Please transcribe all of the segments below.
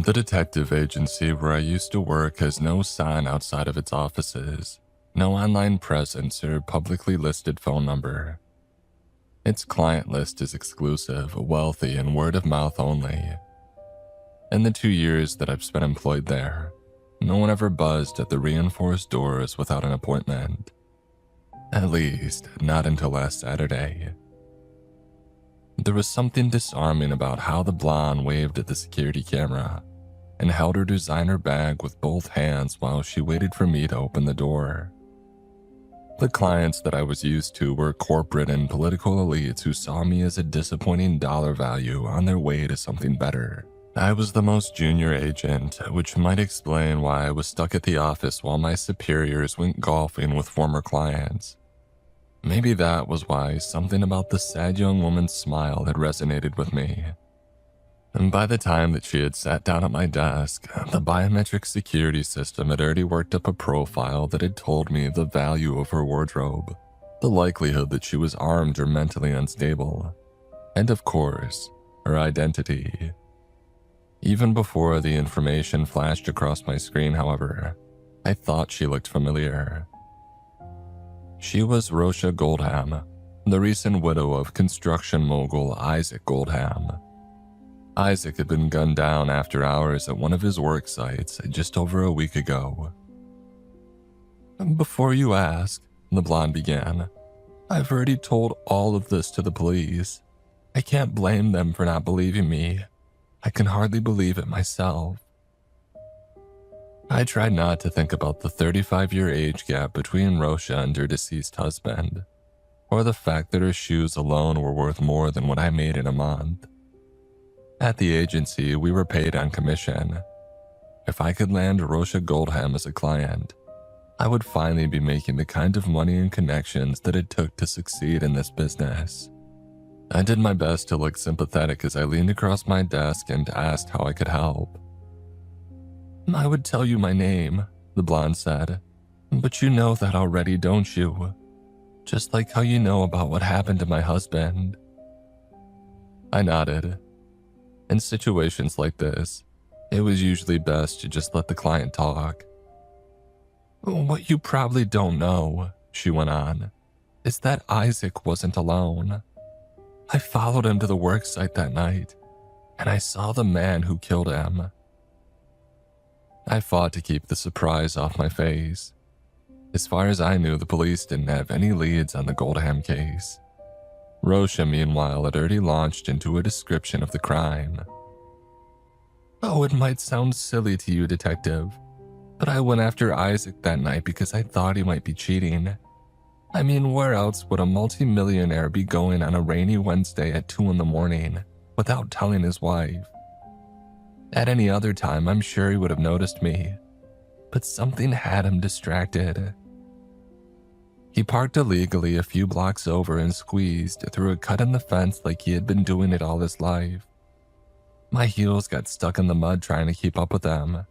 The detective agency where I used to work has no sign outside of its offices, no online presence or publicly listed phone number. Its client list is exclusive, wealthy, and word of mouth only. In the 2 years that I've spent employed there, no one ever buzzed at the reinforced doors without an appointment. At least, not until last Saturday. There was something disarming about how the blonde waved at the security camera and held her designer bag with both hands while she waited for me to open the door. The clients that I was used to were corporate and political elites who saw me as a disappointing dollar value on their way to something better. I was the most junior agent, which might explain why I was stuck at the office while my superiors went golfing with former clients. Maybe that was why something about the sad young woman's smile had resonated with me. And by the time that she had sat down at my desk, the biometric security system had already worked up a profile that had told me the value of her wardrobe, the likelihood that she was armed or mentally unstable, and of course, her identity. Even before the information flashed across my screen, however, I thought she looked familiar. She was Rosha Goldham, the recent widow of construction mogul Isaac Goldham. Isaac had been gunned down after hours at one of his work sites just over a week ago. "Before you ask," the blonde began, "I've already told all of this to the police. I can't blame them for not believing me. I can hardly believe it myself." I tried not to think about the 35-year age gap between Rosha and her deceased husband, or the fact that her shoes alone were worth more than what I made in a month. At the agency, we were paid on commission. If I could land Rosha Goldham as a client, I would finally be making the kind of money and connections that it took to succeed in this business. I did my best to look sympathetic as I leaned across my desk and asked how I could help. "I would tell you my name," the blonde said, "but you know that already, don't you? Just like how you know about what happened to my husband." I nodded. In situations like this, it was usually best to just let the client talk. "What you probably don't know," she went on, "is that Isaac wasn't alone. I followed him to the worksite that night, and I saw the man who killed him." I fought to keep the surprise off my face. As far as I knew, the police didn't have any leads on the Goldham case. Rosha, meanwhile, had already launched into a description of the crime. "Oh, it might sound silly to you, detective, but I went after Isaac that night because I thought he might be cheating. I mean, where else would a multimillionaire be going on a rainy Wednesday at 2 in the morning without telling his wife? At any other time, I'm sure he would have noticed me, but something had him distracted. He parked illegally a few blocks over and squeezed through a cut in the fence like he had been doing it all his life. My heels got stuck in the mud trying to keep up with them.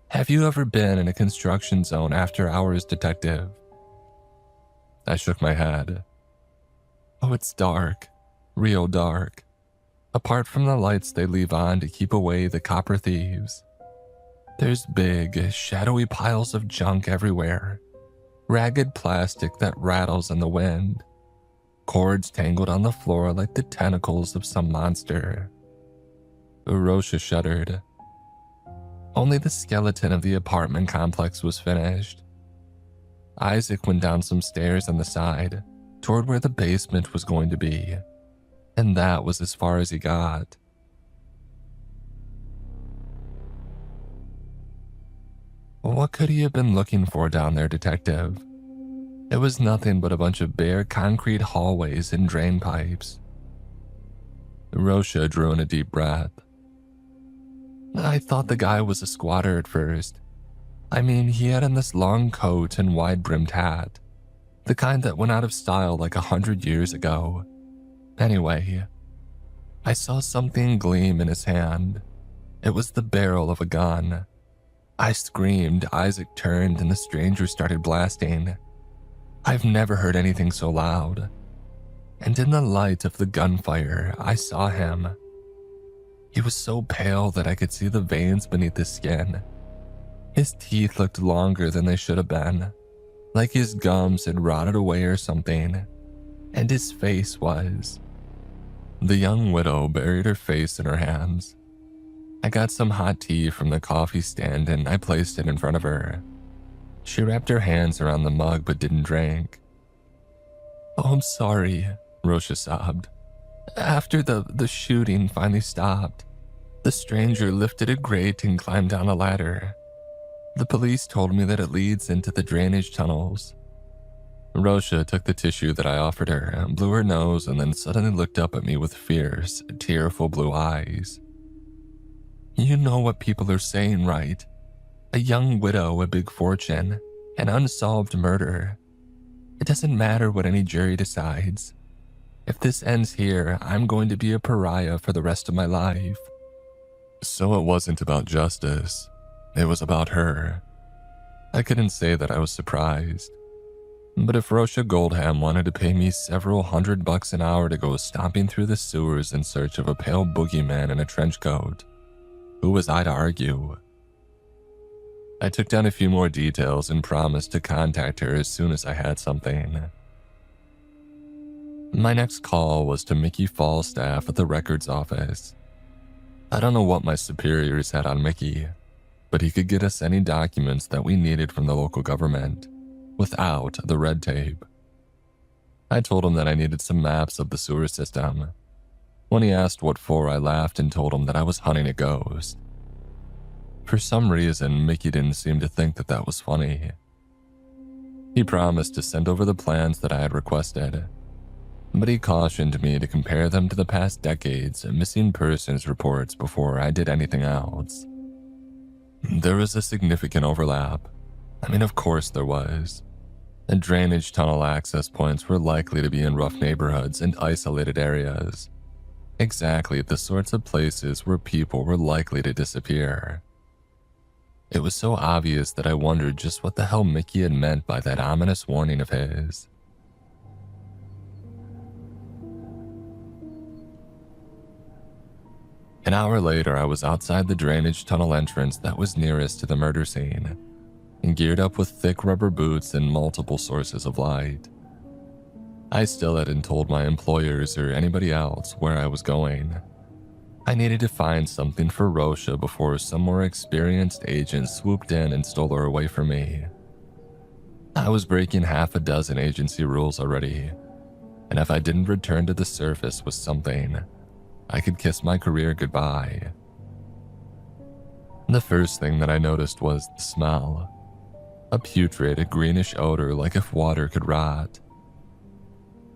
Have you ever been in a construction zone after hours, detective?" I shook my head. "Oh, it's dark, real dark. Apart from the lights they leave on to keep away the copper thieves. There's big, shadowy piles of junk everywhere. Ragged plastic that rattles in the wind. Cords tangled on the floor like the tentacles of some monster." Rosha shuddered. Only the skeleton of the apartment complex was finished. Isaac went down some stairs on the side, toward where the basement was going to be, and that was as far as he got. What could he have been looking for down there, detective? It was nothing but a bunch of bare concrete hallways and drain pipes. Rosha drew in a deep breath. "I thought the guy was a squatter at first. I mean, he had on this long coat and wide-brimmed hat, the kind that went out of style like 100 years ago. Anyway, I saw something gleam in his hand. It was the barrel of a gun. I screamed, Isaac turned, and the stranger started blasting. I've never heard anything so loud. And in the light of the gunfire, I saw him. He was so pale that I could see the veins beneath his skin. His teeth looked longer than they should have been, like his gums had rotted away or something, and his face was. The young widow buried her face in her hands. I got some hot tea from the coffee stand and I placed it in front of her. She wrapped her hands around the mug but didn't drink. "Oh, I'm sorry," Rosha sobbed. "After the shooting finally stopped, the stranger lifted a grate and climbed down a ladder. The police told me that it leads into the drainage tunnels." Rosha took the tissue that I offered her, blew her nose, and then suddenly looked up at me with fierce, tearful blue eyes. "You know what people are saying, right? A young widow, a big fortune, an unsolved murder. It doesn't matter what any jury decides. If this ends here, I'm going to be a pariah for the rest of my life." So it wasn't about justice. It was about her. I couldn't say that I was surprised. But if Rosha Goldham wanted to pay me several $100 an hour to go stomping through the sewers in search of a pale boogeyman in a trench coat, who was I to argue? I took down a few more details and promised to contact her as soon as I had something. My next call was to Mickey Falstaff at the records office. I don't know what my superiors had on Mickey, but he could get us any documents that we needed from the local government, without the red tape. I told him that I needed some maps of the sewer system. When he asked what for, I laughed and told him that I was hunting a ghost. For some reason, Mickey didn't seem to think that that was funny. He promised to send over the plans that I had requested, but he cautioned me to compare them to the past decades' missing persons reports before I did anything else. There was a significant overlap. I mean, of course there was. The drainage tunnel access points were likely to be in rough neighborhoods and isolated areas. Exactly the sorts of places where people were likely to disappear. It was so obvious that I wondered just what the hell Mickey had meant by that ominous warning of his. An hour later, I was outside the drainage tunnel entrance that was nearest to the murder scene, and geared up with thick rubber boots and multiple sources of light. I still hadn't told my employers or anybody else where I was going. I needed to find something for Rosha before some more experienced agent swooped in and stole her away from me. I was breaking half a dozen agency rules already, and if I didn't return to the surface with something, I could kiss my career goodbye. The first thing that I noticed was the smell. A putrid, greenish odor like if water could rot.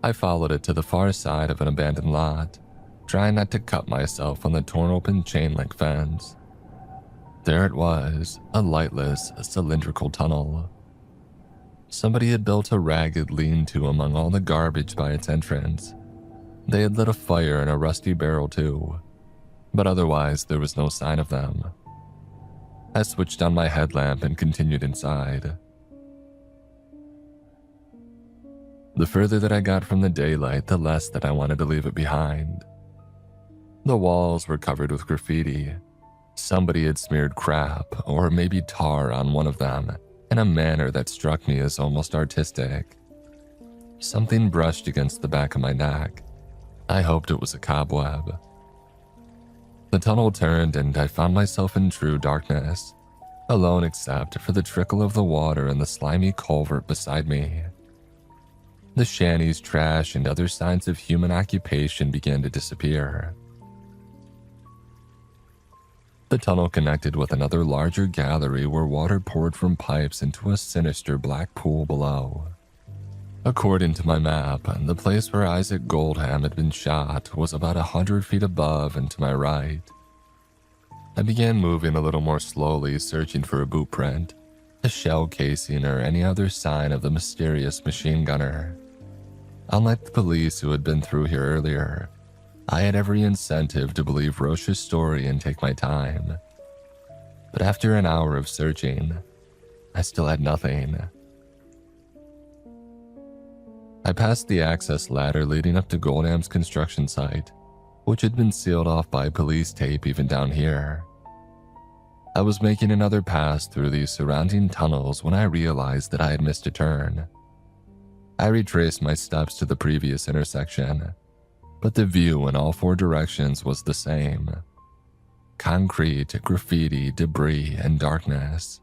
I followed it to the far side of an abandoned lot, trying not to cut myself on the torn open chain link fence. There it was, a lightless, cylindrical tunnel. Somebody had built a ragged lean-to among all the garbage by its entrance. They had lit a fire in a rusty barrel too, but otherwise there was no sign of them. I switched on my headlamp and continued inside. The further that I got from the daylight, the less that I wanted to leave it behind. The walls were covered with graffiti. Somebody had smeared crap, or maybe tar, on one of them in a manner that struck me as almost artistic. Something brushed against the back of my neck. I hoped it was a cobweb. The tunnel turned and I found myself in true darkness, alone except for the trickle of the water and the slimy culvert beside me. The shanty's trash and other signs of human occupation began to disappear. The tunnel connected with another larger gallery where water poured from pipes into a sinister black pool below. According to my map, the place where Isaac Goldham had been shot was about 100 feet above and to my right. I began moving a little more slowly, searching for a boot print, a shell casing, or any other sign of the mysterious machine gunner. Unlike the police who had been through here earlier, I had every incentive to believe Rosha's story and take my time. But after an hour of searching, I still had nothing. I passed the access ladder leading up to Goldham's construction site, which had been sealed off by police tape even down here. I was making another pass through these surrounding tunnels when I realized that I had missed a turn. I retraced my steps to the previous intersection, but the view in all four directions was the same. Concrete, graffiti, debris, and darkness.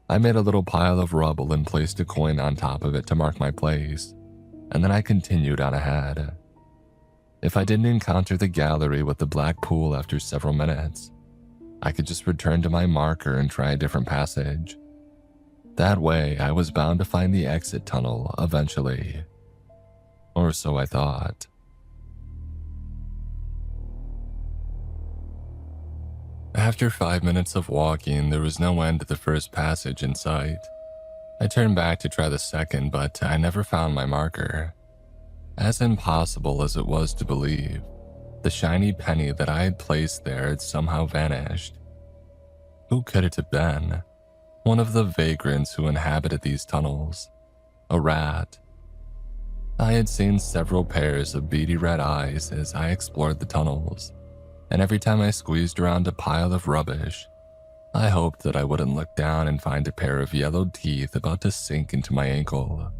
I made a little pile of rubble and placed a coin on top of it to mark my place, and then I continued on ahead. If I didn't encounter the gallery with the black pool after several minutes, I could just return to my marker and try a different passage. That way, I was bound to find the exit tunnel eventually. Or so I thought. After 5 minutes of walking, there was no end to the first passage in sight. I turned back to try the second, but I never found my marker. As impossible as it was to believe, the shiny penny that I had placed there had somehow vanished. Who could it have been? One of the vagrants who inhabited these tunnels. A rat. I had seen several pairs of beady red eyes as I explored the tunnels, and every time I squeezed around a pile of rubbish, I hoped that I wouldn't look down and find a pair of yellowed teeth about to sink into my ankle.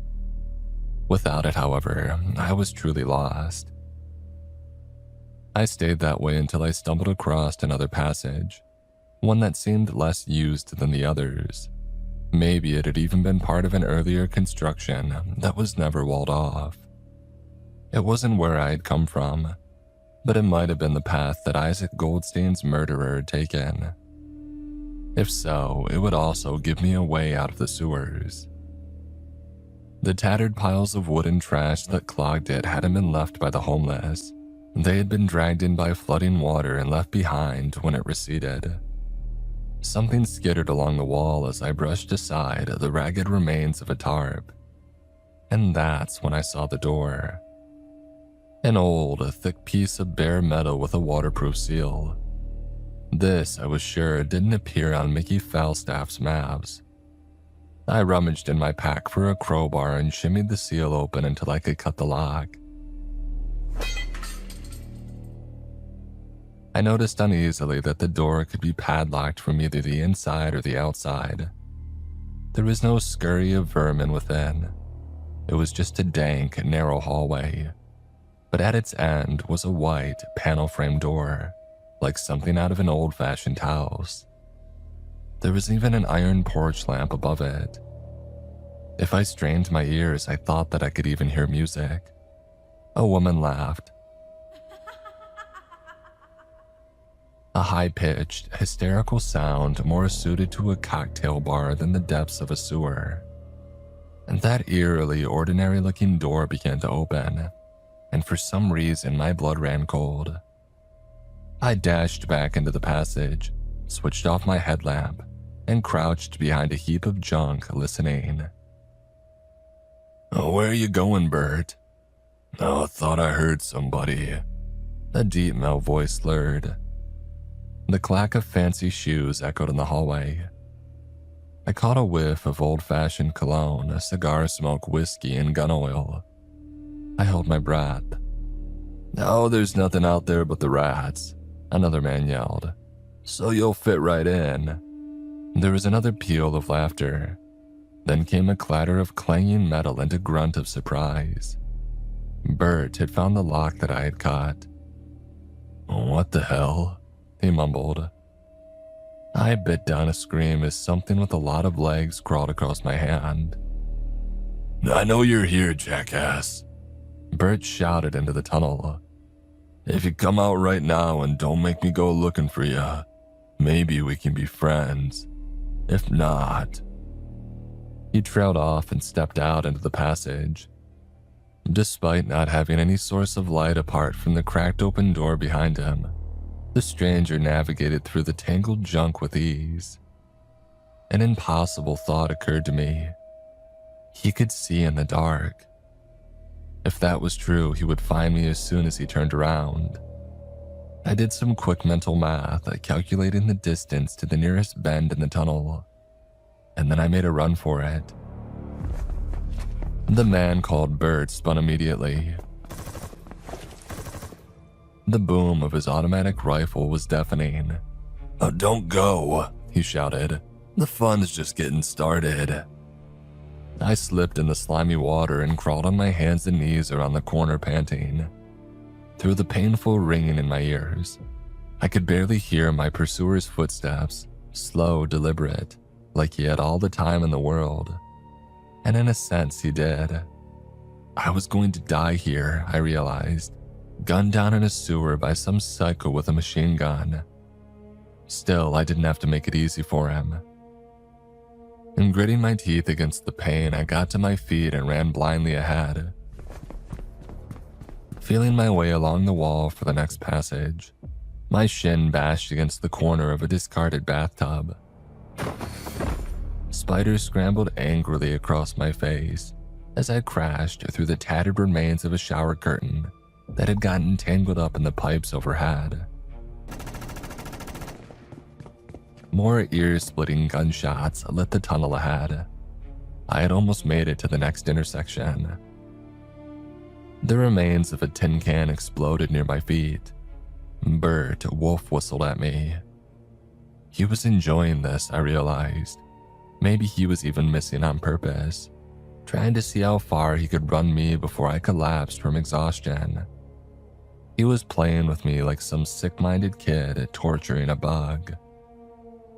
Without it, however, I was truly lost. I stayed that way until I stumbled across another passage, one that seemed less used than the others. Maybe it had even been part of an earlier construction that was never walled off. It wasn't where I had come from, but it might have been the path that Isaac Goldstein's murderer had taken. If so, it would also give me a way out of the sewers. The tattered piles of wood and trash that clogged it hadn't been left by the homeless. They had been dragged in by flooding water and left behind when it receded. Something skittered along the wall as I brushed aside the ragged remains of a tarp. And that's when I saw the door. An old, thick piece of bare metal with a waterproof seal. This, I was sure, didn't appear on Mickey Falstaff's maps. I rummaged in my pack for a crowbar and shimmied the seal open until I could cut the lock. I noticed uneasily that the door could be padlocked from either the inside or the outside. There was no scurry of vermin within. It was just a dank, narrow hallway. But at its end was a white, panel-frame door, like something out of an old-fashioned house. There was even an iron porch lamp above it. If I strained my ears, I thought that I could even hear music. A woman laughed. A high-pitched, hysterical sound more suited to a cocktail bar than the depths of a sewer. And that eerily ordinary-looking door began to open, and for some reason my blood ran cold. I dashed back into the passage, switched off my headlamp, and crouched behind a heap of junk listening. "Oh, where are you going, Bert?" "Oh, I thought I heard somebody." A deep male voice slurred. The clack of fancy shoes echoed in the hallway. I caught a whiff of old-fashioned cologne, cigar smoke, whiskey, and gun oil. I held my breath. "Oh, there's nothing out there but the rats," another man yelled. "So you'll fit right in." There was another peal of laughter. Then came a clatter of clanging metal and a grunt of surprise. Bert had found the lock that I had cut. "What the hell?" he mumbled. I bit down a scream as something with a lot of legs crawled across my hand. "I know you're here, jackass," Bert shouted into the tunnel. "If you come out right now and don't make me go looking for you, maybe we can be friends. If not..." He trailed off and stepped out into the passage. Despite not having any source of light apart from the cracked open door behind him, the stranger navigated through the tangled junk with ease. An impossible thought occurred to me. He could see in the dark. If that was true, he would find me as soon as he turned around. I did some quick mental math, calculating the distance to the nearest bend in the tunnel, and then I made a run for it. The man called Bert spun immediately. The boom of his automatic rifle was deafening. "Oh, don't go," he shouted. "The fun's just getting started." I slipped in the slimy water and crawled on my hands and knees around the corner, panting. Through the painful ringing in my ears, I could barely hear my pursuer's footsteps, slow, deliberate, like he had all the time in the world. And in a sense, he did. I was going to die here, I realized, gunned down in a sewer by some psycho with a machine gun. Still, I didn't have to make it easy for him. And gritting my teeth against the pain, I got to my feet and ran blindly ahead. Feeling my way along the wall for the next passage, my shin bashed against the corner of a discarded bathtub. Spiders scrambled angrily across my face as I crashed through the tattered remains of a shower curtain that had gotten tangled up in the pipes overhead. More ear-splitting gunshots lit the tunnel ahead. I had almost made it to the next intersection. The remains of a tin can exploded near my feet. Bert wolf whistled at me. He was enjoying this, I realized. Maybe he was even missing on purpose, trying to see how far he could run me before I collapsed from exhaustion. He was playing with me like some sick-minded kid torturing a bug.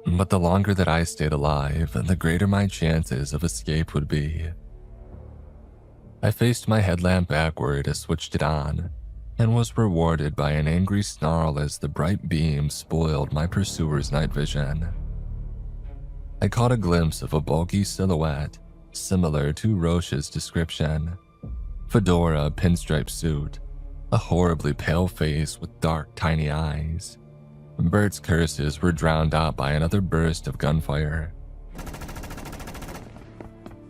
But the longer that I stayed alive, the greater my chances of escape would be. I faced my headlamp backward, switched it on, and was rewarded by an angry snarl as the bright beam spoiled my pursuer's night vision. I caught a glimpse of a bulky silhouette, similar to Roche's description. Fedora, pinstripe suit, a horribly pale face with dark, tiny eyes. Bert's curses were drowned out by another burst of gunfire.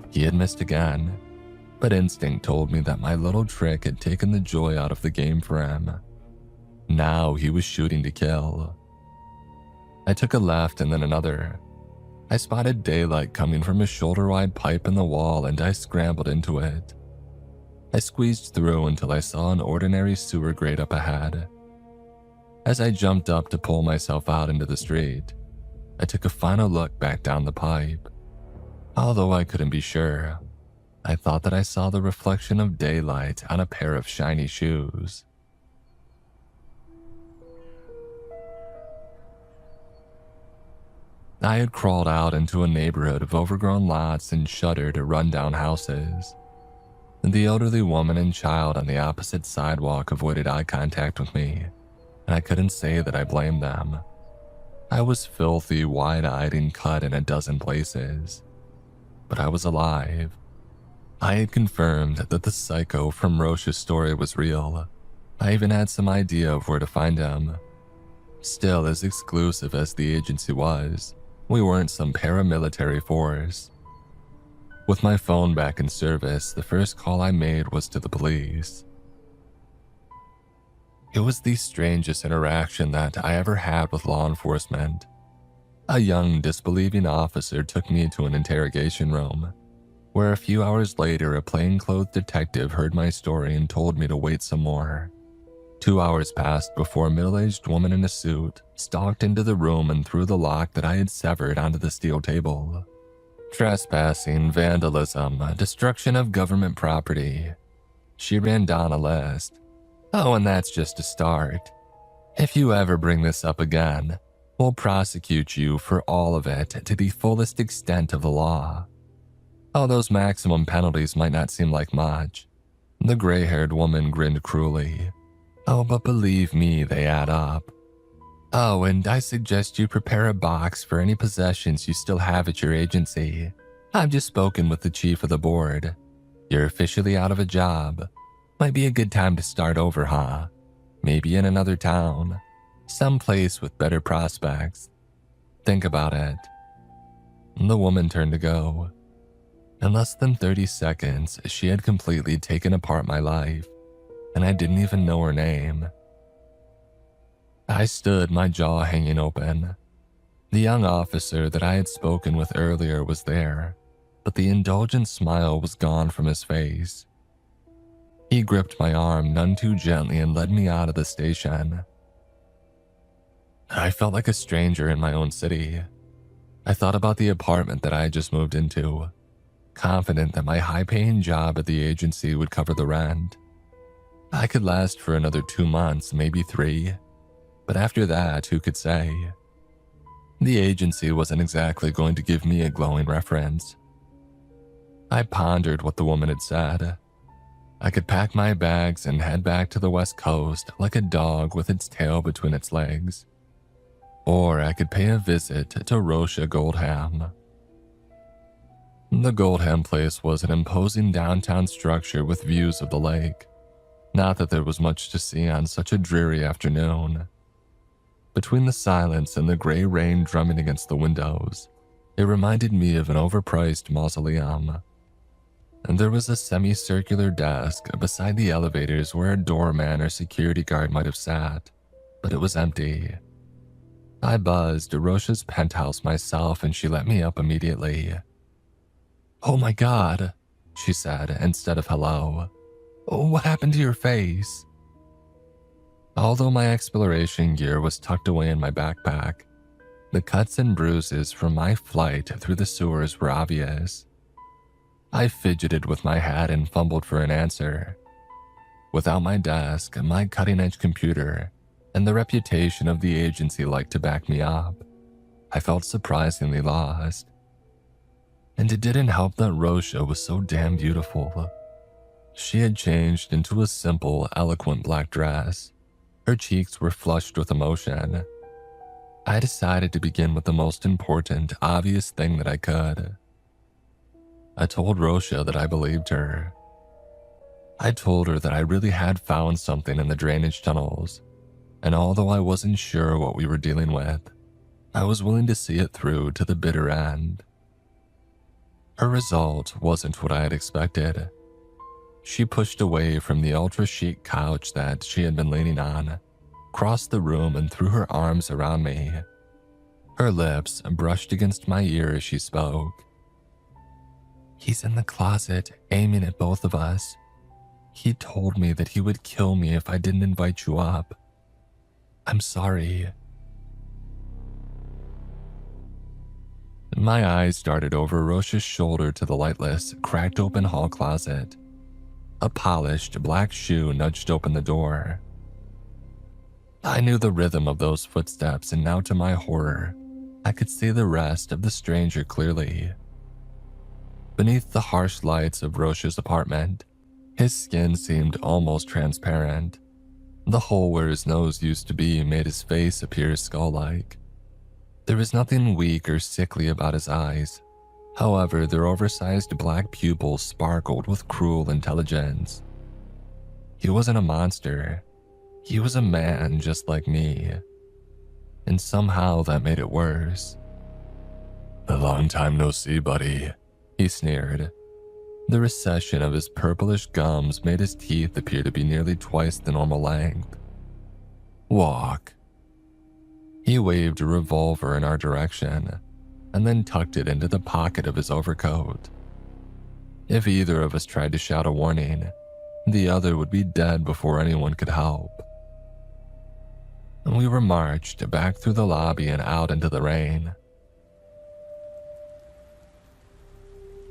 He had missed again, but instinct told me that my little trick had taken the joy out of the game for him. Now he was shooting to kill. I took a left and then another. I spotted daylight coming from a shoulder-wide pipe in the wall and I scrambled into it. I squeezed through until I saw an ordinary sewer grate up ahead. As I jumped up to pull myself out into the street, I took a final look back down the pipe. Although I couldn't be sure, I thought that I saw the reflection of daylight on a pair of shiny shoes. I had crawled out into a neighborhood of overgrown lots and shuttered rundown houses. The elderly woman and child on the opposite sidewalk avoided eye contact with me, and I couldn't say that I blamed them. I was filthy, wide-eyed, and cut in a dozen places. But I was alive. I had confirmed that the psycho from Roche's story was real. I even had some idea of where to find him. Still, as exclusive as the agency was, we weren't some paramilitary force. With my phone back in service, the first call I made was to the police. It was the strangest interaction that I ever had with law enforcement. A young, disbelieving officer took me to an interrogation room, where a few hours later a plainclothes detective heard my story and told me to wait some more. 2 hours passed before a middle-aged woman in a suit stalked into the room and threw the lock that I had severed onto the steel table. Trespassing, vandalism, destruction of government property. She ran down a list. Oh, and that's just a start. If you ever bring this up again, we'll prosecute you for all of it to the fullest extent of the law. Oh, those maximum penalties might not seem like much. The gray-haired woman grinned cruelly. Oh, but believe me, they add up. Oh, and I suggest you prepare a box for any possessions you still have at your agency. I've just spoken with the chief of the board. You're officially out of a job. Might be a good time to start over, huh? Maybe in another town. Someplace with better prospects. Think about it. The woman turned to go. In less than 30 seconds, she had completely taken apart my life, and I didn't even know her name. I stood, my jaw hanging open. The young officer that I had spoken with earlier was there, but the indulgent smile was gone from his face. He gripped my arm none too gently and led me out of the station. I felt like a stranger in my own city. I thought about the apartment that I had just moved into, confident that my high-paying job at the agency would cover the rent. I could last for another 2 months, maybe 3, but after that, who could say? The agency wasn't exactly going to give me a glowing reference. I pondered what the woman had said. I could pack my bags and head back to the West Coast like a dog with its tail between its legs. Or I could pay a visit to Rosha Goldham. The Goldham place was an imposing downtown structure with views of the lake. Not that there was much to see on such a dreary afternoon. Between the silence and the gray rain drumming against the windows, it reminded me of an overpriced mausoleum. And there was a semicircular desk beside the elevators where a doorman or security guard might have sat, but it was empty. I buzzed Rosha's penthouse myself and she let me up immediately. "Oh my God," she said instead of hello. "What happened to your face?" Although my exploration gear was tucked away in my backpack, the cuts and bruises from my flight through the sewers were obvious. I fidgeted with my hat and fumbled for an answer. Without my desk, my cutting-edge computer, and the reputation of the agency like to back me up, I felt surprisingly lost. And it didn't help that Rosha was so damn beautiful. She had changed into a simple, eloquent black dress. Her cheeks were flushed with emotion. I decided to begin with the most important, obvious thing that I could. I told Rosha that I believed her. I told her that I really had found something in the drainage tunnels, and although I wasn't sure what we were dealing with, I was willing to see it through to the bitter end. Her result wasn't what I had expected. She pushed away from the ultra-chic couch that she had been leaning on, crossed the room and threw her arms around me. Her lips brushed against my ear as she spoke. "He's in the closet, aiming at both of us. He told me that he would kill me if I didn't invite you up. I'm sorry." My eyes darted over Rosha's shoulder to the lightless, cracked open hall closet. A polished black shoe nudged open the door. I knew the rhythm of those footsteps, and now to my horror, I could see the rest of the stranger clearly. Beneath the harsh lights of Rosha's apartment, his skin seemed almost transparent. The hole where his nose used to be made his face appear skull-like. There was nothing weak or sickly about his eyes. However, their oversized black pupils sparkled with cruel intelligence. He wasn't a monster. He was a man just like me. And somehow that made it worse. "A long time no see, buddy," he sneered. The recession of his purplish gums made his teeth appear to be nearly twice the normal length. "Walk." He waved a revolver in our direction, and then tucked it into the pocket of his overcoat. If either of us tried to shout a warning, the other would be dead before anyone could help. And we were marched back through the lobby and out into the rain.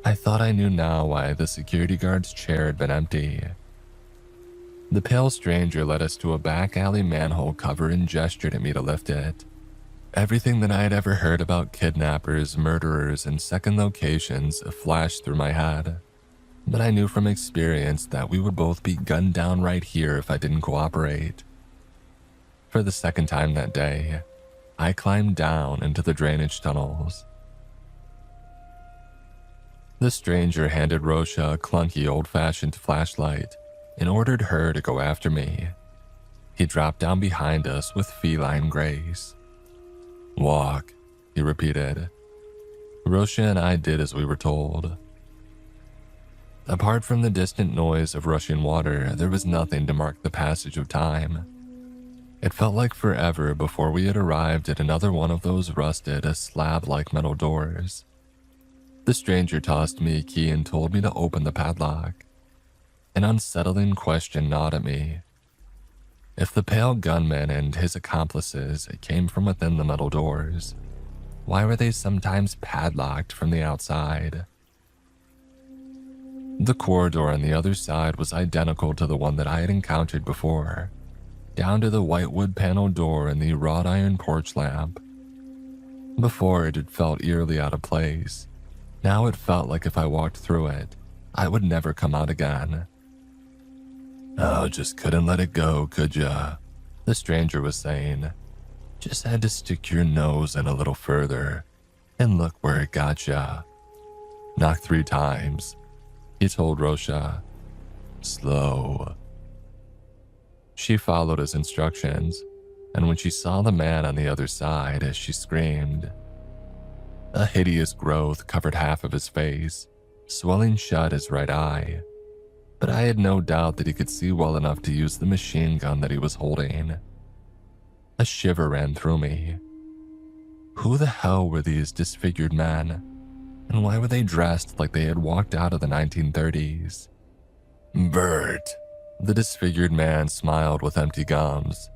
I thought I knew now why the security guard's chair had been empty. The pale stranger led us to a back alley manhole cover and gestured at me to lift it. Everything that I had ever heard about kidnappers, murderers, and second locations flashed through my head. But I knew from experience that we would both be gunned down right here if I didn't cooperate. For the second time that day, I climbed down into the drainage tunnels. The stranger handed Rosha a clunky old-fashioned flashlight and ordered her to go after me. He dropped down behind us with feline grace. "Walk," he repeated. Rosha and I did as we were told. Apart from the distant noise of rushing water, there was nothing to mark the passage of time. It felt like forever before we had arrived at another one of those rusted, slab-like metal doors. The stranger tossed me a key and told me to open the padlock. An unsettling question gnawed at me. If the pale gunman and his accomplices came from within the metal doors, why were they sometimes padlocked from the outside? The corridor on the other side was identical to the one that I had encountered before, down to the white wood panel door and the wrought iron porch lamp. Before, it had felt eerily out of place. Now it felt like if I walked through it, I would never come out again. "Oh, just couldn't let it go, could ya?" the stranger was saying. "Just had to stick your nose in a little further, and look where it got ya. Knock 3 times, he told Rosha. Slow. She followed his instructions, and when she saw the man on the other side, she screamed. A hideous growth covered half of his face, swelling shut his right eye. But I had no doubt that he could see well enough to use the machine gun that he was holding. A shiver ran through me. Who the hell were these disfigured men? And why were they dressed like they had walked out of the 1930s? "Bert," the disfigured man smiled with empty gums.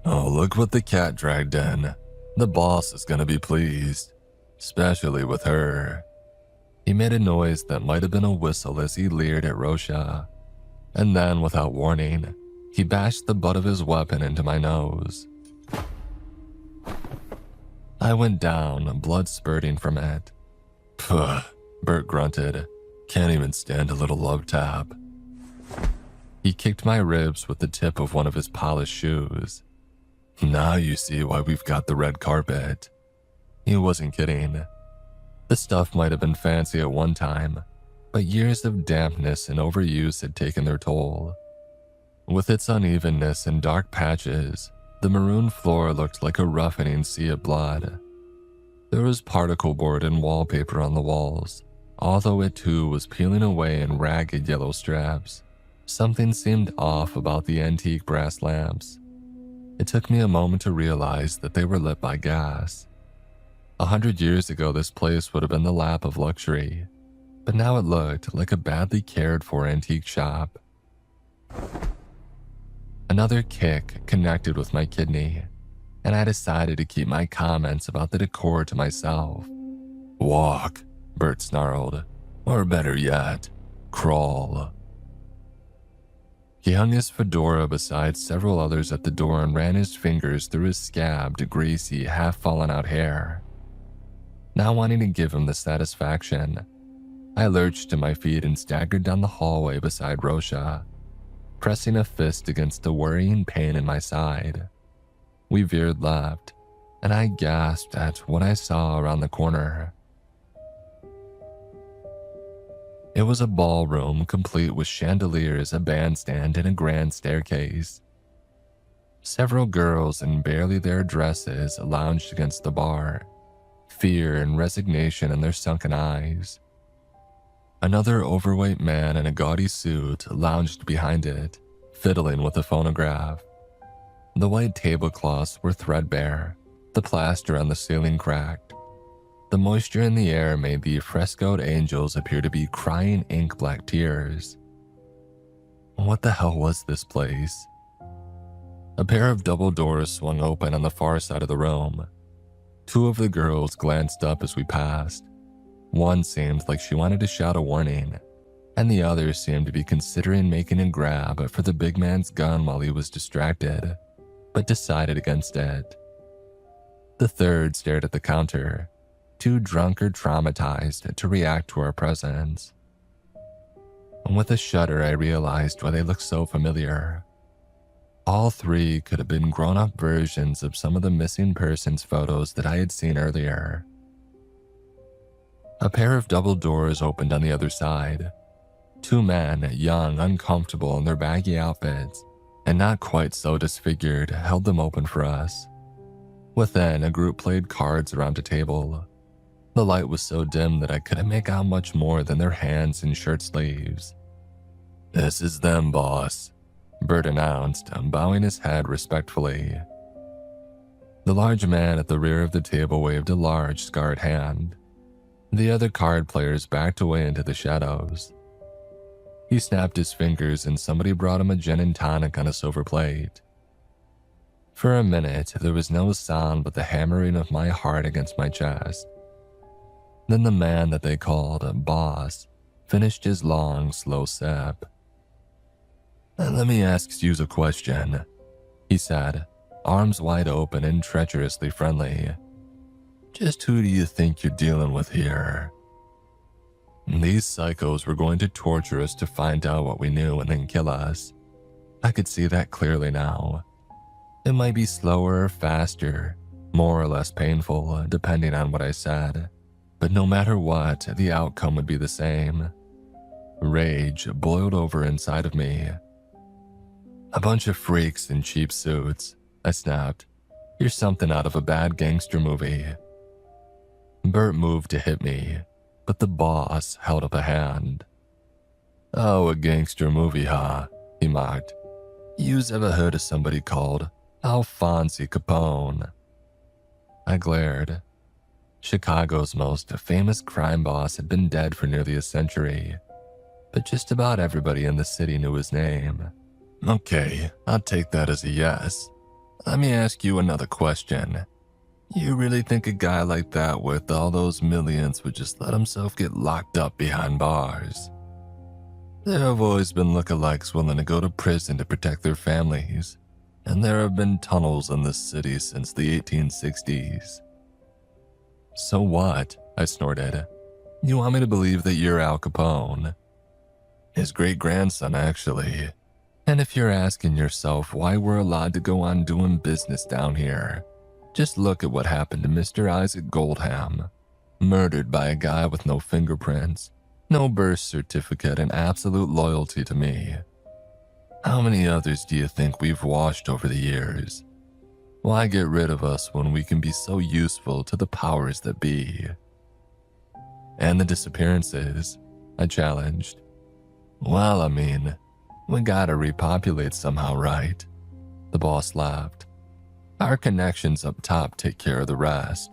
"Oh, look what the cat dragged in. The boss is gonna be pleased, especially with her." He made a noise that might have been a whistle as he leered at Rosha. And then, without warning, he bashed the butt of his weapon into my nose. I went down, blood spurting from it. "Pugh," Bert grunted. "Can't even stand a little love tap." He kicked my ribs with the tip of one of his polished shoes. "Now you see why we've got the red carpet." He wasn't kidding. The stuff might have been fancy at one time, but years of dampness and overuse had taken their toll. With its unevenness and dark patches, the maroon floor looked like a roughening sea of blood. There was particle board and wallpaper on the walls, although it too was peeling away in ragged yellow straps. Something seemed off about the antique brass lamps. It took me a moment to realize that they were lit by gas. 100 years ago, this place would have been the lap of luxury, but now it looked like a badly cared for antique shop. Another kick connected with my kidney, and I decided to keep my comments about the decor to myself. "Walk," Bert snarled, "or better yet, crawl." He hung his fedora beside several others at the door and ran his fingers through his scabbed, greasy, half-fallen-out hair. Not wanting to give him the satisfaction, I lurched to my feet and staggered down the hallway beside Rosha, pressing a fist against a worrying pain in my side. We veered left, and I gasped at what I saw around the corner. It was a ballroom complete with chandeliers, a bandstand, and a grand staircase. Several girls in barely their dresses lounged against the bar, fear and resignation in their sunken eyes. Another overweight man in a gaudy suit lounged behind it, fiddling with a phonograph. The white tablecloths were threadbare, the plaster on the ceiling cracked. The moisture in the air made the frescoed angels appear to be crying ink-black tears. What the hell was this place? A pair of double doors swung open on the far side of the room. 2 of the girls glanced up as we passed. One seemed like she wanted to shout a warning, and the other seemed to be considering making a grab for the big man's gun while he was distracted, but decided against it. The third stared at the counter, too drunk or traumatized to react to our presence. And with a shudder, I realized why they looked so familiar. All 3 could have been grown-up versions of some of the missing persons photos that I had seen earlier. A pair of double doors opened on the other side. 2 men, young, uncomfortable in their baggy outfits, and not quite so disfigured, held them open for us. Within, a group played cards around a table. The light was so dim that I couldn't make out much more than their hands and shirt sleeves. "This is them, boss," Bert announced, bowing his head respectfully. The large man at the rear of the table waved a large, scarred hand. The other card players backed away into the shadows. He snapped his fingers and somebody brought him a gin and tonic on a silver plate. For a minute, there was no sound but the hammering of my heart against my chest. Then the man that they called a boss finished his long, slow sip. "Let me ask you a question," he said, arms wide open and treacherously friendly. "Just who do you think you're dealing with here?" These psychos were going to torture us to find out what we knew and then kill us. I could see that clearly now. It might be slower or faster, more or less painful, depending on what I said. But no matter what, the outcome would be the same. Rage boiled over inside of me. "A bunch of freaks in cheap suits," I snapped. "You're something out of a bad gangster movie." Bert moved to hit me, but the boss held up a hand. "Oh, a gangster movie, huh?" he mocked. "You've ever heard of somebody called Alphonse Capone?" I glared. Chicago's most famous crime boss had been dead for nearly a century, but just about everybody in the city knew his name. "Okay, I'll take that as a yes. Let me ask you another question. You really think a guy like that with all those millions would just let himself get locked up behind bars? There have always been lookalikes willing to go to prison to protect their families, and there have been tunnels in this city since the 1860s. "So what?" I snorted. "You want me to believe that you're Al Capone?" "His great-grandson, actually. And if you're asking yourself why we're allowed to go on doing business down here, just look at what happened to Mr. Isaac Goldham. Murdered by a guy with no fingerprints, no birth certificate, and absolute loyalty to me. How many others do you think we've washed over the years? Why get rid of us when we can be so useful to the powers that be?" "And the disappearances," I challenged. "Well, I mean, we gotta repopulate somehow, right?" The boss laughed. "Our connections up top take care of the rest.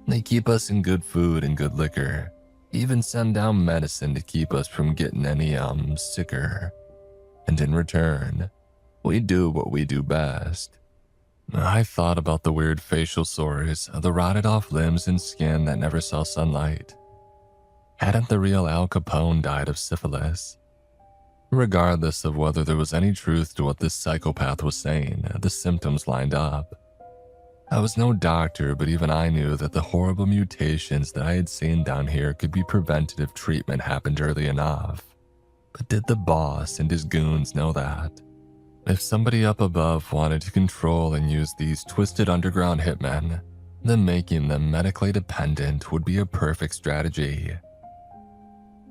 They keep us in good food and good liquor, even send down medicine to keep us from getting any, sicker. And in return, we do what we do best." I thought about the weird facial sores, the rotted off limbs and skin that never saw sunlight. Hadn't the real Al Capone died of syphilis? Regardless of whether there was any truth to what this psychopath was saying, the symptoms lined up. I was no doctor, but even I knew that the horrible mutations that I had seen down here could be prevented if treatment happened early enough. But did the boss and his goons know that? If somebody up above wanted to control and use these twisted underground hitmen, then making them medically dependent would be a perfect strategy.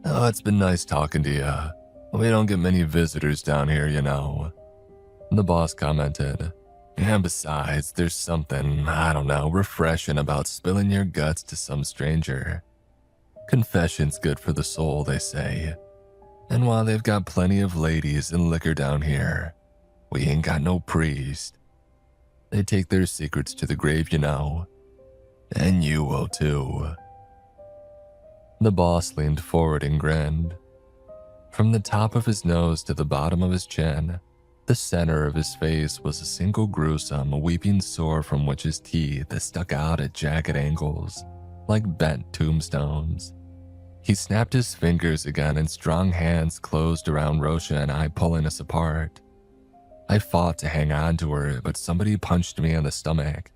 "Oh, it's been nice talking to you. We don't get many visitors down here, you know," the boss commented. "And besides, there's something, I don't know, refreshing about spilling your guts to some stranger. Confession's good for the soul, they say. And while they've got plenty of ladies and liquor down here, we ain't got no priest. They take their secrets to the grave, you know. And you will too." The boss leaned forward and grinned. From the top of his nose to the bottom of his chin, the center of his face was a single gruesome, weeping sore from which his teeth stuck out at jagged angles, like bent tombstones. He snapped his fingers again and strong hands closed around Rosha and I, pulling us apart. I fought to hang on to her, but somebody punched me in the stomach.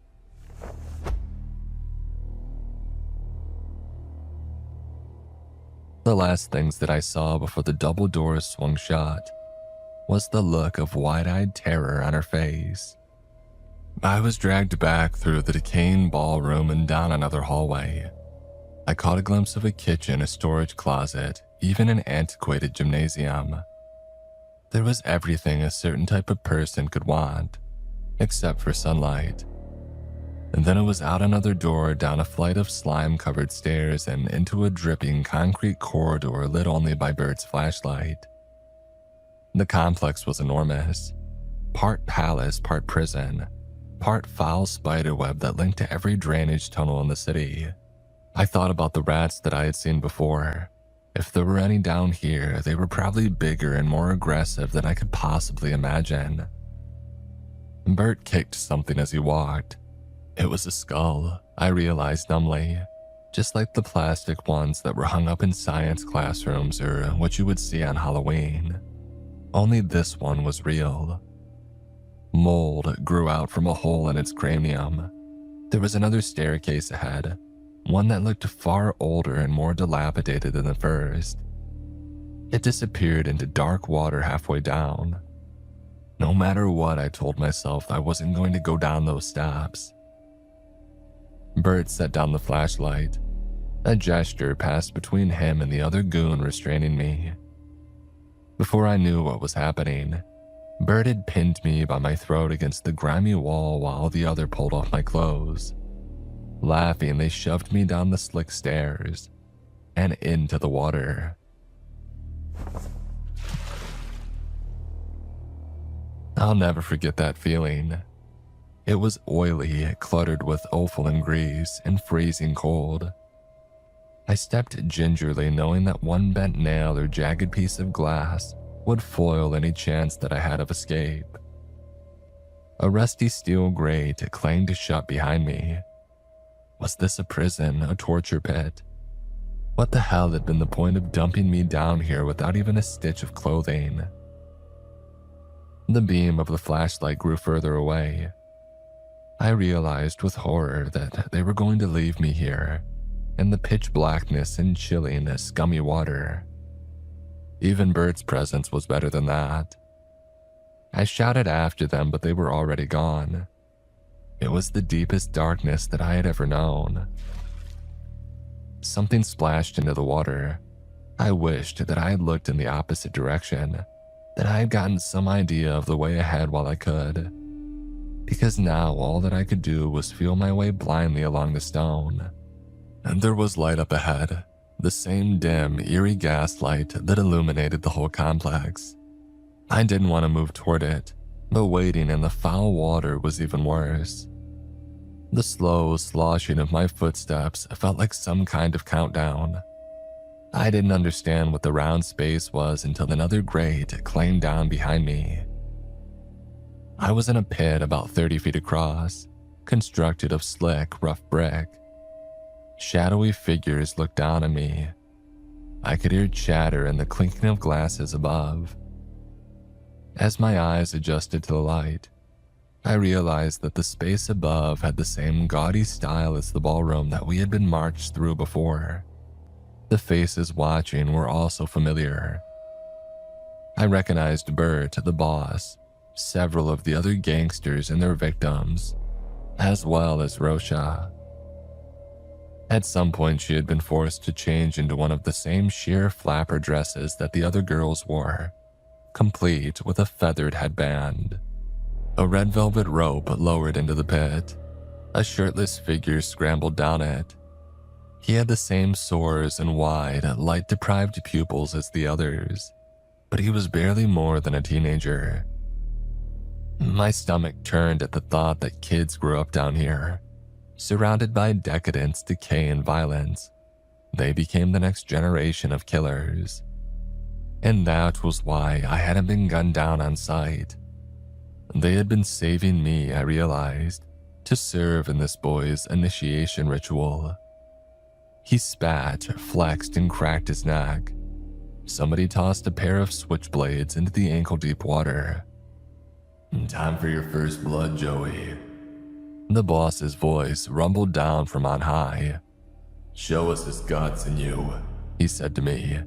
The last things that I saw before the double doors swung shut was the look of wide-eyed terror on her face. I was dragged back through the decaying ballroom and down another hallway. I caught a glimpse of a kitchen, a storage closet, even an antiquated gymnasium. There was everything a certain type of person could want, except for sunlight. And then it was out another door, down a flight of slime-covered stairs, and into a dripping concrete corridor lit only by Bert's flashlight. The complex was enormous. Part palace, part prison, part foul spiderweb that linked to every drainage tunnel in the city. I thought about the rats that I had seen before. If there were any down here, they were probably bigger and more aggressive than I could possibly imagine. Bert kicked something as he walked. It was a skull, I realized numbly, just like the plastic ones that were hung up in science classrooms or what you would see on Halloween. Only this one was real. Mold grew out from a hole in its cranium. There was another staircase ahead, one that looked far older and more dilapidated than the first. It disappeared into dark water halfway down. No matter what, I told myself I wasn't going to go down those steps. Bert set down the flashlight. A gesture passed between him and the other goon restraining me. Before I knew what was happening, Bert had pinned me by my throat against the grimy wall while the other pulled off my clothes. Laughing, they shoved me down the slick stairs and into the water. I'll never forget that feeling. It was oily, cluttered with offal and grease, and freezing cold. I stepped gingerly, knowing that one bent nail or jagged piece of glass would foil any chance that I had of escape. A rusty steel grate clanged shut behind me. Was this a prison, a torture pit? What the hell had been the point of dumping me down here without even a stitch of clothing? The beam of the flashlight grew further away. I realized with horror that they were going to leave me here, in the pitch blackness and chilling, scummy water. Even Bert's presence was better than that. I shouted after them, but they were already gone. It was the deepest darkness that I had ever known. Something splashed into the water. I wished that I had looked in the opposite direction, that I had gotten some idea of the way ahead while I could. Because now all that I could do was feel my way blindly along the stone. And there was light up ahead, the same dim, eerie gaslight that illuminated the whole complex. I didn't want to move toward it, but waiting in the foul water was even worse. The slow sloshing of my footsteps felt like some kind of countdown. I didn't understand what the round space was until another grate clanged down behind me. I was in a pit about 30 feet across, constructed of slick, rough brick. Shadowy figures looked down at me. I could hear chatter and the clinking of glasses above. As my eyes adjusted to the light, I realized that the space above had the same gaudy style as the ballroom that we had been marched through before. The faces watching were also familiar. I recognized Bert, the boss, several of the other gangsters and their victims, as well as Rosha. At some point, she had been forced to change into one of the same sheer flapper dresses that the other girls wore, complete with a feathered headband. A red velvet rope lowered into the pit. A shirtless figure scrambled down it. He had the same sores and wide, light-deprived pupils as the others, but he was barely more than a teenager. My stomach turned at the thought that kids grew up down here, surrounded by decadence, decay, and violence. They became the next generation of killers. And that was why I hadn't been gunned down on sight. They had been saving me, I realized, to serve in this boy's initiation ritual. He spat, flexed, and cracked his neck. Somebody tossed a pair of switchblades into the ankle-deep water. "Time for your first blood, Joey." The boss's voice rumbled down from on high. "Show us his guts in you," he said to me.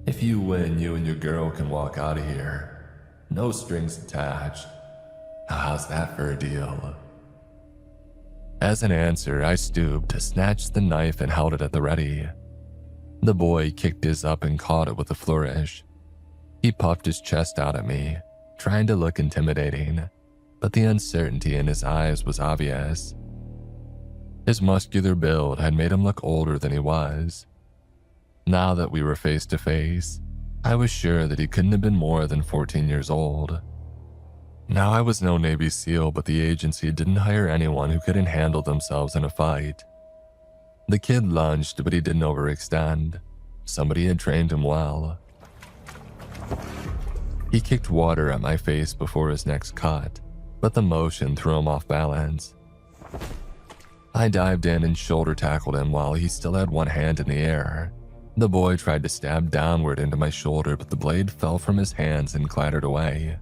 "If you win, you and your girl can walk out of here. No strings attached. How's that for a deal?" As an answer, I stooped, snatched the knife, and held it at the ready. The boy kicked his up and caught it with a flourish. He puffed his chest out at me, trying to look intimidating, but the uncertainty in his eyes was obvious. His muscular build had made him look older than he was. Now that we were face to face, I was sure that he couldn't have been more than 14 years old. Now, I was no Navy SEAL, but the agency didn't hire anyone who couldn't handle themselves in a fight. The kid lunged, but he didn't overextend. Somebody had trained him well. He kicked water at my face before his next cut, but the motion threw him off balance. I dived in and shoulder tackled him while he still had one hand in the air. The boy tried to stab downward into my shoulder, but the blade fell from his hands and clattered away.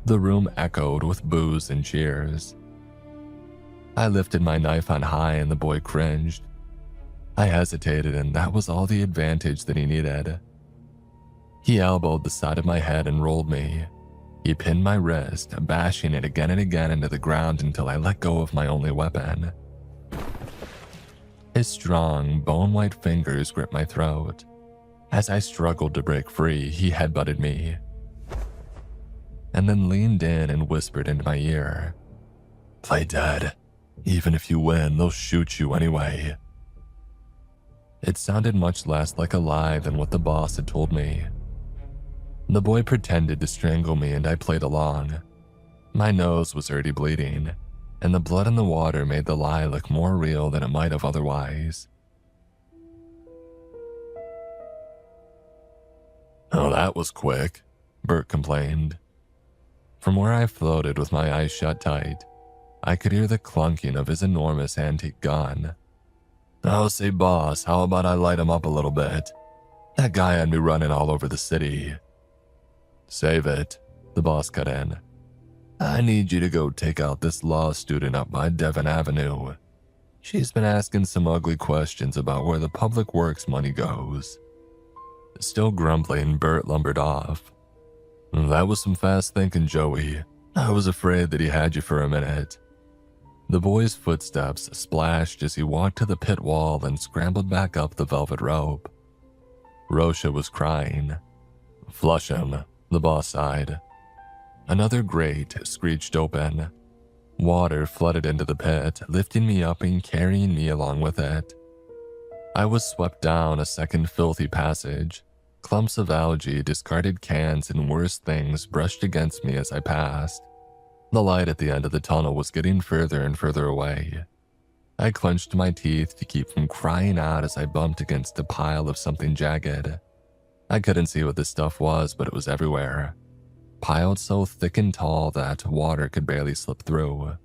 The room echoed with boos and cheers. I lifted my knife on high and the boy cringed. I hesitated, and that was all the advantage that he needed. He elbowed the side of my head and rolled me. He pinned my wrist, bashing it again and again into the ground until I let go of my only weapon. His strong, bone-white fingers gripped my throat. As I struggled to break free, he headbutted me, and then leaned in and whispered into my ear, "Play dead. Even if you win, they'll shoot you anyway." It sounded much less like a lie than what the boss had told me. The boy pretended to strangle me and I played along. My nose was already bleeding, and the blood in the water made the lie look more real than it might have otherwise. "Oh, that was quick," Bert complained. From where I floated with my eyes shut tight, I could hear the clunking of his enormous antique gun. "Oh, say boss, how about I light him up a little bit? That guy had me running all over the city." "Save it," the boss cut in. "I need you to go take out this law student up by Devon Avenue. She's been asking some ugly questions about where the public works money goes." Still grumbling, Bert lumbered off. "That was some fast thinking, Joey. I was afraid that he had you for a minute." The boy's footsteps splashed as he walked to the pit wall and scrambled back up the velvet rope. Rosha was crying. "Flush him," the boss sighed. Another grate screeched open. Water flooded into the pit, lifting me up and carrying me along with it. I was swept down a second filthy passage. Clumps of algae, discarded cans, and worse things brushed against me as I passed. The light at the end of the tunnel was getting further and further away. I clenched my teeth to keep from crying out as I bumped against a pile of something jagged. I couldn't see what this stuff was, but it was everywhere, piled so thick and tall that water could barely slip through.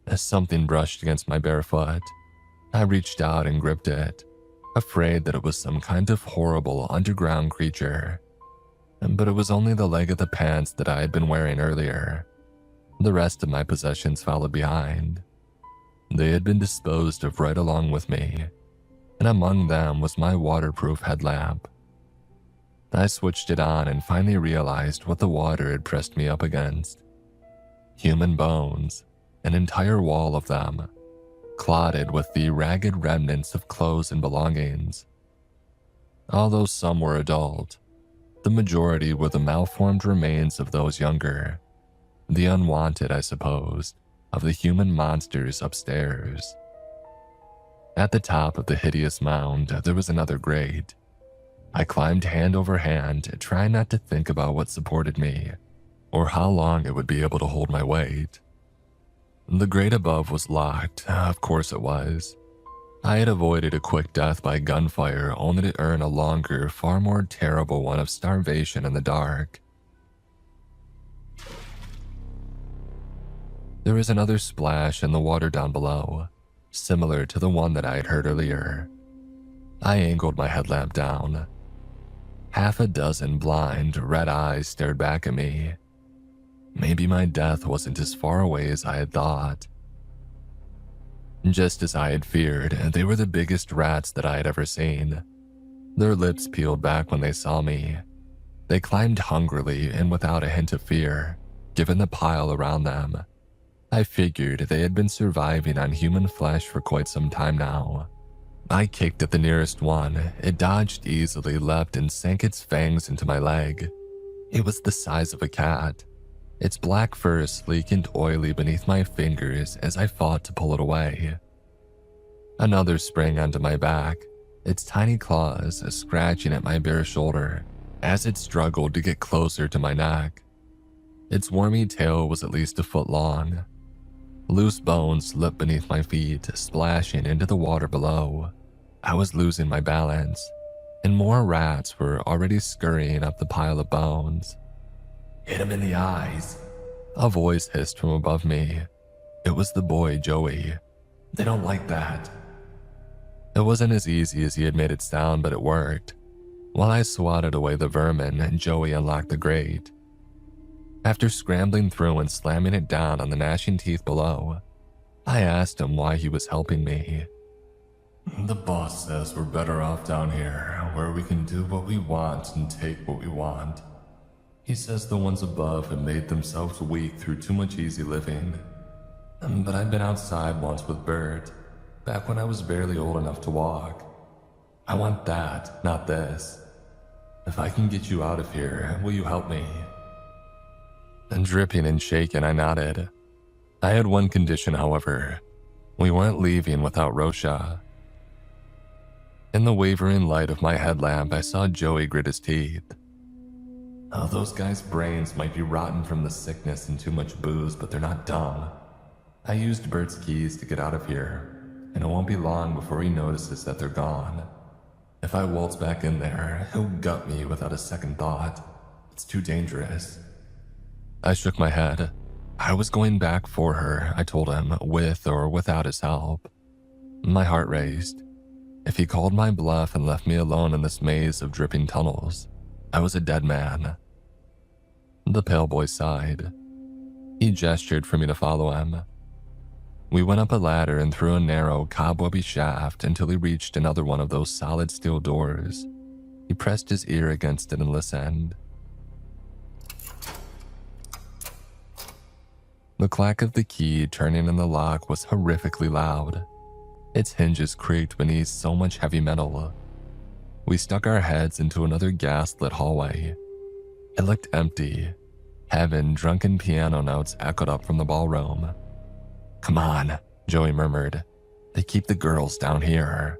As something brushed against my bare foot, I reached out and gripped it, afraid that it was some kind of horrible underground creature. But it was only the leg of the pants that I had been wearing earlier. The rest of my possessions followed behind. They had been disposed of right along with me, and among them was my waterproof headlamp. I switched it on and finally realized what the water had pressed me up against. Human bones, an entire wall of them, clotted with the ragged remnants of clothes and belongings. Although some were adult, the majority were the malformed remains of those younger. The unwanted, I suppose, of the human monsters upstairs. At the top of the hideous mound, there was another grate. I climbed hand over hand, trying not to think about what supported me, or how long it would be able to hold my weight. The grate above was locked, of course it was. I had avoided a quick death by gunfire only to earn a longer, far more terrible one of starvation in the dark. There was another splash in the water down below, similar to the one that I had heard earlier. I angled my headlamp down. Half a dozen blind, red eyes stared back at me. Maybe my death wasn't as far away as I had thought. Just as I had feared, they were the biggest rats that I had ever seen. Their lips peeled back when they saw me. They climbed hungrily and without a hint of fear, given the pile around them. I figured they had been surviving on human flesh for quite some time now. I kicked at the nearest one. It dodged easily, leapt, and sank its fangs into my leg. It was the size of a cat, its black fur sleek and oily beneath my fingers as I fought to pull it away. Another sprang onto my back, its tiny claws scratching at my bare shoulder as it struggled to get closer to my neck. Its wormy tail was at least a foot long. Loose bones slipped beneath my feet, splashing into the water below. I was losing my balance. and more rats were already scurrying up the pile of bones. Hit him in the eyes. A voice hissed from above me. It was the boy, Joey. They don't like that. It wasn't as easy as he had made it sound, but it worked. While I swatted away the vermin, Joey unlocked the grate. After scrambling through and slamming it down on the gnashing teeth below, I asked him why he was helping me. The boss says we're better off down here, where we can do what we want and take what we want. He says the ones above have made themselves weak through too much easy living. But I've been outside once with Bert, back when I was barely old enough to walk. I want that, not this. If I can get you out of here, will you help me? And dripping and shaken, I nodded. I had one condition, however. We weren't leaving without Rosha. In the wavering light of my headlamp, I saw Joey grit his teeth. Oh, those guys' brains might be rotten from the sickness and too much booze, but they're not dumb. I used Bert's keys to get out of here, and it won't be long before he notices that they're gone. If I waltz back in there, he'll gut me without a second thought. It's too dangerous. I shook my head. I was going back for her, I told him, with or without his help. My heart raced. If he called my bluff and left me alone in this maze of dripping tunnels, I was a dead man. The pale boy sighed. He gestured for me to follow him. We went up a ladder and through a narrow, cobwebby shaft until he reached another one of those solid steel doors. He pressed his ear against it and listened. The clack of the key turning in the lock was horrifically loud. Its hinges creaked beneath so much heavy metal. We stuck our heads into another gas-lit hallway. It looked empty. Heaven, drunken piano notes echoed up from the ballroom. "Come on," Joey murmured. "They keep the girls down here."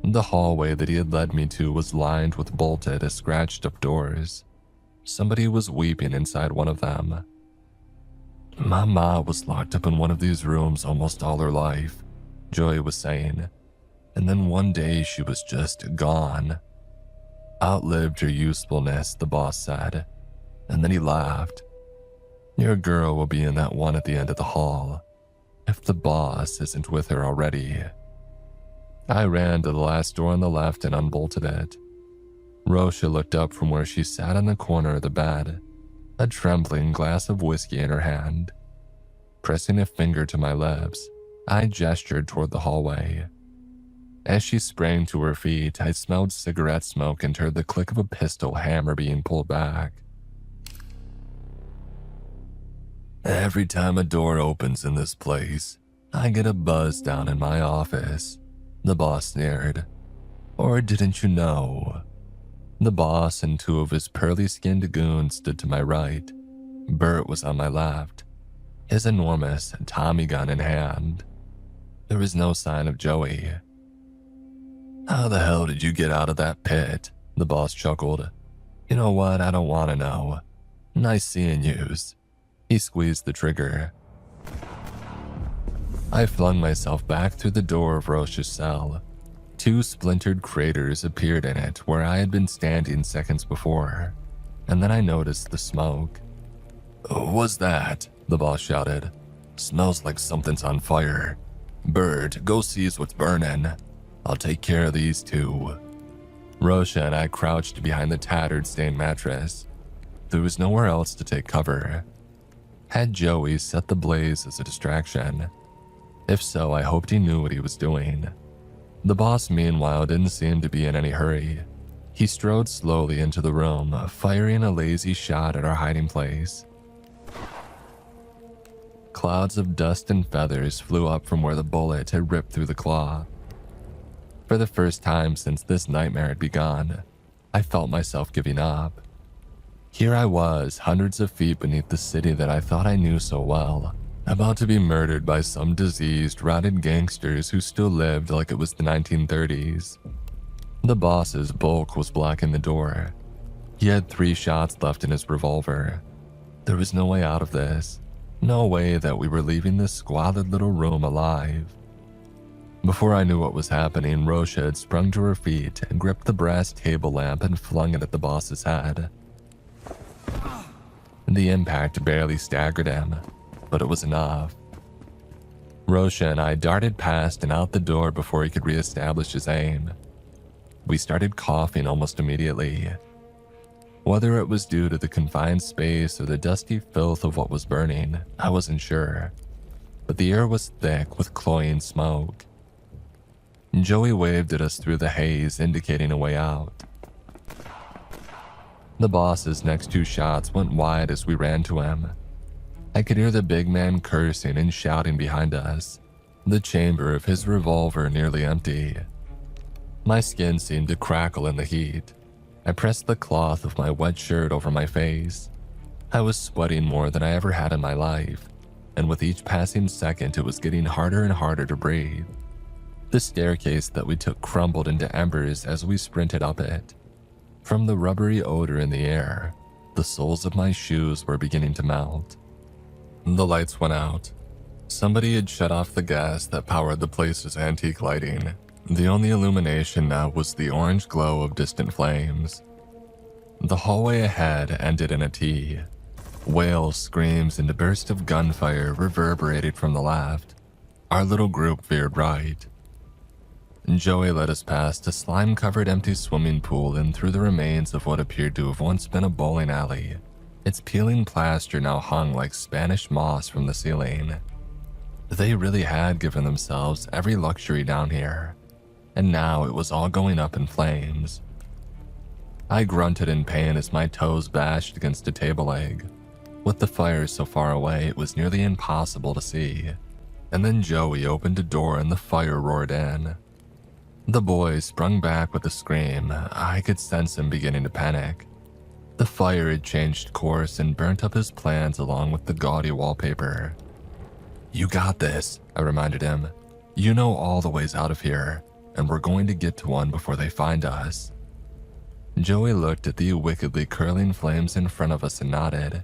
The hallway that he had led me to was lined with bolted, scratched-up doors. Somebody was weeping inside one of them. "My ma was locked up in one of these rooms almost all her life," Joey was saying. "And then one day she was just gone. Outlived her usefulness," the boss said. And then he laughed. "Your girl will be in that one at the end of the hall, if the boss isn't with her already." I ran to the last door on the left and unbolted it. Rosha looked up from where she sat in the corner of the bed, a trembling glass of whiskey in her hand. Pressing a finger to my lips, I gestured toward the hallway. As she sprang to her feet, I smelled cigarette smoke and heard the click of a pistol hammer being pulled back. "Every time a door opens in this place, I get a buzz down in my office," the boss sneered. "Or didn't you know?" The boss and two of his pearly-skinned goons stood to my right. Bert was on my left, his enormous Tommy gun in hand. There was no sign of Joey. "How the hell did you get out of that pit?" the boss chuckled. "You know what? I don't want to know. Nice seeing yous." He squeezed the trigger. I flung myself back through the door of Rosha's cell. Two splintered craters appeared in it where I had been standing seconds before, and then I noticed the smoke. "What's that?" the boss shouted. "Smells like something's on fire. Bert, go see what's burning. I'll take care of these two." Rosha and I crouched behind the tattered stained mattress. There was nowhere else to take cover. Had Joey set the blaze as a distraction? If so, I hoped he knew what he was doing. The boss, meanwhile, didn't seem to be in any hurry. He strode slowly into the room, firing a lazy shot at our hiding place. Clouds of dust and feathers flew up from where the bullet had ripped through the cloth. For the first time since this nightmare had begun, I felt myself giving up. Here I was, hundreds of feet beneath the city that I thought I knew so well, about to be murdered by some diseased, rotted gangsters who still lived like it was the 1930s. The boss's bulk was blocking the door. He had 3 shots left in his revolver. There was no way out of this. No way that we were leaving this squalid little room alive. Before I knew what was happening, Rosha had sprung to her feet and gripped the brass table lamp and flung it at the boss's head. The impact barely staggered him, but it was enough. Rosha and I darted past and out the door before he could reestablish his aim. We started coughing almost immediately. Whether it was due to the confined space or the dusty filth of what was burning, I wasn't sure, but the air was thick with cloying smoke. Joey waved at us through the haze, indicating a way out. The boss's next 2 shots went wide as we ran to him. I could hear the big man cursing and shouting behind us, the chamber of his revolver nearly empty. My skin seemed to crackle in the heat. I pressed the cloth of my wet shirt over my face. I was sweating more than I ever had in my life, and with each passing second it was getting harder and harder to breathe. The staircase that we took crumbled into embers as we sprinted up it. From the rubbery odor in the air, the soles of my shoes were beginning to melt. The lights went out. Somebody had shut off the gas that powered the place's antique lighting. The only illumination now was the orange glow of distant flames. The hallway ahead ended in a T. Wails, screams, and a burst of gunfire reverberated from the left. Our little group veered right. Joey led us past a slime-covered empty swimming pool and through the remains of what appeared to have once been a bowling alley. Its peeling plaster now hung like Spanish moss from the ceiling. They really had given themselves every luxury down here, and now it was all going up in flames. I grunted in pain as my toes bashed against a table leg. With the fire so far away, it was nearly impossible to see. And then Joey opened a door and the fire roared in. The boy sprung back with a scream. I could sense him beginning to panic. The fire had changed course and burnt up his plans along with the gaudy wallpaper. "You got this," I reminded him. "You know all the ways out of here, and we're going to get to one before they find us." Joey looked at the wickedly curling flames in front of us and nodded.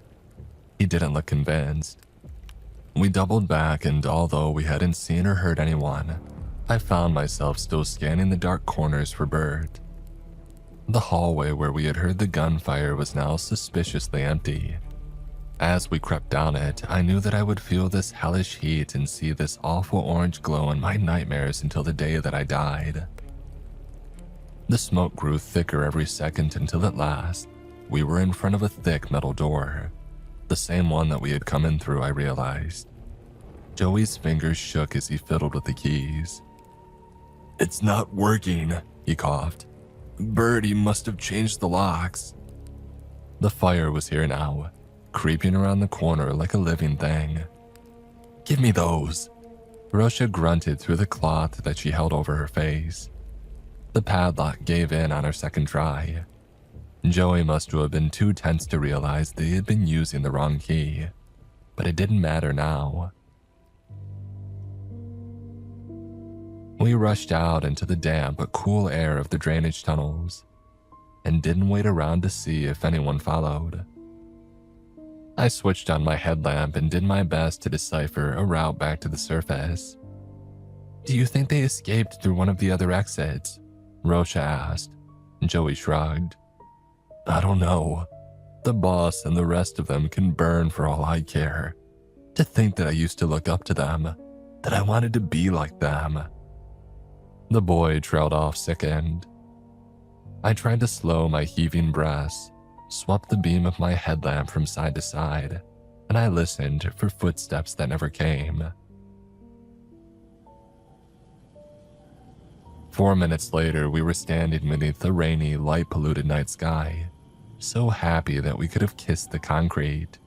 He didn't look convinced. We doubled back, and although we hadn't seen or heard anyone, I found myself still scanning the dark corners for Bert. The hallway where we had heard the gunfire was now suspiciously empty. As we crept down it, I knew that I would feel this hellish heat and see this awful orange glow in my nightmares until the day that I died. The smoke grew thicker every second until at last, we were in front of a thick metal door. The same one that we had come in through, I realized. Joey's fingers shook as he fiddled with the keys. "It's not working," he coughed. "Birdie must have changed the locks." The fire was here now, creeping around the corner like a living thing. "Give me those." Rosha grunted through the cloth that she held over her face. The padlock gave in on her second try. Joey must have been too tense to realize that he had been using the wrong key, but it didn't matter now. We rushed out into the damp but cool air of the drainage tunnels, and didn't wait around to see if anyone followed. I switched on my headlamp and did my best to decipher a route back to the surface. "Do you think they escaped through one of the other exits?" Rosha asked. Joey shrugged. "I don't know. The boss and the rest of them can burn for all I care. To think that I used to look up to them, that I wanted to be like them." The boy trailed off sickened. I tried to slow my heaving breaths, swept the beam of my headlamp from side to side, and I listened for footsteps that never came. 4 minutes later, we were standing beneath the rainy, light-polluted night sky, so happy that we could have kissed the concrete.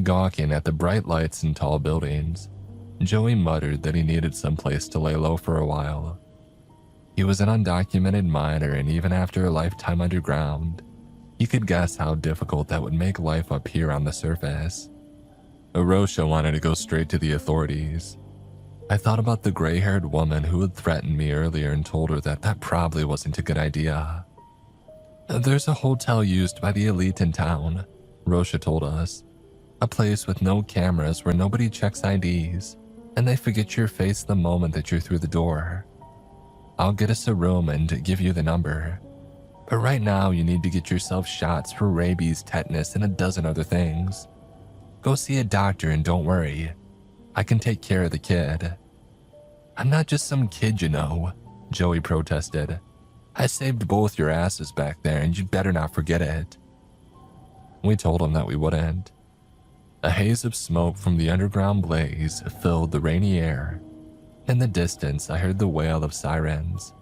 Gawking at the bright lights and tall buildings, Joey muttered that he needed some place to lay low for a while. He was an undocumented miner, and even after a lifetime underground, you could guess how difficult that would make life up here on the surface. Rosha wanted to go straight to the authorities. I thought about the gray-haired woman who had threatened me earlier and told her that that probably wasn't a good idea. "There's a hotel used by the elite in town," Rosha told us. "A place with no cameras where nobody checks IDs, and they forget your face the moment that you're through the door. I'll get us a room and give you the number. But right now, you need to get yourself shots for rabies, tetanus, and a dozen other things. Go see a doctor and don't worry. I can take care of the kid." "I'm not just some kid, you know," Joey protested. "I saved both your asses back there and you'd better not forget it." We told him that we wouldn't. A haze of smoke from the underground blaze filled the rainy air. In the distance, I heard the wail of sirens.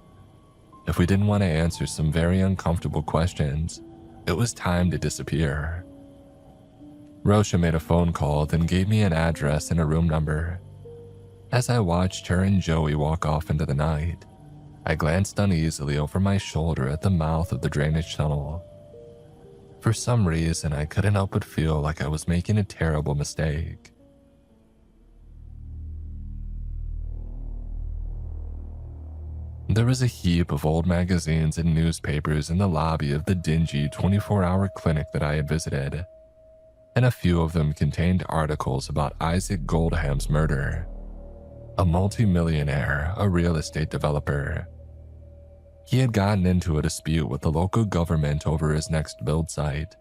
If we didn't want to answer some very uncomfortable questions, it was time to disappear. Rosha made a phone call, then gave me an address and a room number. As I watched her and Joey walk off into the night, I glanced uneasily over my shoulder at the mouth of the drainage tunnel. For some reason, I couldn't help but feel like I was making a terrible mistake. There was a heap of old magazines and newspapers in the lobby of the dingy 24-hour clinic that I had visited, and a few of them contained articles about Isaac Goldham's murder. A multimillionaire, a real estate developer. He had gotten into a dispute with the local government over his next build site,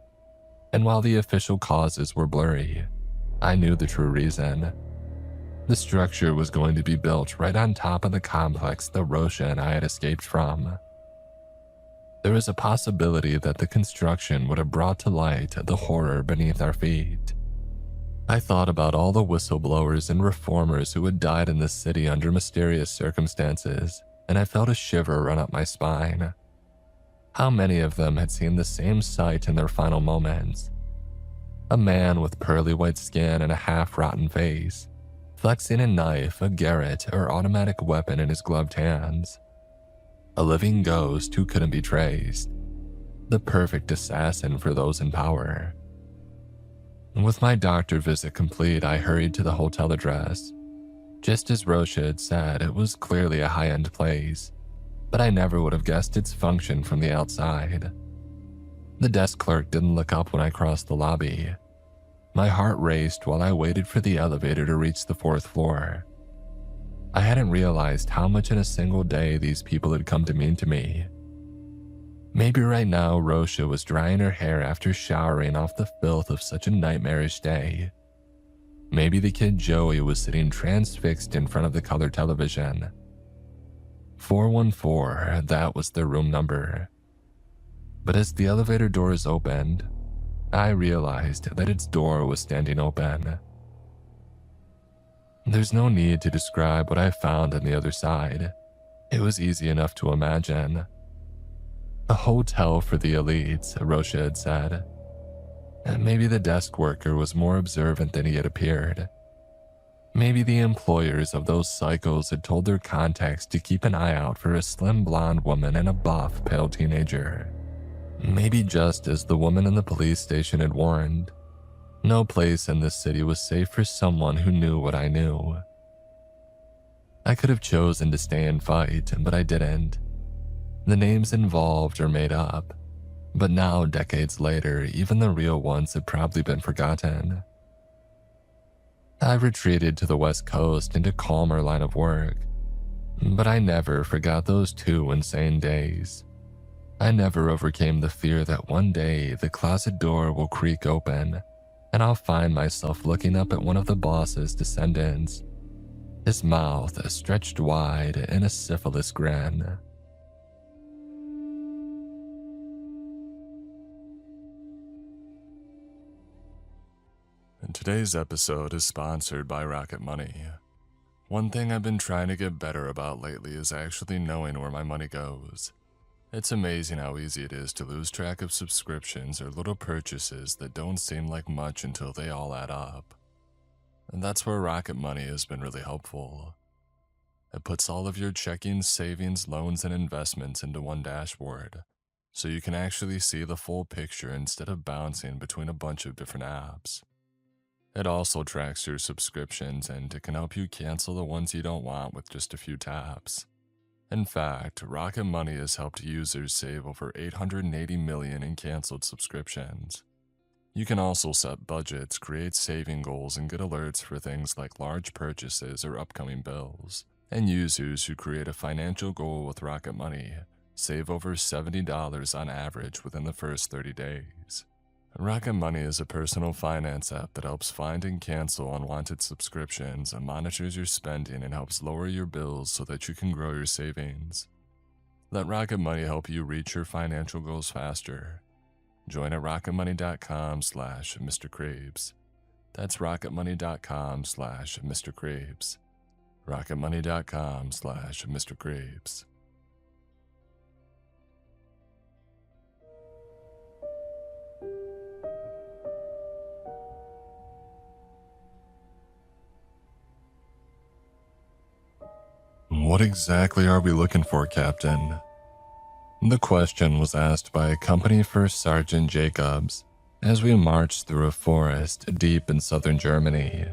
and while the official causes were blurry, I knew the true reason. The structure was going to be built right on top of the complex that Rosha and I had escaped from. There was a possibility that the construction would have brought to light the horror beneath our feet. I thought about all the whistleblowers and reformers who had died in this city under mysterious circumstances, and I felt a shiver run up my spine. How many of them had seen the same sight in their final moments? A man with pearly white skin and a half-rotten face, flexing a knife, a garrote, or automatic weapon in his gloved hands. A living ghost who couldn't be traced. The perfect assassin for those in power. With my doctor visit complete, I hurried to the hotel address. Just as Rosha had said, it was clearly a high-end place, but I never would have guessed its function from the outside. The desk clerk didn't look up when I crossed the lobby. My heart raced while I waited for the elevator to reach the 4th floor. I hadn't realized how much in a single day these people had come to mean to me. Maybe right now Rosha was drying her hair after showering off the filth of such a nightmarish day. Maybe the kid Joey was sitting transfixed in front of the color television. 414, that was their room number. But as the elevator doors opened, I realized that its door was standing open. There's no need to describe what I found on the other side. It was easy enough to imagine. A hotel for the elites, Rosha had said. And maybe the desk worker was more observant than he had appeared. Maybe the employers of those psychos had told their contacts to keep an eye out for a slim blonde woman and a buff, pale teenager. Maybe just as the woman in the police station had warned, no place in this city was safe for someone who knew what I knew. I could have chosen to stay and fight, but I didn't. The names involved are made up, but now, decades later, even the real ones had probably been forgotten. I retreated to the West Coast into calmer line of work, but I never forgot those 2 insane days. I never overcame the fear that one day the closet door will creak open and I'll find myself looking up at one of the boss's descendants, his mouth stretched wide in a syphilis grin. And today's episode is sponsored by Rocket Money. One thing I've been trying to get better about lately is actually knowing where my money goes. It's amazing how easy it is to lose track of subscriptions or little purchases that don't seem like much until they all add up. And that's where Rocket Money has been really helpful. It puts all of your checking, savings, loans, and investments into one dashboard, so you can actually see the full picture instead of bouncing between a bunch of different apps. It also tracks your subscriptions and it can help you cancel the ones you don't want with just a few taps. In fact, Rocket Money has helped users save over $880 million in canceled subscriptions. You can also set budgets, create saving goals, and get alerts for things like large purchases or upcoming bills. And users who create a financial goal with Rocket Money save over $70 on average within the first 30 days. Rocket Money is a personal finance app that helps find and cancel unwanted subscriptions, and monitors your spending, and helps lower your bills so that you can grow your savings. Let Rocket Money help you reach your financial goals faster. Join at rocketmoney.com/Mr. Krabs. That's rocketmoney.com/Mr. Krabs. rocketmoney.com/Mr. Krabs. What exactly are we looking for, Captain? The question was asked by Company First Sergeant Jacobs as we marched through a forest deep in southern Germany.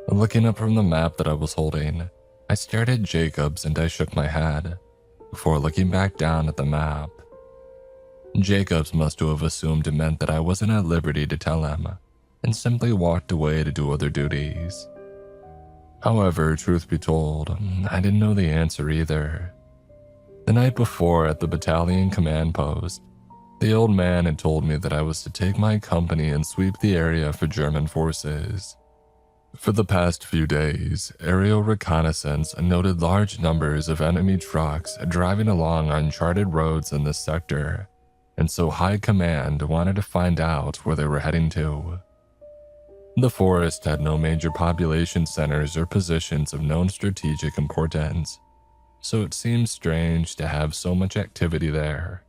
Looking up from the map that I was holding, I stared at Jacobs and I shook my head before looking back down at the map. Jacobs must have assumed it meant that I wasn't at liberty to tell him, and simply walked away to do other duties. However, truth be told, I didn't know the answer either. The night before at the battalion command post, the old man had told me that I was to take my company and sweep the area for German forces. For the past few days, aerial reconnaissance noted large numbers of enemy trucks driving along uncharted roads in this sector, and so High Command wanted to find out where they were heading to. The forest had no major population centers or positions of known strategic importance, so it seemed strange to have so much activity there.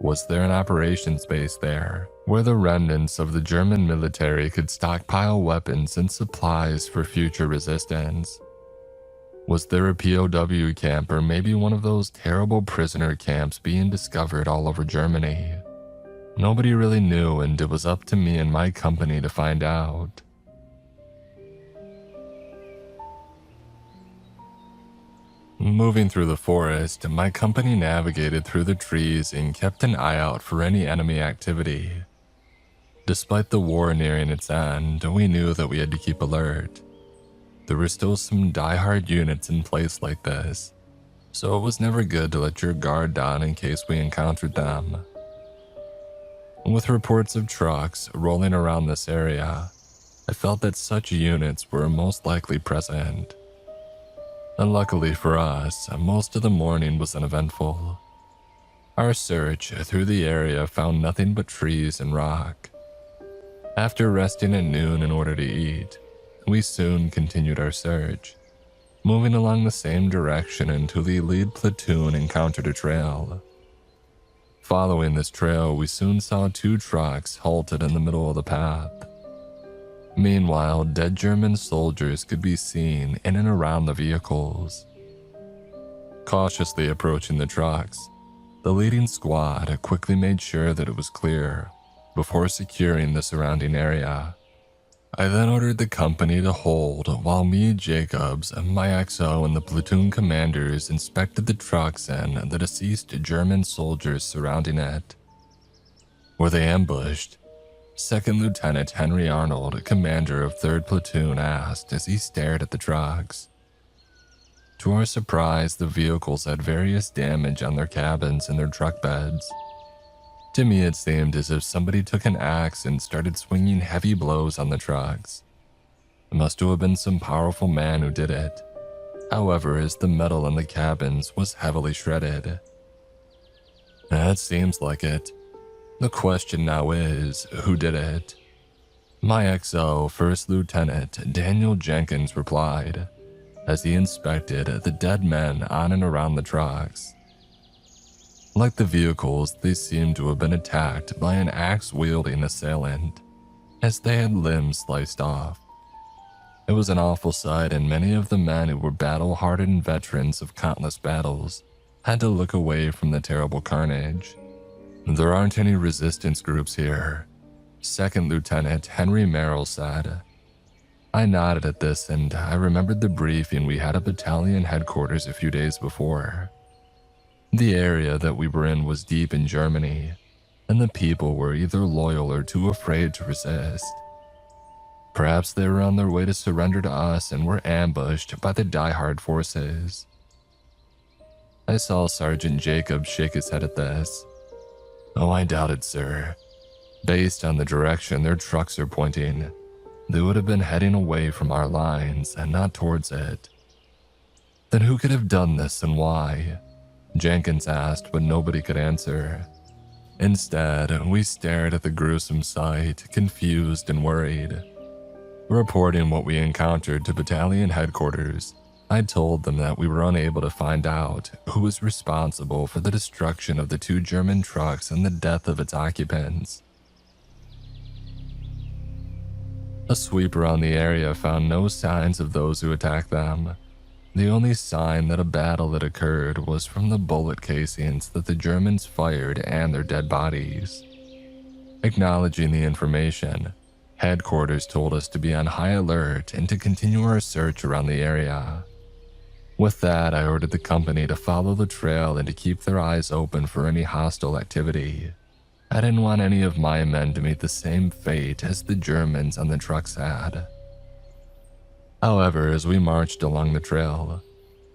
Was there an operations base there, where the remnants of the German military could stockpile weapons and supplies for future resistance? Was there a POW camp, or maybe one of those terrible prisoner camps being discovered all over Germany? Nobody really knew, and it was up to me and my company to find out. Moving through the forest, my company navigated through the trees and kept an eye out for any enemy activity. Despite the war nearing its end, we knew that we had to keep alert. There were still some die-hard units in place like this, so it was never good to let your guard down in case we encountered them. With reports of trucks rolling around this area, I felt that such units were most likely present. And luckily for us, most of the morning was uneventful. Our search through the area found nothing but trees and rock. After resting at noon in order to eat, we soon continued our search, moving along the same direction until the lead platoon encountered a trail. Following this trail, we soon saw two trucks halted in the middle of the path. Meanwhile, dead German soldiers could be seen in and around the vehicles. Cautiously approaching the trucks, the leading squad quickly made sure that it was clear before securing the surrounding area. I then ordered the company to hold while me, Jacobs, my XO, and the platoon commanders inspected the trucks and the deceased German soldiers surrounding it. Were they ambushed? Second Lieutenant Henry Arnold, commander of 3rd Platoon, asked as he stared at the trucks. To our surprise, the vehicles had various damage on their cabins and their truck beds. To me, it seemed as if somebody took an axe and started swinging heavy blows on the trucks. It must have been some powerful man who did it. However, as the metal in the cabins was heavily shredded. It seems like it. The question now is, who did it? My XO, First Lieutenant Daniel Jenkins, replied, as he inspected the dead men on and around the trucks. Like the vehicles, they seemed to have been attacked by an axe-wielding assailant, as they had limbs sliced off. It was an awful sight, and many of the men who were battle-hardened veterans of countless battles had to look away from the terrible carnage. There aren't any resistance groups here, Second Lieutenant Henry Merrill said. I nodded at this, and I remembered the briefing we had at battalion headquarters a few days before. The area that we were in was deep in Germany, and the people were either loyal or too afraid to resist. Perhaps they were on their way to surrender to us and were ambushed by the die-hard forces. I saw Sergeant Jacob shake his head at this. "Oh, I doubt it, sir. Based on the direction their trucks are pointing, they would have been heading away from our lines and not towards it." "Then who could have done this and why?" Jenkins asked, but nobody could answer. Instead, we stared at the gruesome sight, confused and worried. Reporting what we encountered to battalion headquarters, I told them that we were unable to find out who was responsible for the destruction of the 2 German trucks and the death of its occupants. A sweep around the area found no signs of those who attacked them. The only sign that a battle had occurred was from the bullet casings that the Germans fired and their dead bodies. Acknowledging the information, headquarters told us to be on high alert and to continue our search around the area. With that, I ordered the company to follow the trail and to keep their eyes open for any hostile activity. I didn't want any of my men to meet the same fate as the Germans on the trucks had. However, as we marched along the trail,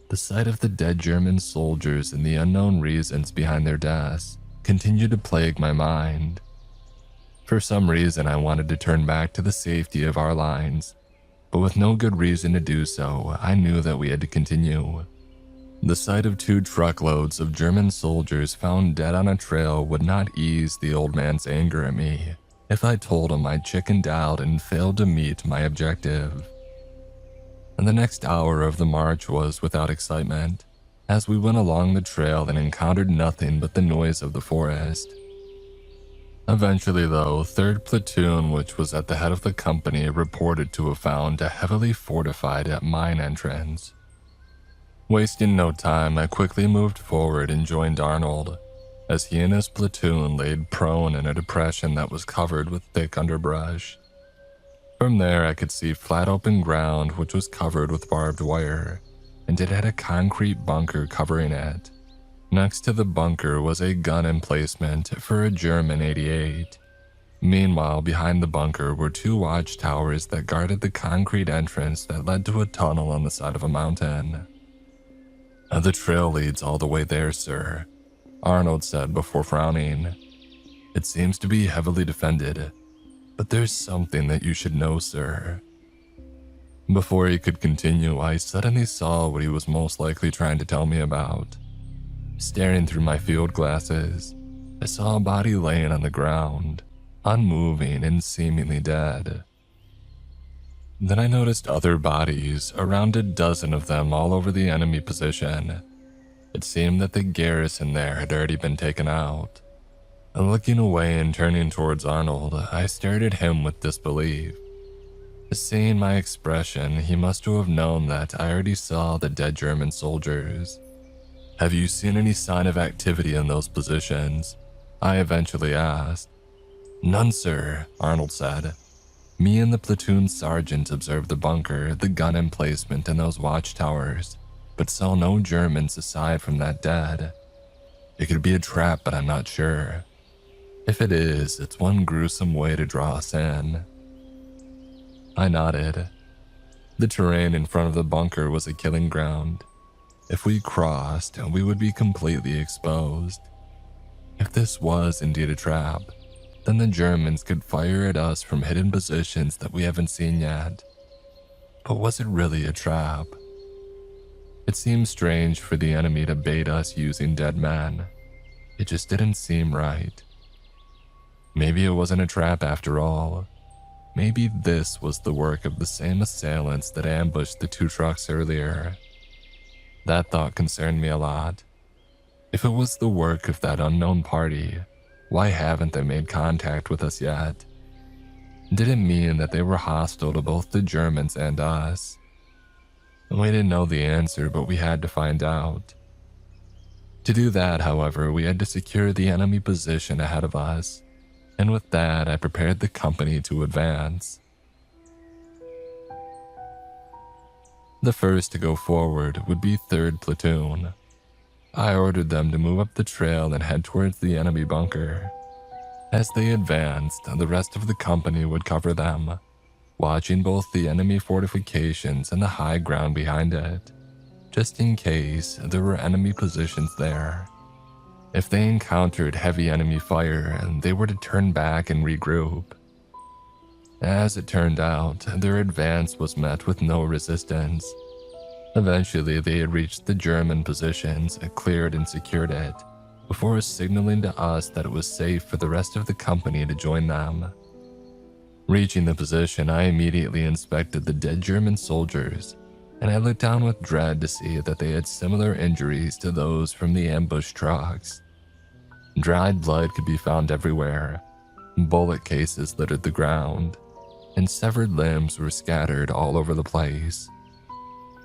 the sight of the dead German soldiers and the unknown reasons behind their deaths continued to plague my mind. For some reason, I wanted to turn back to the safety of our lines, but with no good reason to do so, I knew that we had to continue. The sight of 2 truckloads of German soldiers found dead on a trail would not ease the old man's anger at me if I told him I chickened out and failed to meet my objective. And the next hour of the march was without excitement, as we went along the trail and encountered nothing but the noise of the forest. Eventually, though, 3rd Platoon, which was at the head of the company, reported to have found a heavily fortified mine entrance. Wasting no time, I quickly moved forward and joined Arnold, as he and his platoon laid prone in a depression that was covered with thick underbrush. From there, I could see flat open ground which was covered with barbed wire, and it had a concrete bunker covering it. Next to the bunker was a gun emplacement for a German 88. Meanwhile, behind the bunker were 2 watchtowers that guarded the concrete entrance that led to a tunnel on the side of a mountain. "The trail leads all the way there, sir," Arnold said before frowning. "It seems to be heavily defended, but there's something that you should know, sir." Before he could continue, I suddenly saw what he was most likely trying to tell me about. Staring through my field glasses, I saw a body laying on the ground, unmoving and seemingly dead. Then I noticed other bodies, around a dozen of them all over the enemy position. It seemed that the garrison there had already been taken out. Looking away and turning towards Arnold, I stared at him with disbelief. Seeing my expression, he must have known that I already saw the dead German soldiers. "Have you seen any sign of activity in those positions?" I eventually asked. "None, sir," Arnold said. "Me and the platoon sergeant observed the bunker, the gun emplacement, and those watchtowers, but saw no Germans aside from that dead. It could be a trap, but I'm not sure. If it is, it's one gruesome way to draw us in." I nodded. The terrain in front of the bunker was a killing ground. If we crossed, we would be completely exposed. If this was indeed a trap, then the Germans could fire at us from hidden positions that we haven't seen yet. But was it really a trap? It seemed strange for the enemy to bait us using dead men. It just didn't seem right. Maybe it wasn't a trap after all. Maybe this was the work of the same assailants that ambushed the 2 trucks earlier. That thought concerned me a lot. If it was the work of that unknown party, why haven't they made contact with us yet? Did it mean that they were hostile to both the Germans and us? We didn't know the answer, but we had to find out. To do that, however, we had to secure the enemy position ahead of us, and with that, I prepared the company to advance. The first to go forward would be 3rd Platoon. I ordered them to move up the trail and head towards the enemy bunker. As they advanced, the rest of the company would cover them, watching both the enemy fortifications and the high ground behind it, just in case there were enemy positions there. If they encountered heavy enemy fire, they were to turn back and regroup. As it turned out, their advance was met with no resistance. Eventually, they had reached the German positions, cleared and secured it, before signaling to us that it was safe for the rest of the company to join them. Reaching the position, I immediately inspected the dead German soldiers, and I looked down with dread to see that they had similar injuries to those from the ambush trucks. Dried blood could be found everywhere, bullet cases littered the ground, and severed limbs were scattered all over the place.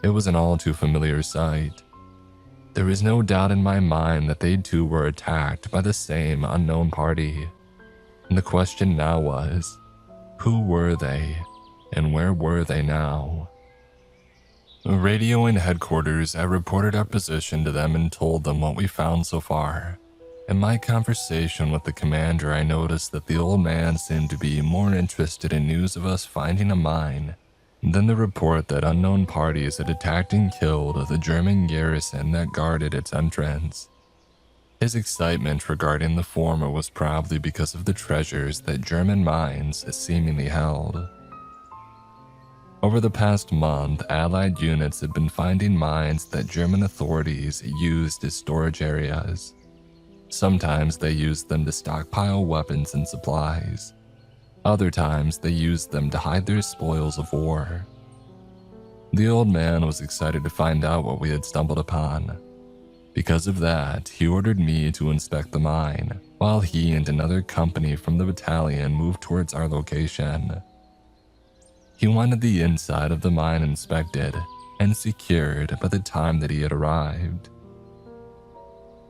It was an all too familiar sight. There was no doubt in my mind that they too were attacked by the same unknown party. And the question now was, who were they, and where were they now? Radioing headquarters, I reported our position to them and told them what we found so far. In my conversation with the commander, I noticed that the old man seemed to be more interested in news of us finding a mine than the report that unknown parties had attacked and killed the German garrison that guarded its entrance. His excitement regarding the former was probably because of the treasures that German mines seemingly held. Over the past month, Allied units had been finding mines that German authorities used as storage areas. Sometimes they used them to stockpile weapons and supplies. Other times they used them to hide their spoils of war. The old man was excited to find out what we had stumbled upon. Because of that, he ordered me to inspect the mine, while he and another company from the battalion moved towards our location. He wanted the inside of the mine inspected and secured by the time that he had arrived.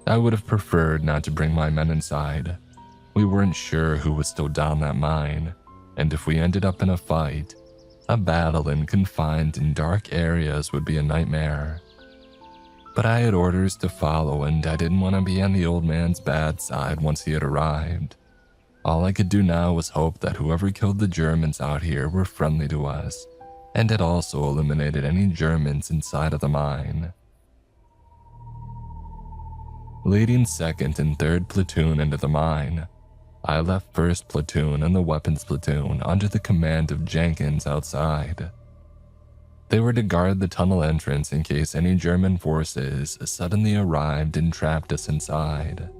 I would have preferred not to bring my men inside. We weren't sure who was still down that mine, and if we ended up in a fight, a battle in confined and dark areas would be a nightmare. But I had orders to follow, and I didn't want to be on the old man's bad side once he had arrived. All I could do now was hope that whoever killed the Germans out here were friendly to us, and had also eliminated any Germans inside of the mine. Leading 2nd and 3rd platoon into the mine, I left 1st platoon and the weapons platoon under the command of Jenkins outside. They were to guard the tunnel entrance in case any German forces suddenly arrived and trapped us inside.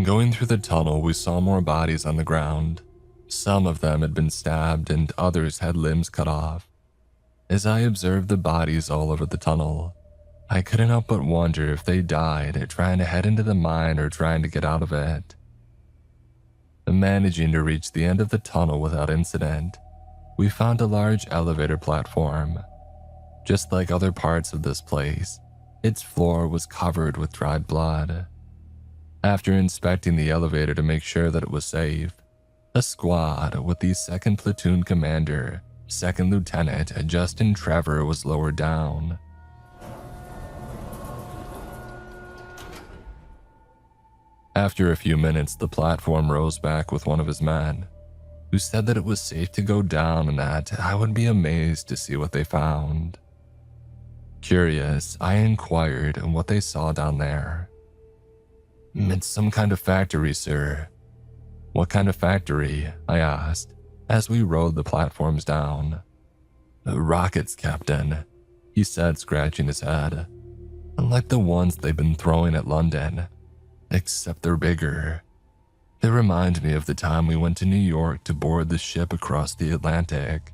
Going through the tunnel, we saw more bodies on the ground. Some of them had been stabbed and others had limbs cut off. As I observed the bodies all over the tunnel, I couldn't help but wonder if they died trying to head into the mine or trying to get out of it. Managing to reach the end of the tunnel without incident, we found a large elevator platform. Just like other parts of this place, its floor was covered with dried blood. After inspecting the elevator to make sure that it was safe, a squad with the 2nd platoon commander, 2nd Lieutenant Justin Trevor, was lowered down. After a few minutes, the platform rose back with one of his men, who said that it was safe to go down and that I would be amazed to see what they found. Curious, I inquired what they saw down there. "It's some kind of factory, sir." "What kind of factory?" I asked, as we rode the platforms down. "Rockets, Captain," he said, scratching his head. "Like the ones they've been throwing at London, except they're bigger. They remind me of the time we went to New York to board the ship across the Atlantic."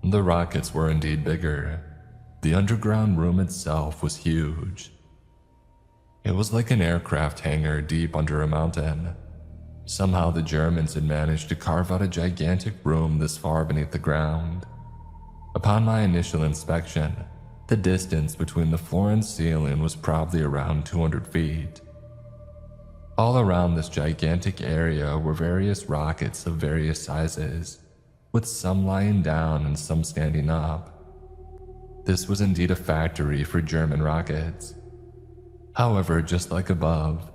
The rockets were indeed bigger. The underground room itself was huge. It was like an aircraft hangar deep under a mountain. Somehow the Germans had managed to carve out a gigantic room this far beneath the ground. Upon my initial inspection, the distance between the floor and ceiling was probably around 200 feet. All around this gigantic area were various rockets of various sizes, with some lying down and some standing up. This was indeed a factory for German rockets. However, just like above,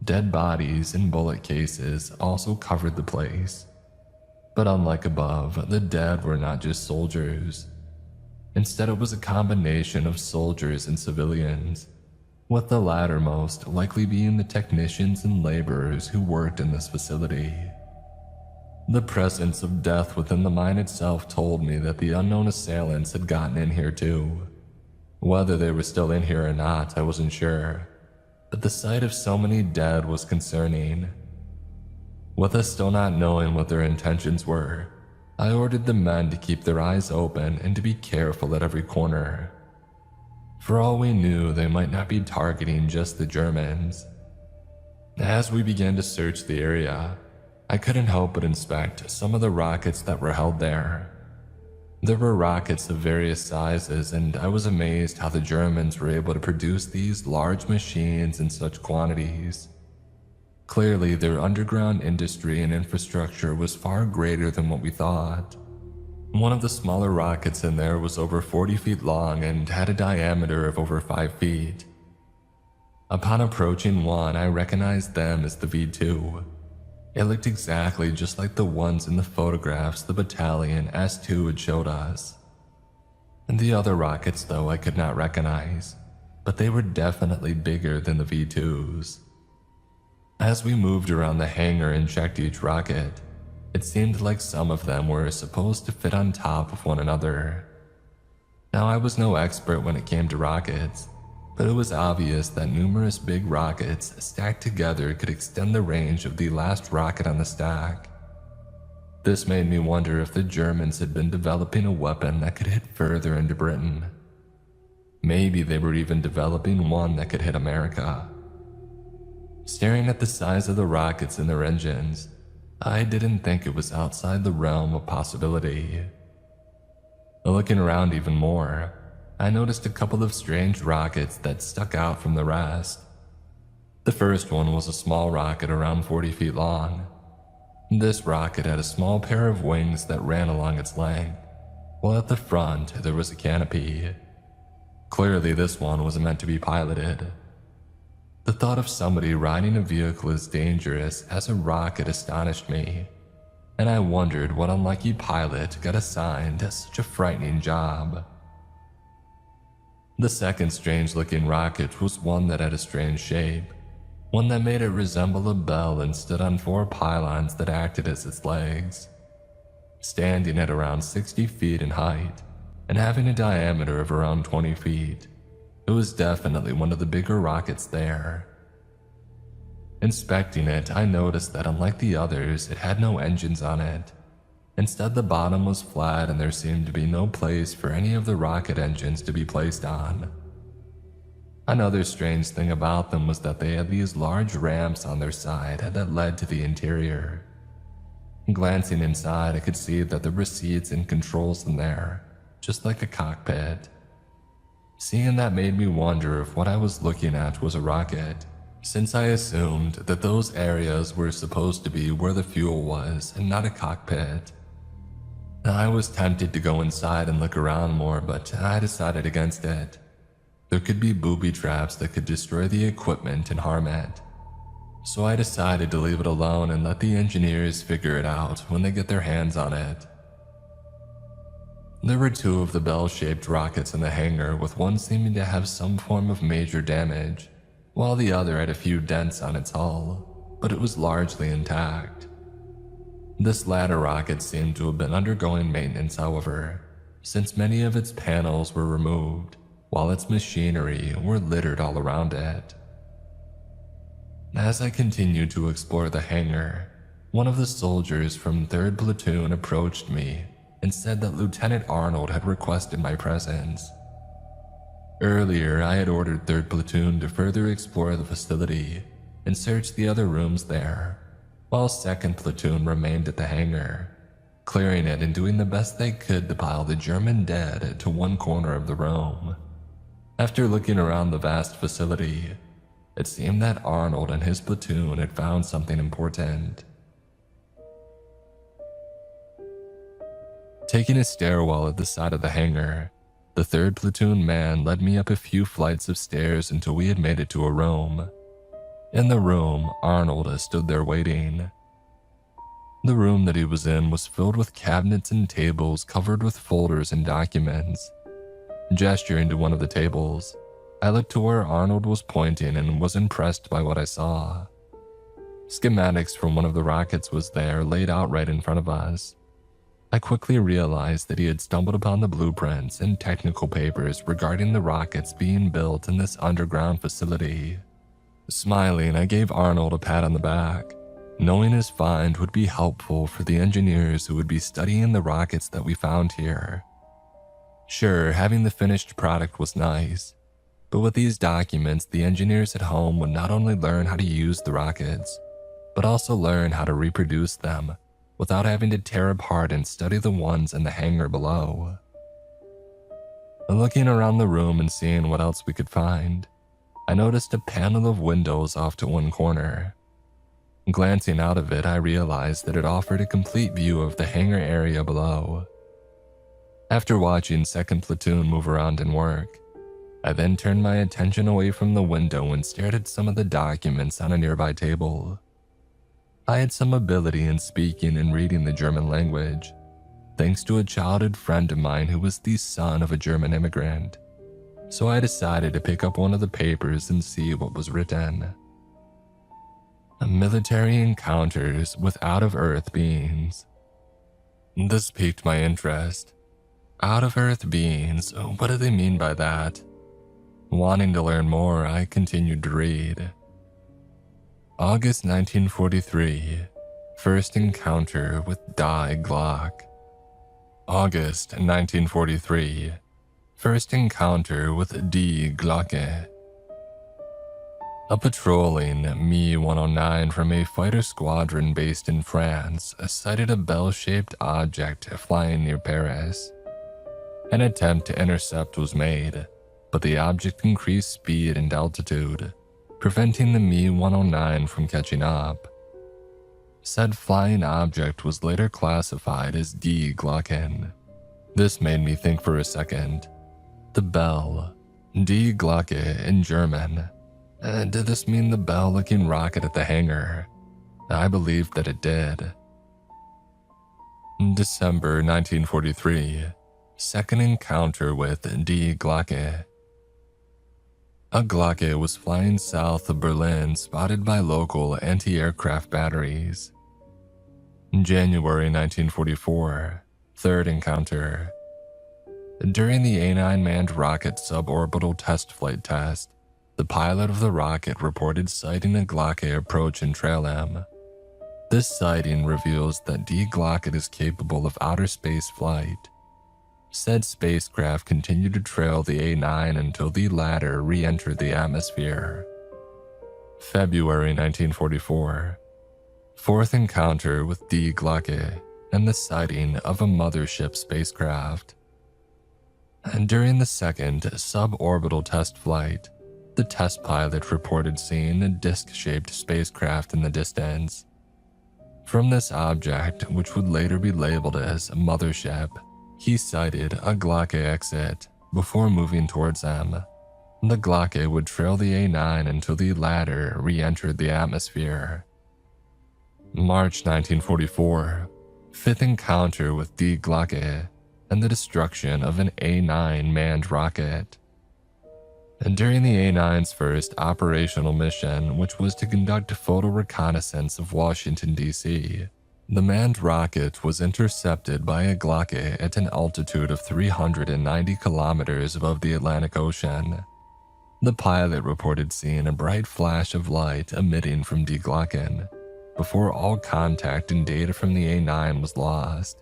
dead bodies and bullet cases also covered the place. But unlike above, the dead were not just soldiers. Instead, it was a combination of soldiers and civilians, with the latter most likely being the technicians and laborers who worked in this facility. The presence of death within the mine itself told me that the unknown assailants had gotten in here too. Whether they were still in here or not, I wasn't sure, but the sight of so many dead was concerning. With us still not knowing what their intentions were, I ordered the men to keep their eyes open and to be careful at every corner. For all we knew, they might not be targeting just the Germans. As we began to search the area, I couldn't help but inspect some of the rockets that were held there. There were rockets of various sizes, and I was amazed how the Germans were able to produce these large machines in such quantities. Clearly, their underground industry and infrastructure was far greater than what we thought. One of the smaller rockets in there was over 40 feet long and had a diameter of over 5 feet. Upon approaching one, I recognized them as the V2. It looked exactly just like the ones in the photographs the battalion S2 had showed us. And the other rockets, though, I could not recognize, but they were definitely bigger than the V2s. As we moved around the hangar and checked each rocket, it seemed like some of them were supposed to fit on top of one another. Now, I was no expert when it came to rockets, but it was obvious that numerous big rockets stacked together could extend the range of the last rocket on the stack. This made me wonder if the Germans had been developing a weapon that could hit further into Britain. Maybe they were even developing one that could hit America. Staring at the size of the rockets and their engines, I didn't think it was outside the realm of possibility. Looking around even more, I noticed a couple of strange rockets that stuck out from the rest. The first one was a small rocket around 40 feet long. This rocket had a small pair of wings that ran along its length, while at the front there was a canopy. Clearly, this one was meant to be piloted. The thought of somebody riding a vehicle as dangerous as a rocket astonished me, and I wondered what unlucky pilot got assigned such a frightening job. The second strange-looking rocket was one that had a strange shape, one that made it resemble a bell and stood on 4 pylons that acted as its legs. Standing at around 60 feet in height and having a diameter of around 20 feet, it was definitely one of the bigger rockets there. Inspecting it, I noticed that unlike the others, it had no engines on it. Instead, the bottom was flat and there seemed to be no place for any of the rocket engines to be placed on. Another strange thing about them was that they had these large ramps on their side that led to the interior. Glancing inside, I could see that there were seats and controls in there, just like a cockpit. Seeing that made me wonder if what I was looking at was a rocket, since I assumed that those areas were supposed to be where the fuel was and not a cockpit. I was tempted to go inside and look around more, but I decided against it. There could be booby traps that could destroy the equipment and harm it. So I decided to leave it alone and let the engineers figure it out when they get their hands on it. There were 2 of the bell-shaped rockets in the hangar, with one seeming to have some form of major damage, while the other had a few dents on its hull, but it was largely intact. This latter rocket seemed to have been undergoing maintenance, however, since many of its panels were removed, while its machinery were littered all around it. As I continued to explore the hangar, one of the soldiers from 3rd Platoon approached me and said that Lieutenant Arnold had requested my presence. Earlier, I had ordered 3rd Platoon to further explore the facility and search the other rooms there, while 2nd Platoon remained at the hangar, clearing it and doing the best they could to pile the German dead to one corner of the room. After looking around the vast facility, it seemed that Arnold and his platoon had found something important. Taking a stairwell at the side of the hangar, The 3rd platoon man led me up a few flights of stairs until we had made it to a room. In the room, Arnold stood there waiting. The room that he was in was filled with cabinets and tables covered with folders and documents. Gesturing to one of the tables, I looked to where Arnold was pointing and was impressed by what I saw. Schematics from one of the rockets was there, laid out right in front of us. I quickly realized that he had stumbled upon the blueprints and technical papers regarding the rockets being built in this underground facility. Smiling, I gave Arnold a pat on the back, knowing his find would be helpful for the engineers who would be studying the rockets that we found here. Sure, having the finished product was nice, but with these documents, the engineers at home would not only learn how to use the rockets, but also learn how to reproduce them without having to tear apart and study the ones in the hangar below. Looking around the room and seeing what else we could find, I noticed a panel of windows off to one corner. Glancing out of it, I realized that it offered a complete view of the hangar area below. After watching 2nd Platoon move around and work, I then turned my attention away from the window and stared at some of the documents on a nearby table. I had some ability in speaking and reading the German language, thanks to a childhood friend of mine who was the son of a German immigrant, so I decided to pick up one of the papers and see what was written. Military encounters with out-of-Earth beings. This piqued my interest. Out-of-Earth beings, what do they mean by that? Wanting to learn more, I continued to read. August 1943, first encounter with Die Glock. August 1943, first encounter with Die Glocke. A patrolling Mi-109 from a fighter squadron based in France sighted a bell-shaped object flying near Paris. An attempt to intercept was made, but the object increased speed and altitude, preventing the Mi-109 from catching up. Said flying object was later classified as Die Glocken. This made me think for a second. The bell, Die Glocke in German. Did this mean the bell-looking rocket at the hangar? I believed that it did. December 1943, second encounter with Die Glocke. A Glocke was flying south of Berlin, spotted by local anti-aircraft batteries. January 1944, third encounter. During the A9 manned rocket suborbital test flight test, the pilot of the rocket reported sighting a Glocke approach and trail him. This sighting reveals that Die Glocke is capable of outer space flight. Said spacecraft continued to trail the A9 until the latter re-entered the atmosphere. February 1944, fourth encounter with Die Glocke and the sighting of a mothership spacecraft. And during the second suborbital test flight, the test pilot reported seeing a disc-shaped spacecraft in the distance. From this object, which would later be labeled as a mothership, he sighted a Glocke exit before moving towards them. The Glocke would trail the A9 until the latter re-entered the atmosphere. March 1944, fifth encounter with Die Glocke and the destruction of an A9 manned rocket. And during the A9's first operational mission, which was to conduct photo reconnaissance of Washington, D.C., the manned rocket was intercepted by a Glocke at an altitude of 390 kilometers above the Atlantic Ocean. The pilot reported seeing a bright flash of light emitting from Die Glocken before all contact and data from the A9 was lost.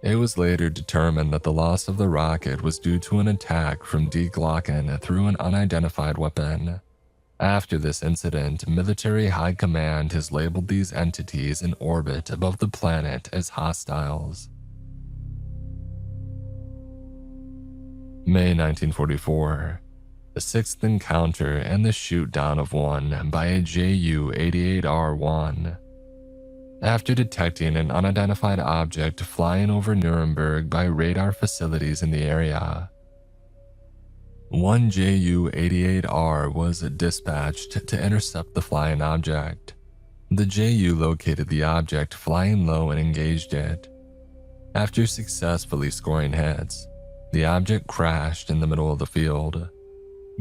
It was later determined that the loss of the rocket was due to an attack from Die Glocken through an unidentified weapon. After this incident, military high command has labeled these entities in orbit above the planet as hostiles. May 1944, the sixth encounter and the shoot-down of one by a Ju-88R1. After detecting an unidentified object flying over Nuremberg by radar facilities in the area, One Ju-88R was dispatched to intercept the flying object. The Ju located the object flying low and engaged it. After successfully scoring hits, the object crashed in the middle of the field.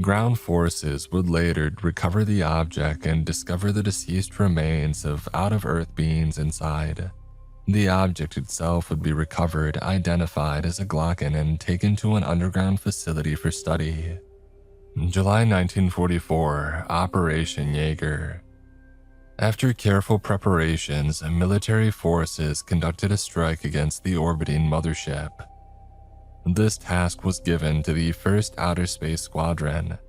Ground forces would later recover the object and discover the deceased remains of out-of-Earth beings inside. The object itself would be recovered, identified as a Glocken, and taken to an underground facility for study. July 1944, Operation Jaeger. After careful preparations, military forces conducted a strike against the orbiting mothership. This task was given to the 1st Outer Space Squadron,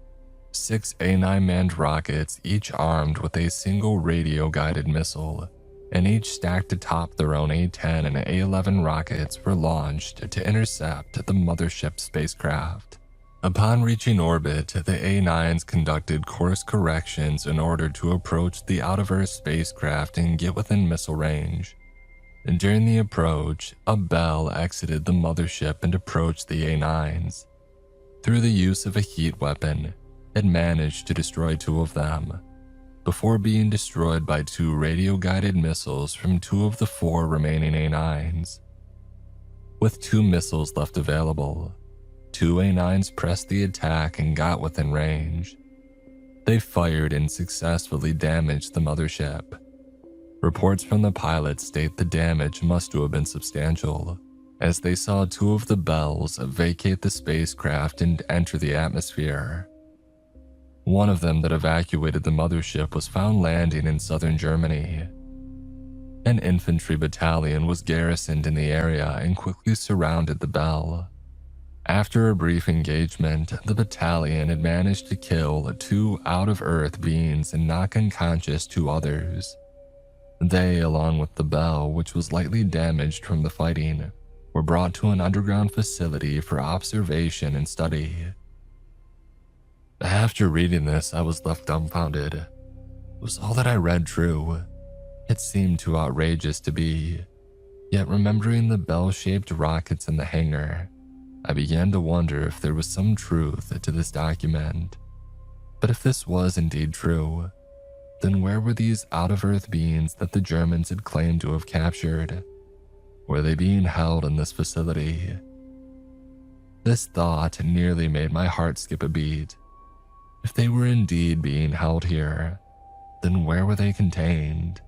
6 A-9 manned rockets, each armed with a single radio-guided missile, and each stacked atop their own A-10 and A-11 rockets were launched to intercept the mothership spacecraft. Upon reaching orbit, the A-9s conducted course corrections in order to approach the out-of-Earth spacecraft and get within missile range. During the approach, a Bell exited the mothership and approached the A-9s. Through the use of a heat weapon, it managed to destroy 2 of them, before being destroyed by 2 radio-guided missiles from 2 of the 4 remaining A-9s. With 2 missiles left available, 2 A-9s pressed the attack and got within range. They fired and successfully damaged the mothership. Reports from the pilots state the damage must have been substantial, as they saw 2 of the Bells vacate the spacecraft and enter the atmosphere. One of them that evacuated the mothership was found landing in southern Germany. An infantry battalion was garrisoned in the area and quickly surrounded the Bell. After a brief engagement, the battalion had managed to kill 2 out-of-Earth beings and knock unconscious 2 others. They, along with the Bell, which was lightly damaged from the fighting, were brought to an underground facility for observation and study. After reading this, I was left dumbfounded. Was all that I read true? It seemed too outrageous to be. Yet remembering the bell-shaped rockets in the hangar, I began to wonder if there was some truth to this document. But if this was indeed true, then where were these out-of-Earth beings that the Germans had claimed to have captured? Were they being held in this facility? This thought nearly made my heart skip a beat. If they were indeed being held here, then where were they contained?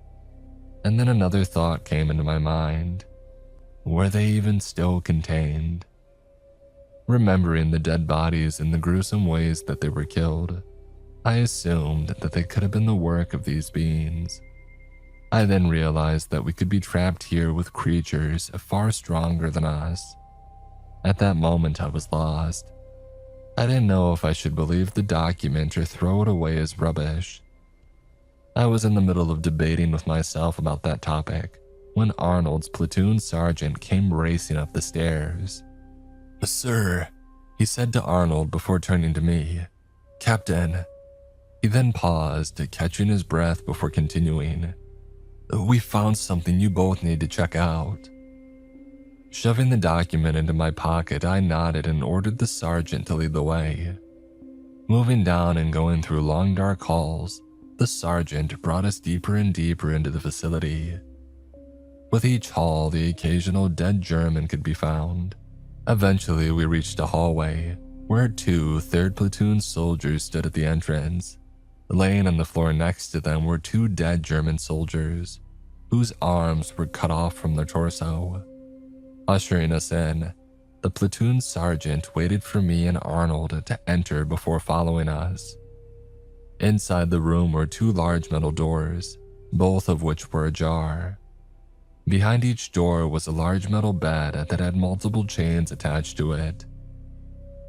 And then another thought came into my mind. Were they even still contained? Remembering the dead bodies and the gruesome ways that they were killed, I assumed that they could have been the work of these beings. I then realized that we could be trapped here with creatures far stronger than us. At that moment, I was lost. I didn't know if I should believe the document or throw it away as rubbish. I was in the middle of debating with myself about that topic when Arnold's platoon sergeant came racing up the stairs. "Sir," he said to Arnold before turning to me. "Captain." He then paused, catching his breath before continuing. "We found something you both need to check out." Shoving the document into my pocket, I nodded and ordered the sergeant to lead the way. Moving down and going through long dark halls, the sergeant brought us deeper and deeper into the facility. With each hall, the occasional dead German could be found. Eventually, we reached a hallway where 2 3rd platoon soldiers stood at the entrance. Laying on the floor next to them were 2 dead German soldiers, whose arms were cut off from their torso. Ushering us in, the platoon sergeant waited for me and Arnold to enter before following us. Inside the room were 2 large metal doors, both of which were ajar. Behind each door was a large metal bed that had multiple chains attached to it.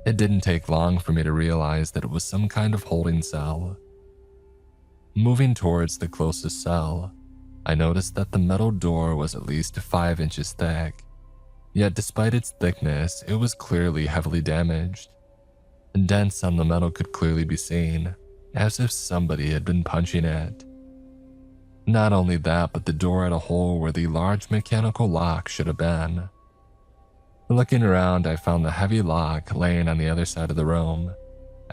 It didn't take long for me to realize that it was some kind of holding cell. Moving towards the closest cell, I noticed that the metal door was at least 5 inches thick. Yet despite its thickness, it was clearly heavily damaged. Dents on the metal could clearly be seen, as if somebody had been punching it. Not only that, but the door had a hole where the large mechanical lock should have been. Looking around, I found the heavy lock laying on the other side of the room,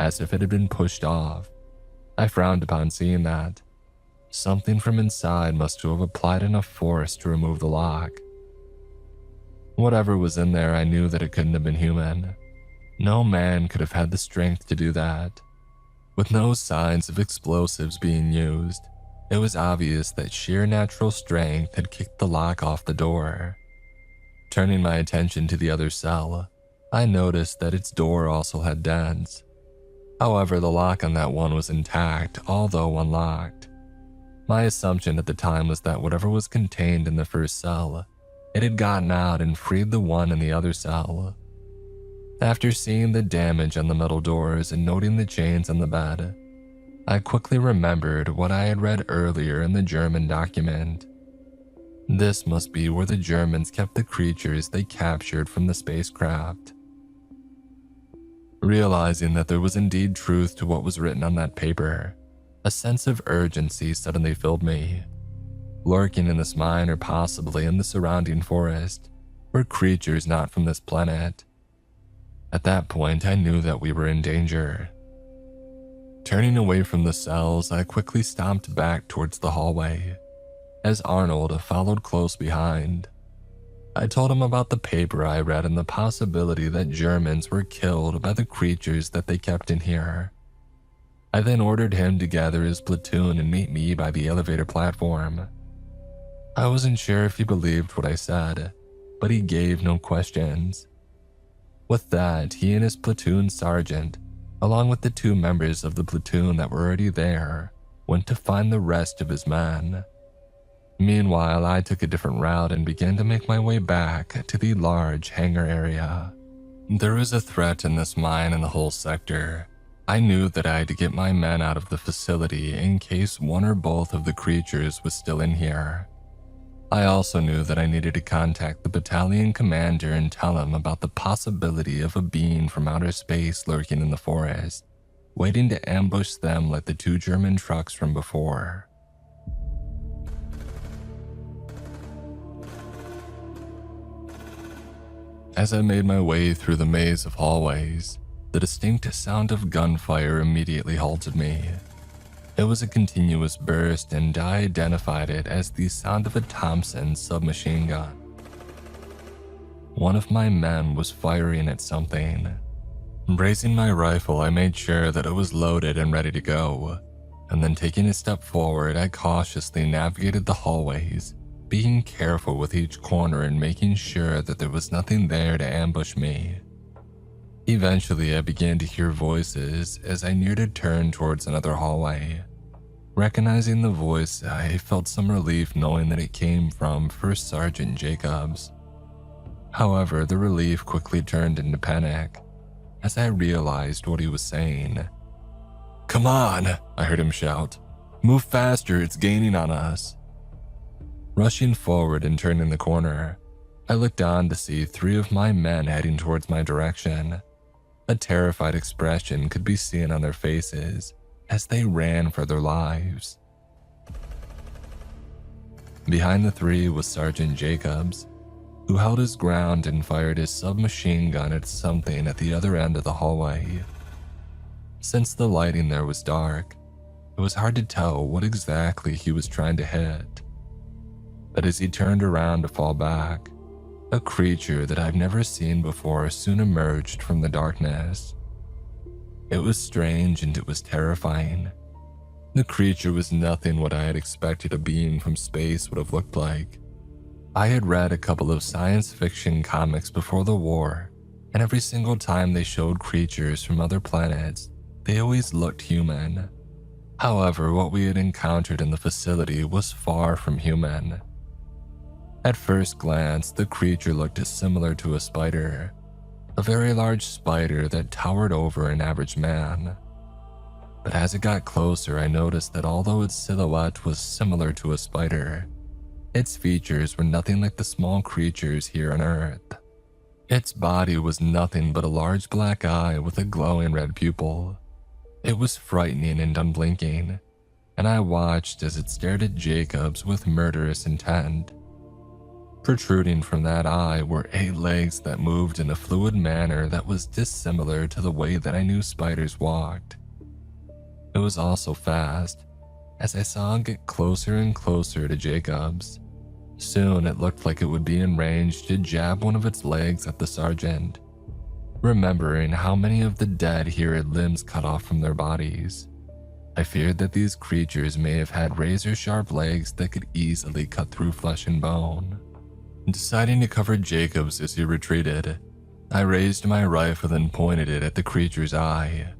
as if it had been pushed off. I frowned upon seeing that. Something from inside must have applied enough force to remove the lock. Whatever was in there, I knew that it couldn't have been human. No man could have had the strength to do that. With no signs of explosives being used, it was obvious that sheer natural strength had kicked the lock off the door. Turning my attention to the other cell, I noticed that its door also had dents. However, the lock on that one was intact, although unlocked. My assumption at the time was that whatever was contained in the first cell, it had gotten out and freed the one in the other cell. After seeing the damage on the metal doors and noting the chains on the bed, I quickly remembered what I had read earlier in the German document. This must be where the Germans kept the creatures they captured from the spacecraft. Realizing that there was indeed truth to what was written on that paper, a sense of urgency suddenly filled me. Lurking in this mine or possibly in the surrounding forest were creatures not from this planet. At that point, I knew that we were in danger. Turning away from the cells, I quickly stomped back towards the hallway, as Arnold followed close behind. I told him about the paper I read and the possibility that Germans were killed by the creatures that they kept in here. I then ordered him to gather his platoon and meet me by the elevator platform. I wasn't sure if he believed what I said, but he gave no questions. With that, he and his platoon sergeant, along with the 2 members of the platoon that were already there, went to find the rest of his men. Meanwhile, I took a different route and began to make my way back to the large hangar area. There was a threat in this mine and the whole sector. I knew that I had to get my men out of the facility in case one or both of the creatures was still in here. I also knew that I needed to contact the battalion commander and tell him about the possibility of a being from outer space lurking in the forest, waiting to ambush them like the 2 German trucks from before. As I made my way through the maze of hallways, the distinct sound of gunfire immediately halted me. It was a continuous burst, and I identified it as the sound of a Thompson submachine gun. One of my men was firing at something. Raising my rifle, I made sure that it was loaded and ready to go, and then taking a step forward, I cautiously navigated the hallways, being careful with each corner and making sure that there was nothing there to ambush me. Eventually, I began to hear voices as I neared a turn towards another hallway. Recognizing the voice, I felt some relief knowing that it came from First Sergeant Jacobs. However, the relief quickly turned into panic as I realized what he was saying. "Come on," I heard him shout. "Move faster, it's gaining on us." Rushing forward and turning the corner, I looked on to see 3 of my men heading towards my direction. A terrified expression could be seen on their faces as they ran for their lives. Behind the 3 was Sergeant Jacobs, who held his ground and fired his submachine gun at something at the other end of the hallway. Since the lighting there was dark, it was hard to tell what exactly he was trying to hit. But as he turned around to fall back, a creature that I've never seen before soon emerged from the darkness. It was strange and it was terrifying. The creature was nothing what I had expected a being from space would have looked like. I had read a couple of science fiction comics before the war, and every single time they showed creatures from other planets, they always looked human. However, what we had encountered in the facility was far from human. At first glance, the creature looked similar to a spider, a very large spider that towered over an average man. But as it got closer, I noticed that although its silhouette was similar to a spider, its features were nothing like the small creatures here on Earth. Its body was nothing but a large black eye with a glowing red pupil. It was frightening and unblinking, and I watched as it stared at Jacobs with murderous intent. Protruding from that eye were 8 legs that moved in a fluid manner that was dissimilar to the way that I knew spiders walked. It was also fast, as I saw it get closer and closer to Jacob's. Soon it looked like it would be in range to jab one of its legs at the sergeant. Remembering how many of the dead here had limbs cut off from their bodies, I feared that these creatures may have had razor-sharp legs that could easily cut through flesh and bone. Deciding to cover Jacobs as he retreated, I raised my rifle and pointed it at the creature's eye.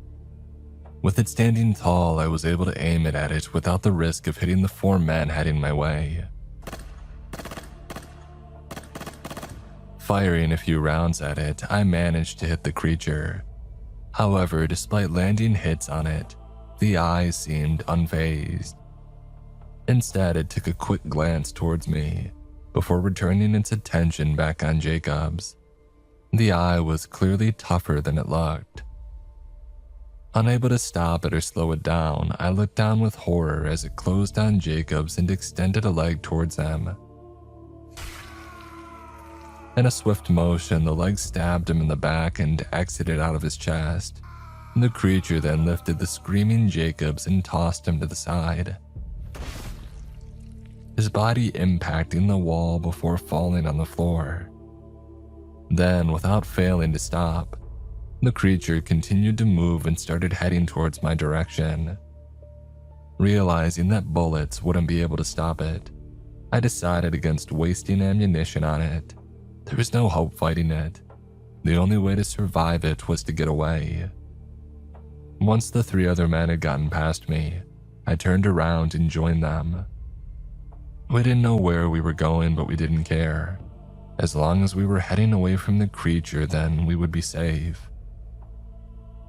With it standing tall, I was able to aim it at it without the risk of hitting the 4 men heading my way. Firing a few rounds at it, I managed to hit the creature. However, despite landing hits on it, the eye seemed unfazed. Instead, it took a quick glance towards me before returning its attention back on Jacobs. The eye was clearly tougher than it looked. Unable to stop it or slow it down, I looked down with horror as it closed on Jacobs and extended a leg towards him. In a swift motion, the leg stabbed him in the back and exited out of his chest. The creature then lifted the screaming Jacobs and tossed him to the side, his body impacting the wall before falling on the floor. Then, without failing to stop, the creature continued to move and started heading towards my direction. Realizing that bullets wouldn't be able to stop it, I decided against wasting ammunition on it. There was no hope fighting it. The only way to survive it was to get away. Once the 3 other men had gotten past me, I turned around and joined them. We didn't know where we were going, but we didn't care. As long as we were heading away from the creature, then we would be safe.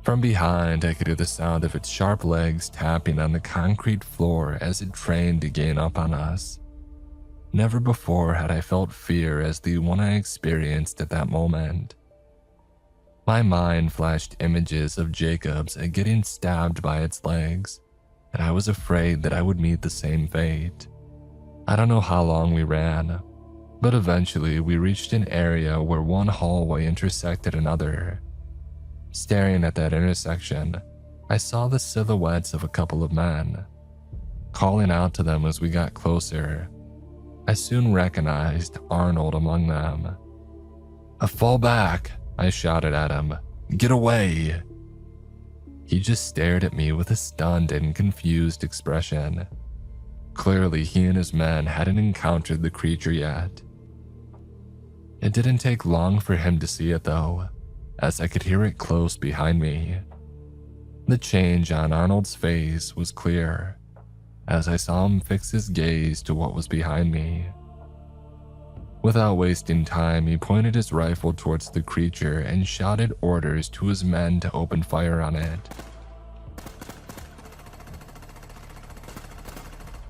From behind, I could hear the sound of its sharp legs tapping on the concrete floor as it trained to gain up on us. Never before had I felt fear as the one I experienced at that moment. My mind flashed images of Jacobs getting stabbed by its legs, and I was afraid that I would meet the same fate. I don't know how long we ran, but eventually we reached an area where one hallway intersected another. Staring at that intersection, I saw the silhouettes of a couple of men. Calling out to them as we got closer, I soon recognized Arnold among them. "Fall back," I shouted at him. "Get away." He just stared at me with a stunned and confused expression. Clearly, he and his men hadn't encountered the creature yet. It didn't take long for him to see it though, as I could hear it close behind me. The change on Arnold's face was clear, as I saw him fix his gaze to what was behind me. Without wasting time, he pointed his rifle towards the creature and shouted orders to his men to open fire on it.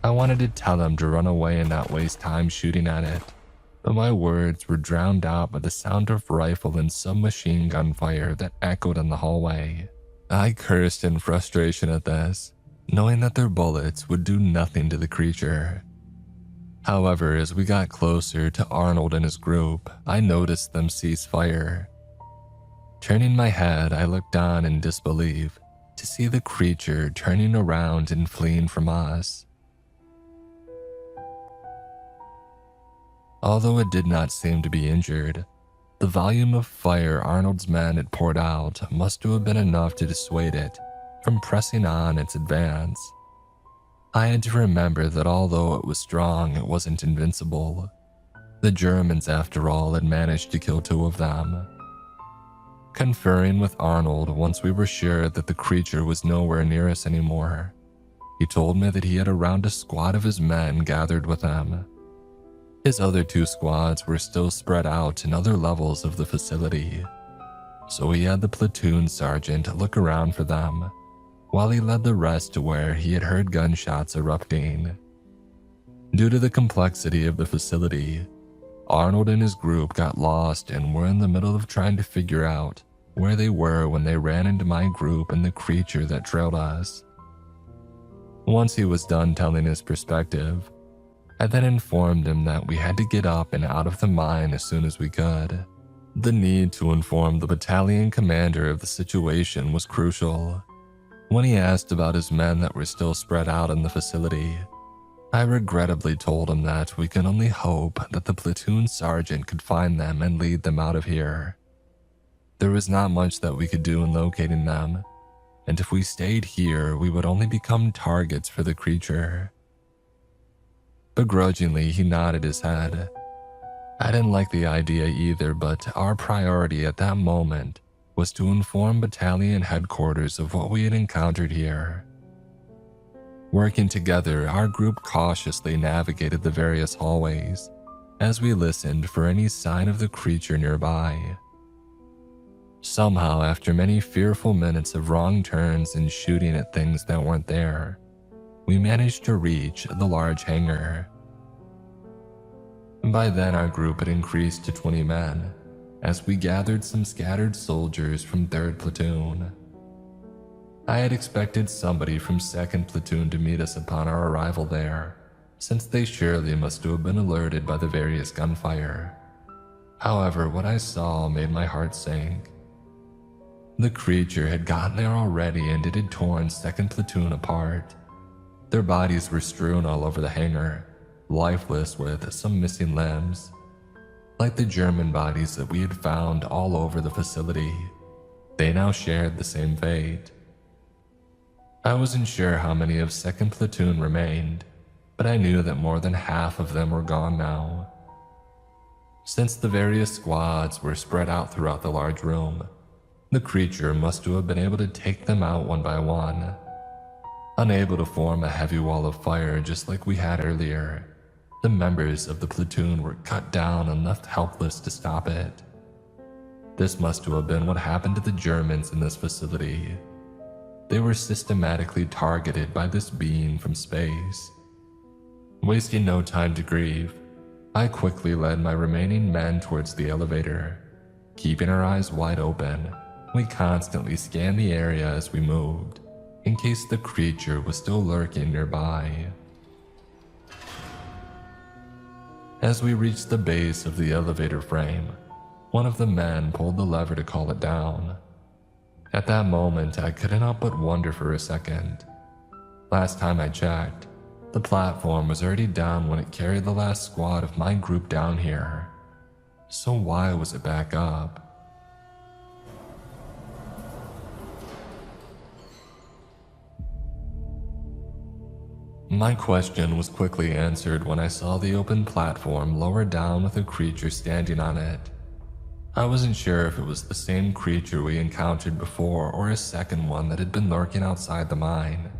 I wanted to tell him to run away and not waste time shooting at it, but my words were drowned out by the sound of rifle and submachine gun fire that echoed in the hallway. I cursed in frustration at this, knowing that their bullets would do nothing to the creature. However, as we got closer to Arnold and his group, I noticed them cease fire. Turning my head, I looked on in disbelief to see the creature turning around and fleeing from us. Although it did not seem to be injured, the volume of fire Arnold's men had poured out must have been enough to dissuade it from pressing on its advance. I had to remember that although it was strong, it wasn't invincible. The Germans, after all, had managed to kill 2 of them. Conferring with Arnold once we were sure that the creature was nowhere near us anymore, he told me that he had around a squad of his men gathered with him. His other 2 squads were still spread out in other levels of the facility, so he had the platoon sergeant look around for them, while he led the rest to where he had heard gunshots erupting. Due to the complexity of the facility, Arnold and his group got lost and were in the middle of trying to figure out where they were when they ran into my group and the creature that trailed us. Once he was done telling his perspective, I then informed him that we had to get up and out of the mine as soon as we could. The need to inform the battalion commander of the situation was crucial. When he asked about his men that were still spread out in the facility, I regrettably told him that we could only hope that the platoon sergeant could find them and lead them out of here. There was not much that we could do in locating them, and if we stayed here, we would only become targets for the creature. Begrudgingly, he nodded his head. I didn't like the idea either, but our priority at that moment was to inform battalion headquarters of what we had encountered here. Working together, our group cautiously navigated the various hallways as we listened for any sign of the creature nearby. Somehow, after many fearful minutes of wrong turns and shooting at things that weren't there, we managed to reach the large hangar. By then, our group had increased to 20 men, as we gathered some scattered soldiers from 3rd Platoon. I had expected somebody from 2nd Platoon to meet us upon our arrival there, since they surely must have been alerted by the various gunfire. However, what I saw made my heart sink. The creature had gotten there already, and it had torn 2nd Platoon apart. Their bodies were strewn all over the hangar, lifeless with some missing limbs. Like the German bodies that we had found all over the facility, they now shared the same fate. I wasn't sure how many of 2nd Platoon remained, but I knew that more than half of them were gone now. Since the various squads were spread out throughout the large room, the creature must have been able to take them out one by one. Unable to form a heavy wall of fire just like we had earlier, the members of the platoon were cut down and left helpless to stop it. This must have been what happened to the Germans in this facility. They were systematically targeted by this being from space. Wasting no time to grieve, I quickly led my remaining men towards the elevator. Keeping our eyes wide open, we constantly scanned the area as we moved, in case the creature was still lurking nearby. As we reached the base of the elevator frame, one of the men pulled the lever to call it down. At that moment, I couldn't help but wonder for a second. Last time I checked, the platform was already down when it carried the last squad of my group down here. So why was it back up? My question was quickly answered when I saw the open platform lower down with a creature standing on it. I wasn't sure if it was the same creature we encountered before or a second one that had been lurking outside the mine.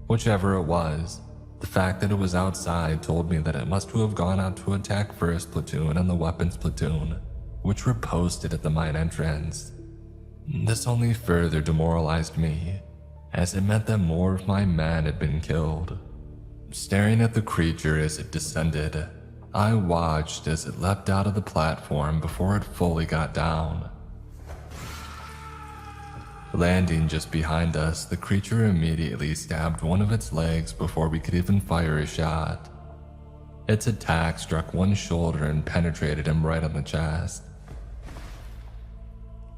Whichever it was, the fact that it was outside told me that it must have gone out to attack 1st Platoon and the Weapons Platoon, which were posted at the mine entrance. This only further demoralized me, as it meant that more of my men had been killed. Staring at the creature as it descended, I watched as it leapt out of the platform before it fully got down. Landing just behind us, the creature immediately stabbed one of its legs before we could even fire a shot. Its attack struck one shoulder and penetrated him right on the chest.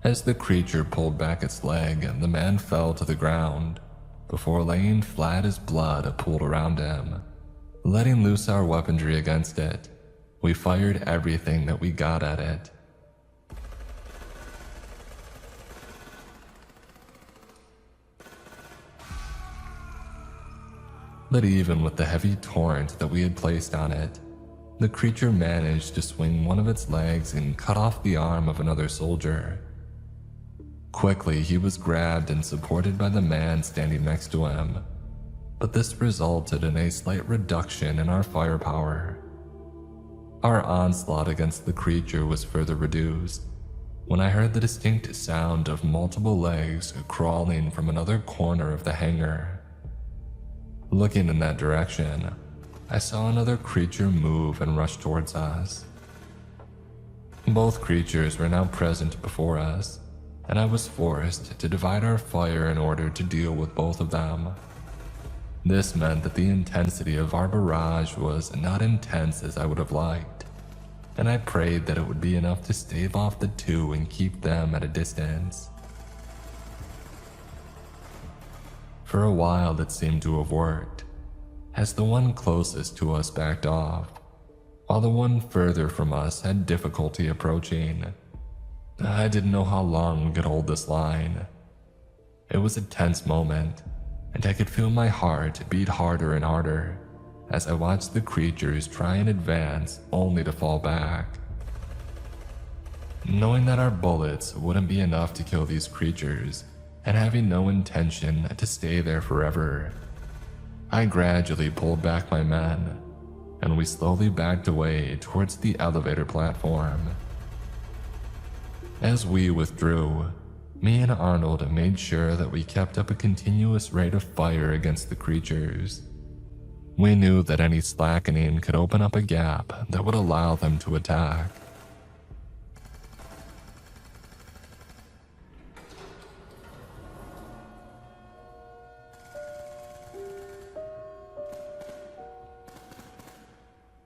As the creature pulled back its leg, the man fell to the ground, before laying flat as blood pooled around him. Letting loose our weaponry against it, we fired everything that we got at it. But even with the heavy torrent that we had placed on it, the creature managed to swing one of its legs and cut off the arm of another soldier. Quickly, he was grabbed and supported by the man standing next to him, but this resulted in a slight reduction in our firepower. Our onslaught against the creature was further reduced when I heard the distinct sound of multiple legs crawling from another corner of the hangar. Looking in that direction, I saw another creature move and rush towards us. Both creatures were now present before us, and I was forced to divide our fire in order to deal with both of them. This meant that the intensity of our barrage was not intense as I would have liked, and I prayed that it would be enough to stave off the two and keep them at a distance. For a while it seemed to have worked, as the one closest to us backed off, while the one further from us had difficulty approaching. I didn't know how long we could hold this line. It was a tense moment, and I could feel my heart beat harder and harder as I watched the creatures try and advance only to fall back. Knowing that our bullets wouldn't be enough to kill these creatures, and having no intention to stay there forever, I gradually pulled back my men, and we slowly backed away towards the elevator platform. As we withdrew, me and Arnold made sure that we kept up a continuous rate of fire against the creatures. We knew that any slackening could open up a gap that would allow them to attack.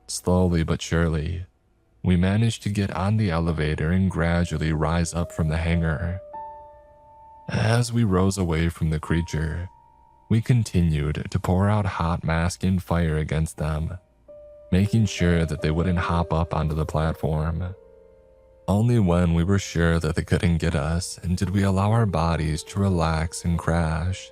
Slowly but surely, we managed to get on the elevator and gradually rise up from the hangar. As we rose away from the creature, we continued to pour out hot masking fire against them, making sure that they wouldn't hop up onto the platform. Only when we were sure that they couldn't get us did we allow our bodies to relax and crash.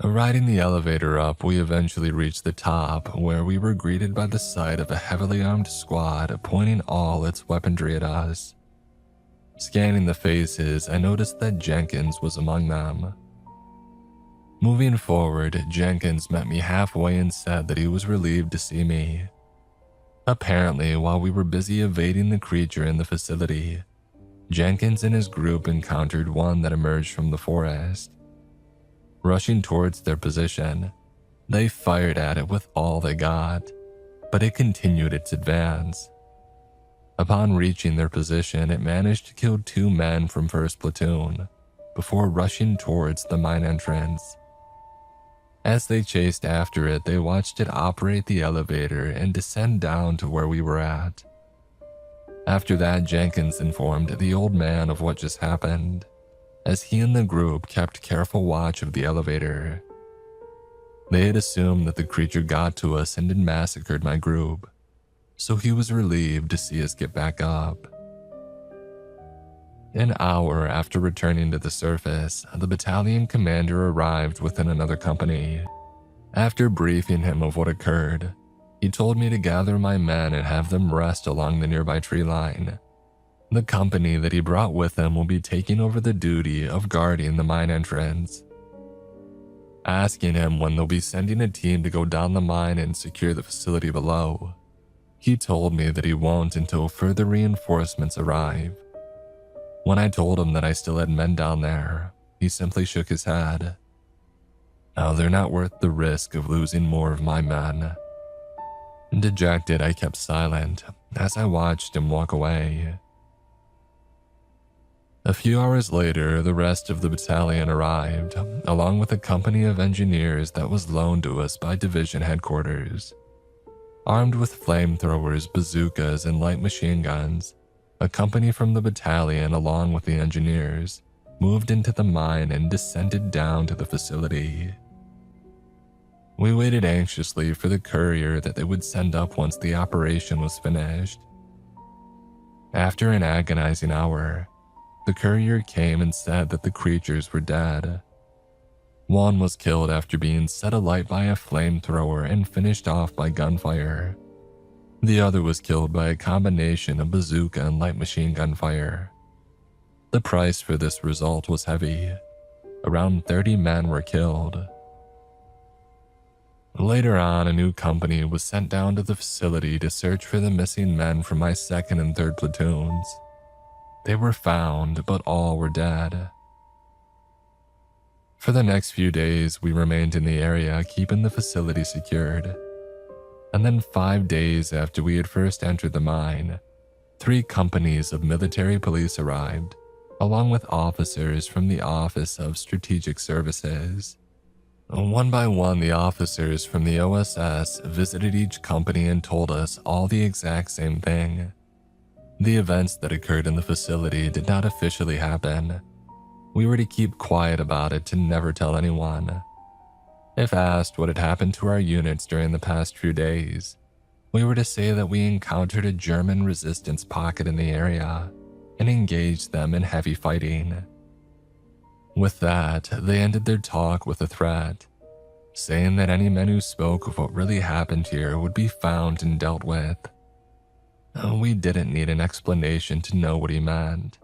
Riding the elevator up, we eventually reached the top, where we were greeted by the sight of a heavily armed squad pointing all its weaponry at us. Scanning the faces, I noticed that Jenkins was among them. Moving forward, Jenkins met me halfway and said that he was relieved to see me. Apparently, while we were busy evading the creature in the facility, Jenkins and his group encountered one that emerged from the forest. Rushing towards their position, they fired at it with all they got, but it continued its advance. Upon reaching their position, it managed to kill 2 men from 1st Platoon before rushing towards the mine entrance. As they chased after it, they watched it operate the elevator and descend down to where we were at. After that, Jenkins informed the old man of what just happened, as he and the group kept careful watch of the elevator. They had assumed that the creature got to us and had massacred my group, so he was relieved to see us get back up. An hour after returning to the surface, the battalion commander arrived within another company. After briefing him of what occurred, he told me to gather my men and have them rest along the nearby tree line. The company that he brought with him will be taking over the duty of guarding the mine entrance. Asking him when they'll be sending a team to go down the mine and secure the facility below, he told me that he won't until further reinforcements arrive. When I told him that I still had men down there, he simply shook his head. Now they're not worth the risk of losing more of my men. Dejected, I kept silent as I watched him walk away. A few hours later, the rest of the battalion arrived, along with a company of engineers that was loaned to us by division headquarters. Armed with flamethrowers, bazookas, and light machine guns, a company from the battalion, along with the engineers, moved into the mine and descended down to the facility. We waited anxiously for the courier that they would send up once the operation was finished. After an agonizing hour, the courier came and said that the creatures were dead. One was killed after being set alight by a flamethrower and finished off by gunfire. The other was killed by a combination of bazooka and light machine gun fire. The price for this result was heavy. Around 30 men were killed. Later on, a new company was sent down to the facility to search for the missing men from my 2nd and 3rd platoons. They were found, but all were dead. For the next few days, we remained in the area, keeping the facility secured. And then 5 days after we had first entered the mine, 3 companies of military police arrived, along with officers from the Office of Strategic Services. One by one, the officers from the OSS visited each company and told us all the exact same thing. The events that occurred in the facility did not officially happen. We were to keep quiet about it, to never tell anyone. If asked what had happened to our units during the past few days, we were to say that we encountered a German resistance pocket in the area and engaged them in heavy fighting. With that, they ended their talk with a threat, saying that any men who spoke of what really happened here would be found and dealt with. We didn't need an explanation to know what he meant.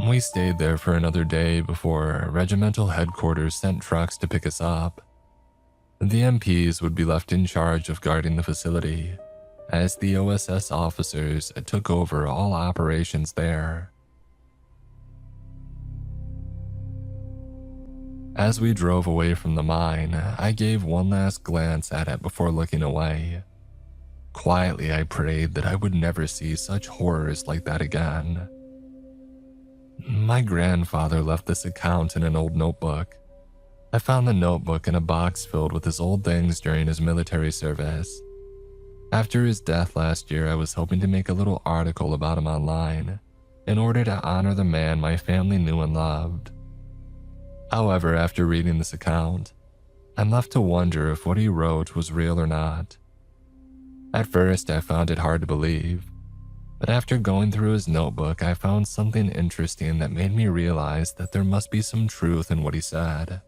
We stayed there for another day before regimental headquarters sent trucks to pick us up. The MPs would be left in charge of guarding the facility, as the OSS officers took over all operations there. As we drove away from the mine, I gave one last glance at it before looking away. Quietly, I prayed that I would never see such horrors like that again. My grandfather left this account in an old notebook. I found the notebook in a box filled with his old things during his military service. After his death last year, I was hoping to make a little article about him online in order to honor the man my family knew and loved. However, after reading this account, I'm left to wonder if what he wrote was real or not. At first, I found it hard to believe, but after going through his notebook, I found something interesting that made me realize that there must be some truth in what he said.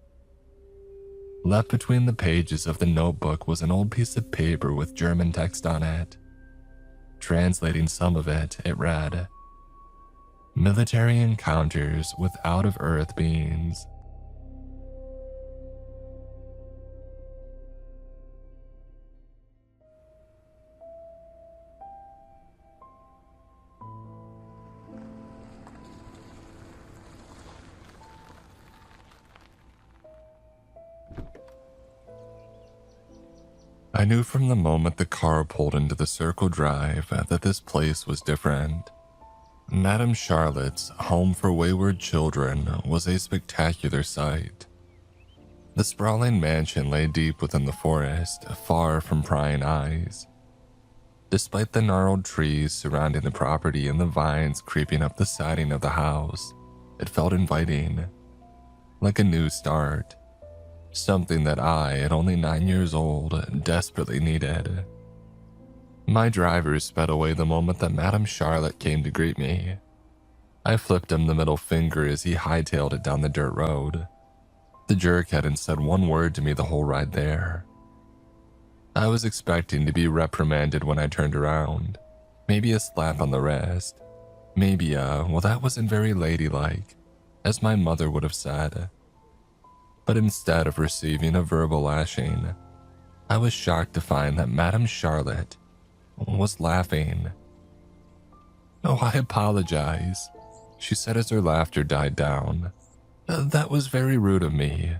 Left between the pages of the notebook was an old piece of paper with German text on it. Translating some of it, it read, "Military encounters with out-of-earth beings." I knew from the moment the car pulled into the Circle Drive that this place was different. Madame Charlotte's home for wayward children was a spectacular sight. The sprawling mansion lay deep within the forest, far from prying eyes. Despite the gnarled trees surrounding the property and the vines creeping up the siding of the house, it felt inviting, like a new start. Something that I, at only 9 years old, desperately needed. My driver sped away the moment that Madame Charlotte came to greet me. I flipped him the middle finger as he hightailed it down the dirt road. The jerk hadn't said one word to me the whole ride there. I was expecting to be reprimanded when I turned around. Maybe a slap on the wrist. Maybe well, that wasn't very ladylike, as my mother would have said. But instead of receiving a verbal lashing, I was shocked to find that Madame Charlotte was laughing. "Oh, I apologize," she said as her laughter died down. "That was very rude of me.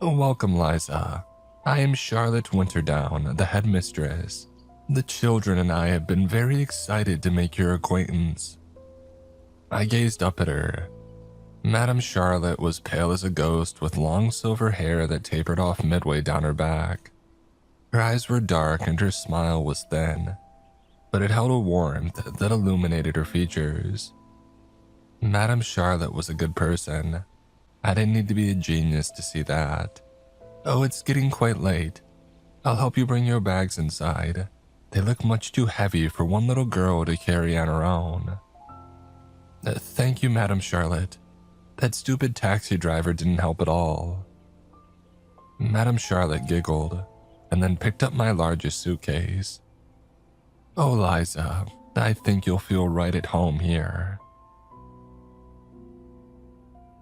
Welcome, Liza. I am Charlotte Winterdown, the headmistress. The children and I have been very excited to make your acquaintance." I gazed up at her. Madame Charlotte was pale as a ghost with long silver hair that tapered off midway down her back. Her eyes were dark and her smile was thin, but it held a warmth that illuminated her features. Madame Charlotte was a good person. I didn't need to be a genius to see that. "Oh, it's getting quite late. I'll help you bring your bags inside. They look much too heavy for one little girl to carry on her own." "Thank you, Madame Charlotte. That stupid taxi driver didn't help at all." Madame Charlotte giggled and then picked up my largest suitcase. "Oh, Liza, I think you'll feel right at home here."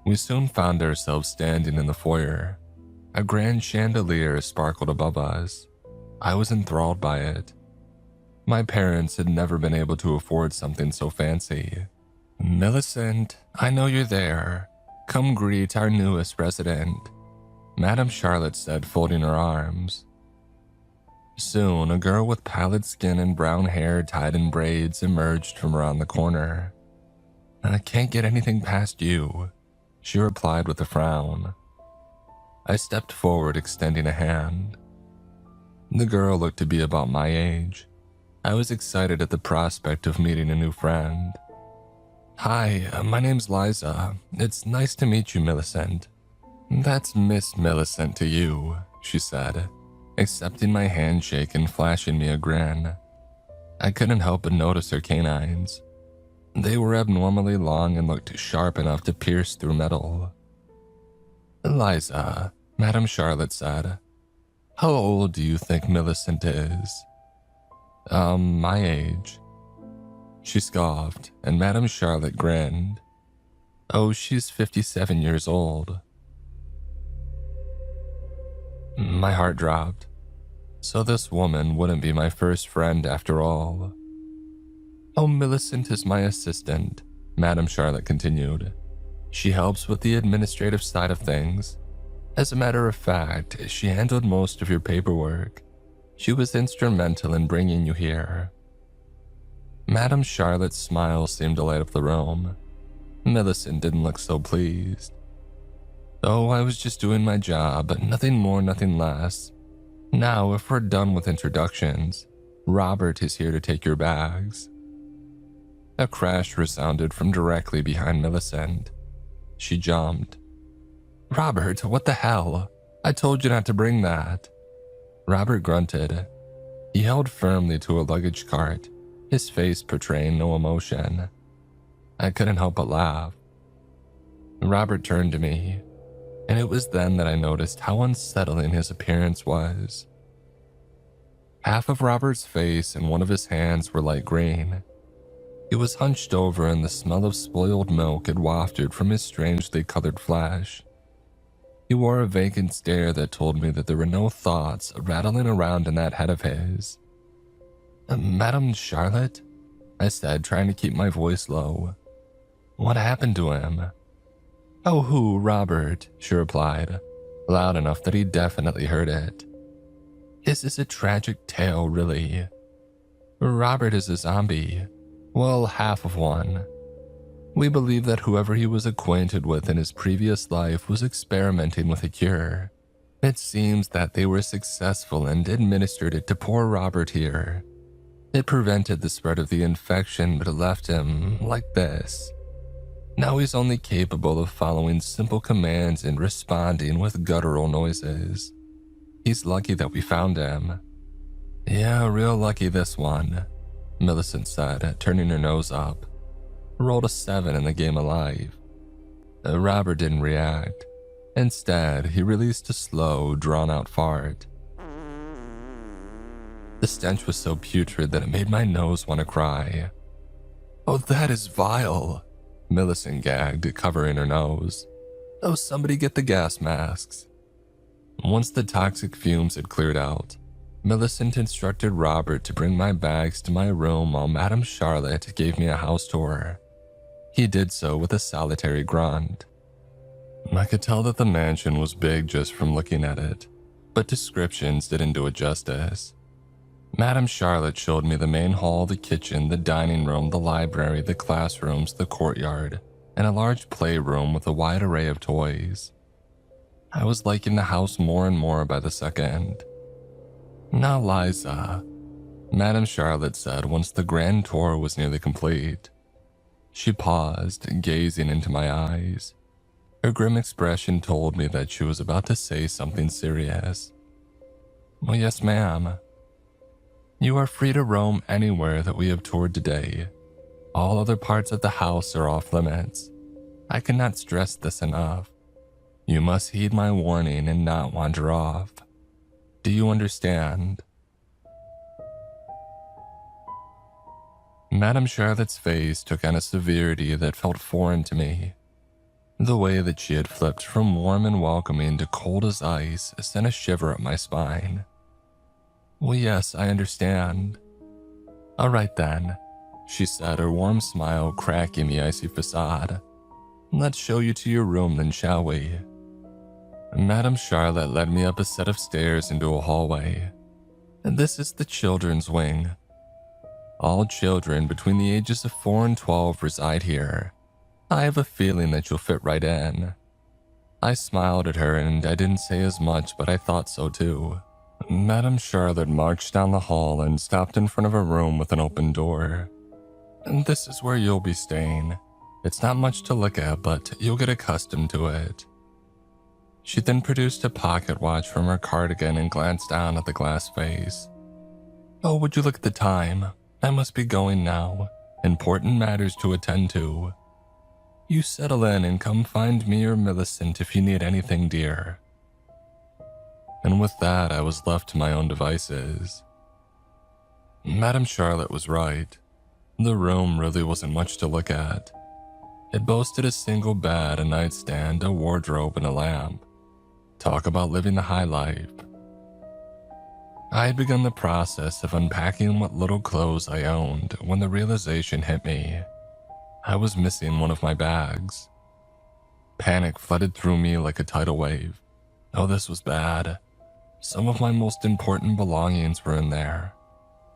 We soon found ourselves standing in the foyer. A grand chandelier sparkled above us. I was enthralled by it. My parents had never been able to afford something so fancy. "Millicent, I know you're there. Come greet our newest resident," Madame Charlotte said, folding her arms. Soon, a girl with pallid skin and brown hair tied in braids emerged from around the corner. "I can't get anything past you," she replied with a frown. I stepped forward, extending a hand. The girl looked to be about my age. I was excited at the prospect of meeting a new friend. "Hi, my name's Liza. It's nice to meet you, Millicent." "That's Miss Millicent to you," she said, accepting my handshake and flashing me a grin. I couldn't help but notice her canines. They were abnormally long and looked sharp enough to pierce through metal. "Liza," Madame Charlotte said, "how old do you think Millicent is?" My age." She scoffed, and Madame Charlotte grinned. "Oh, she's 57 years old." My heart dropped. So this woman wouldn't be my first friend after all. "Oh, Millicent is my assistant," Madame Charlotte continued. "She helps with the administrative side of things. As a matter of fact, she handled most of your paperwork. She was instrumental in bringing you here." Madame Charlotte's smile seemed to light up the room. Millicent didn't look so pleased. "Oh, I was just doing my job, nothing more, nothing less. Now, if we're done with introductions, Robert is here to take your bags." A crash resounded from directly behind Millicent. She jumped. "Robert, what the hell? I told you not to bring that." Robert grunted. He held firmly to a luggage cart, his face portraying no emotion. I couldn't help but laugh. Robert turned to me, and it was then that I noticed how unsettling his appearance was. Half of Robert's face and one of his hands were light green. He was hunched over, and the smell of spoiled milk had wafted from his strangely colored flesh. He wore a vacant stare that told me that there were no thoughts rattling around in that head of his. "Madame Charlotte?" I said, trying to keep my voice low. "What happened to him?" "Oh, who, Robert?" she replied, loud enough that he definitely heard it. "This is a tragic tale, really. Robert is a zombie. Well, half of one. We believe that whoever he was acquainted with in his previous life was experimenting with a cure. It seems that they were successful and administered it to poor Robert here. It prevented the spread of the infection, but it left him like this. Now he's only capable of following simple commands and responding with guttural noises. He's lucky that we found him." "Yeah, real lucky this one," Millicent said, turning her nose up. "Rolled a 7 in the game of life." Robert didn't react. Instead, he released a slow, drawn-out fart. The stench was so putrid that it made my nose want to cry. "Oh, that is vile," Millicent gagged, covering her nose. "Oh, somebody get the gas masks." Once the toxic fumes had cleared out, Millicent instructed Robert to bring my bags to my room while Madame Charlotte gave me a house tour. He did so with a solitary grunt. I could tell that the mansion was big just from looking at it, but descriptions didn't do it justice. Madame Charlotte showed me the main hall, the kitchen, the dining room, the library, the classrooms, the courtyard, and a large playroom with a wide array of toys. I was liking the house more and more by the second. "Now, Liza," Madame Charlotte said once the grand tour was nearly complete. She paused, gazing into my eyes. Her grim expression told me that she was about to say something serious. "Well, yes, ma'am. You are free to roam anywhere that we have toured today. All other parts of the house are off limits. I cannot stress this enough. You must heed my warning and not wander off. Do you understand?" Madame Charlotte's face took on a severity that felt foreign to me. The way that she had flipped from warm and welcoming to cold as ice sent a shiver up my spine. "Well, yes, I understand." "All right then," she said, her warm smile cracking the icy facade. "Let's show you to your room then, shall we?" Madame Charlotte led me up a set of stairs into a hallway. "This is the children's wing. All children between the ages of 4 and 12 reside here. I have a feeling that you'll fit right in." I smiled at her and I didn't say as much, but I thought so too. Madame Charlotte marched down the hall and stopped in front of a room with an open door. "This is where you'll be staying. It's not much to look at, but you'll get accustomed to it." She then produced a pocket watch from her cardigan and glanced down at the glass face. "Oh, would you look at the time? I must be going now. Important matters to attend to. You settle in and come find me or Millicent if you need anything, dear." And with that, I was left to my own devices. Madame Charlotte was right. The room really wasn't much to look at. It boasted a single bed, a nightstand, a wardrobe, and a lamp. Talk about living the high life. I had begun the process of unpacking what little clothes I owned when the realization hit me. I was missing one of my bags. Panic flooded through me like a tidal wave. Oh, this was bad. Some of my most important belongings were in there.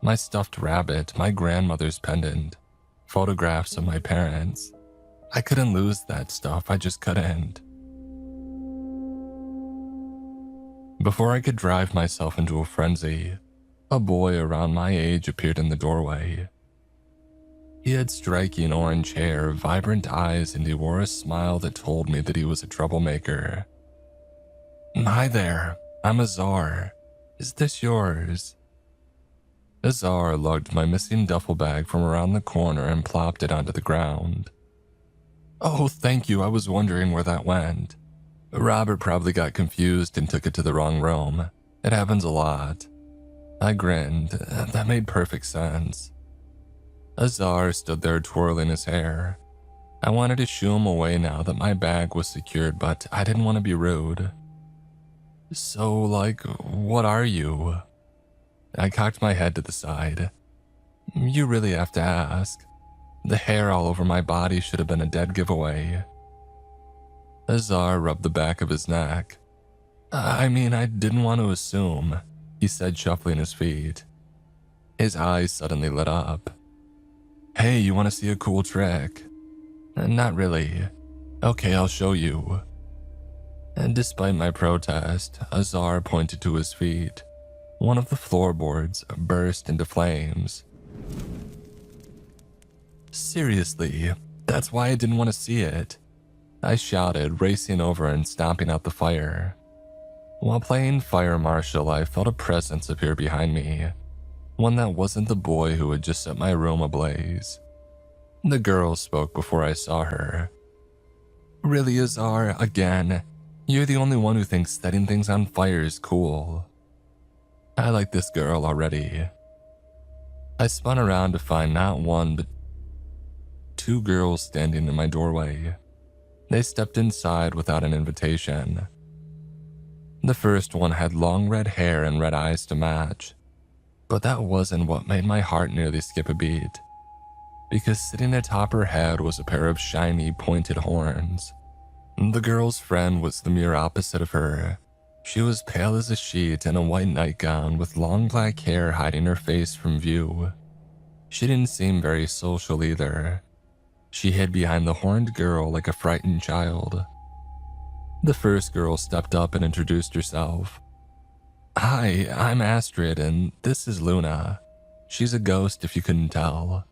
My stuffed rabbit, my grandmother's pendant, photographs of my parents. I couldn't lose that stuff, I just couldn't. Before I could drive myself into a frenzy, a boy around my age appeared in the doorway. He had striking orange hair, vibrant eyes, and he wore a smile that told me that he was a troublemaker. "Hi there, I'm Azar. Is this yours?" Azar lugged my missing duffel bag from around the corner and plopped it onto the ground. "Oh, thank you, I was wondering where that went. Robert probably got confused and took it to the wrong room. It happens a lot." I grinned. That made perfect sense. Azar stood there twirling his hair. I wanted to shoo him away now that my bag was secured, but I didn't want to be rude. "So, what are you?" I cocked my head to the side. "You really have to ask. The hair all over my body should have been a dead giveaway." Azar rubbed the back of his neck. I didn't want to assume," he said, shuffling his feet. His eyes suddenly lit up. "Hey, you want to see a cool trick?" "Not really." "Okay, I'll show you." And despite my protest, Azar pointed to his feet. One of the floorboards burst into flames. "Seriously, that's why I didn't want to see it," I shouted, racing over and stomping out the fire. While playing fire marshal, I felt a presence appear behind me. One that wasn't the boy who had just set my room ablaze. The girl spoke before I saw her. "Really, Azar, again? You're the only one who thinks setting things on fire is cool." I like this girl already. I spun around to find not one, but two girls standing in my doorway. They stepped inside without an invitation. The first one had long red hair and red eyes to match. But that wasn't what made my heart nearly skip a beat. Because sitting atop her head was a pair of shiny, pointed horns. The girl's friend was the mere opposite of her. She was pale as a sheet in a white nightgown with long black hair hiding her face from view. She didn't seem very social either. She hid behind the horned girl like a frightened child. The first girl stepped up and introduced herself. "Hi, I'm Astrid, and this is Luna. She's a ghost if you couldn't tell."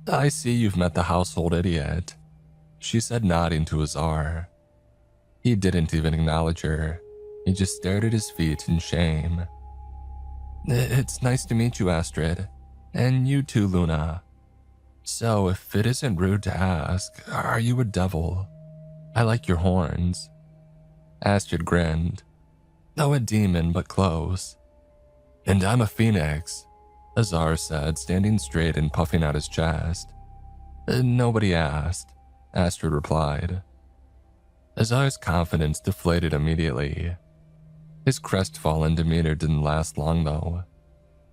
"I see you've met the household idiot," she said, nodding to Azar. He didn't even acknowledge her. He just stared at his feet in shame. "It's nice to meet you, Astrid. And you too, Luna. So, if it isn't rude to ask, are you a devil? I like your horns." Astrid grinned. "Oh, a demon, but close." "And I'm a phoenix," Azar said, standing straight and puffing out his chest. "Nobody asked," Astrid replied. Azar's confidence deflated immediately. His crestfallen demeanor didn't last long, though.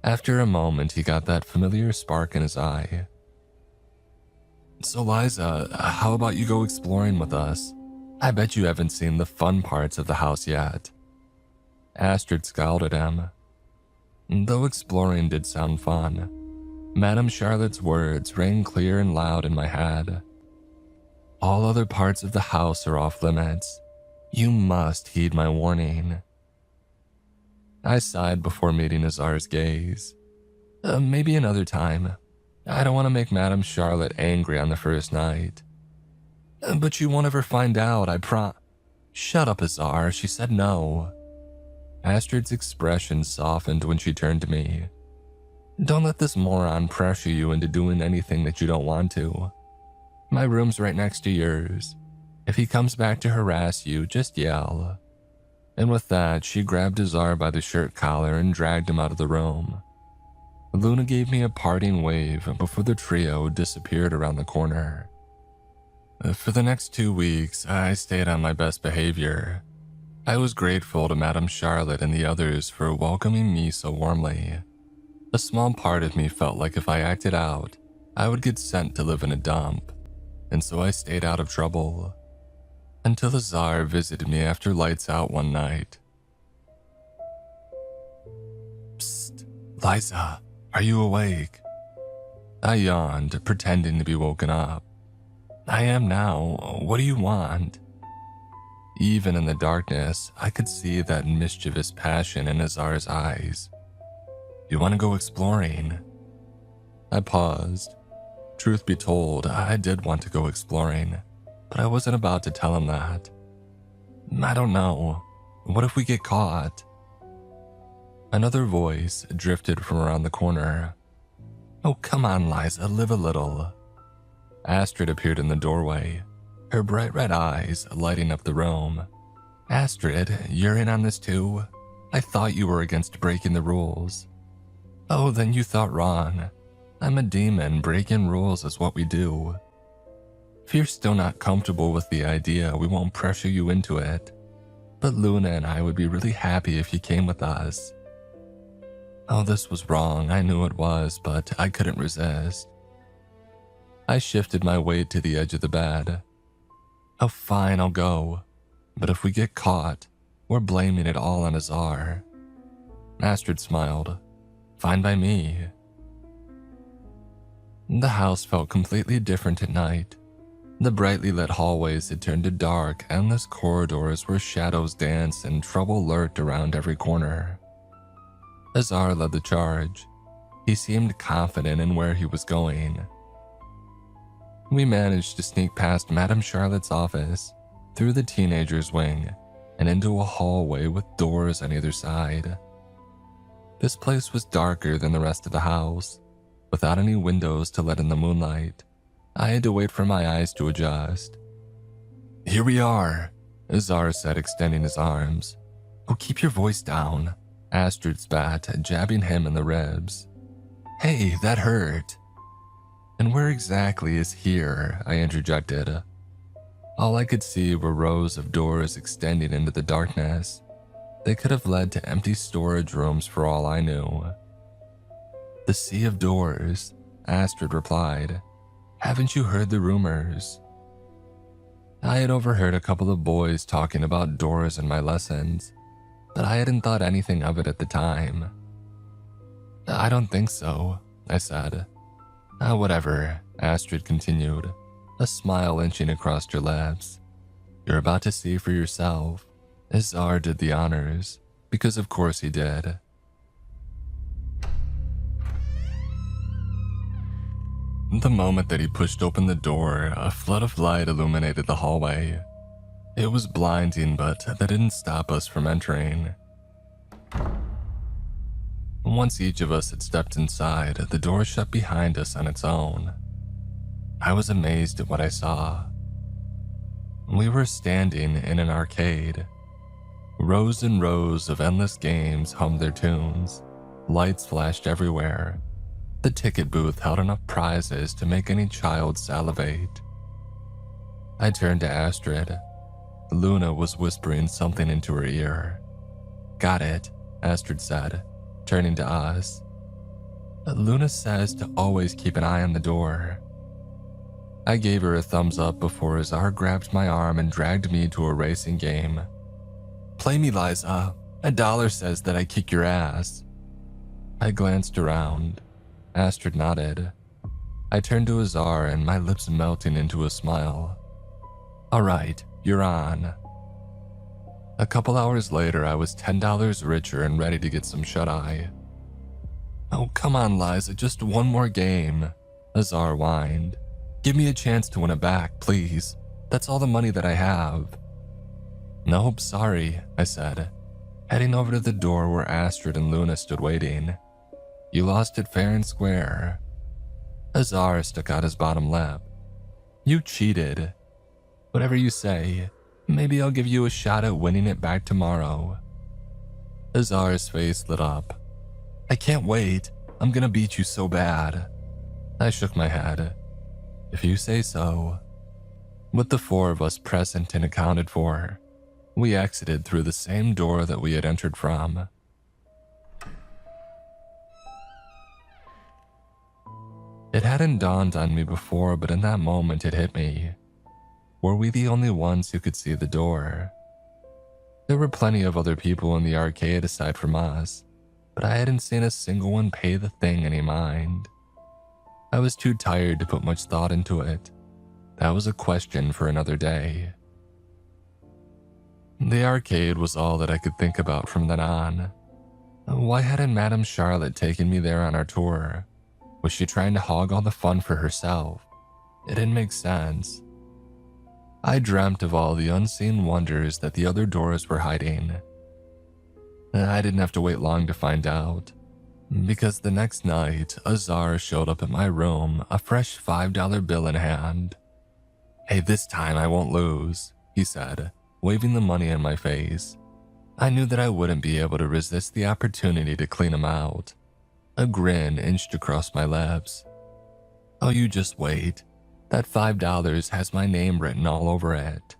After a moment, he got that familiar spark in his eye. "So, Liza, how about you go exploring with us? I bet you haven't seen the fun parts of the house yet." Astrid scowled at him. Though exploring did sound fun, Madame Charlotte's words rang clear and loud in my head. "All other parts of the house are off limits. You must heed my warning. I sighed before meeting Azar's gaze. Maybe another time. I don't want to make Madame Charlotte angry on the first night. But you won't ever find out, Shut up, Azar, she said no. Astrid's expression softened when she turned to me. Don't let this moron pressure you into doing anything that you don't want to. My room's right next to yours. If he comes back to harass you, just yell. And with that, she grabbed Azar by the shirt collar and dragged him out of the room. Luna gave me a parting wave before the trio disappeared around the corner. For the next 2 weeks, I stayed on my best behavior. I was grateful to Madame Charlotte and the others for welcoming me so warmly. A small part of me felt like if I acted out, I would get sent to live in a dump, and so I stayed out of trouble. Until Azar visited me after lights out one night. Psst, Liza, are you awake? I yawned, pretending to be woken up. I am now. What do you want? Even in the darkness, I could see that mischievous passion in Azar's eyes. You want to go exploring? I paused. Truth be told, I did want to go exploring, but I wasn't about to tell him that. I don't know. What if we get caught? Another voice drifted from around the corner. Oh, come on, Liza, live a little. Astrid appeared in the doorway, her bright red eyes lighting up the room. Astrid, you're in on this too? I thought you were against breaking the rules. Oh, then you thought wrong. I'm a demon, breaking rules is what we do. If you're still not comfortable with the idea, we won't pressure you into it. But Luna and I would be really happy if you came with us. Oh, this was wrong, I knew it was, but I couldn't resist. I shifted my weight to the edge of the bed. Oh, fine, I'll go. But if we get caught, we're blaming it all on Azar. Astrid smiled. Fine by me. The house felt completely different at night. The brightly lit hallways had turned to dark, endless corridors where shadows danced and trouble lurked around every corner. Azar led the charge. He seemed confident in where he was going. We managed to sneak past Madame Charlotte's office, through the teenager's wing, and into a hallway with doors on either side. This place was darker than the rest of the house, without any windows to let in the moonlight. I had to wait for my eyes to adjust. Here we are, Azar said, extending his arms. Oh, keep your voice down, Astrid spat, jabbing him in the ribs. Hey, that hurt. And where exactly is here? I interjected. All I could see were rows of doors extending into the darkness. They could have led to empty storage rooms for all I knew. The sea of doors, Astrid replied. Haven't you heard the rumors? I had overheard a couple of boys talking about doors in my lessons, but I hadn't thought anything of it at the time. I don't think so, I said. Whatever, Astrid continued, a smile inching across her lips. You're about to see for yourself. Azar did the honors, because of course he did. The moment that he pushed open the door, a flood of light illuminated the hallway. It was blinding, but that didn't stop us from entering. Once each of us had stepped inside, the door shut behind us on its own. I was amazed at what I saw. We were standing in an arcade. Rows and rows of endless games hummed their tunes. Lights flashed everywhere. The ticket booth held enough prizes to make any child salivate. I turned to Astrid. Luna was whispering something into her ear. Got it, Astrid said, turning to us. Luna says to always keep an eye on the door. I gave her a thumbs up before Azar grabbed my arm and dragged me to a racing game. Play me, Liza. $1 says that I kick your ass. I glanced around. Astrid nodded. I turned to Azar and my lips melting into a smile. All right, you're on. A couple hours later, I was $10 richer and ready to get some shut-eye. "Oh, come on, Liza, just one more game," Azar whined. "Give me a chance to win it back, please. That's all the money that I have." "Nope, sorry," I said, heading over to the door where Astrid and Luna stood waiting. "You lost it fair and square." Azar stuck out his bottom lip. "You cheated. Whatever you say, maybe I'll give you a shot at winning it back tomorrow." Azar's face lit up. "I can't wait. I'm gonna beat you so bad." I shook my head. "If you say so." With the four of us present and accounted for, we exited through the same door that we had entered from. It hadn't dawned on me before, but in that moment it hit me. Were we the only ones who could see the door? There were plenty of other people in the arcade aside from us, but I hadn't seen a single one pay the thing any mind. I was too tired to put much thought into it. That was a question for another day. The arcade was all that I could think about from then on. Why hadn't Madame Charlotte taken me there on our tour? Was she trying to hog all the fun for herself? It didn't make sense. I dreamt of all the unseen wonders that the other doors were hiding. I didn't have to wait long to find out, because the next night, Azar showed up at my room, a fresh $5 bill in hand. "Hey, this time I won't lose," he said, waving the money in my face. I knew that I wouldn't be able to resist the opportunity to clean him out. A grin inched across my lips. "Oh, you just wait. That $5 has my name written all over it."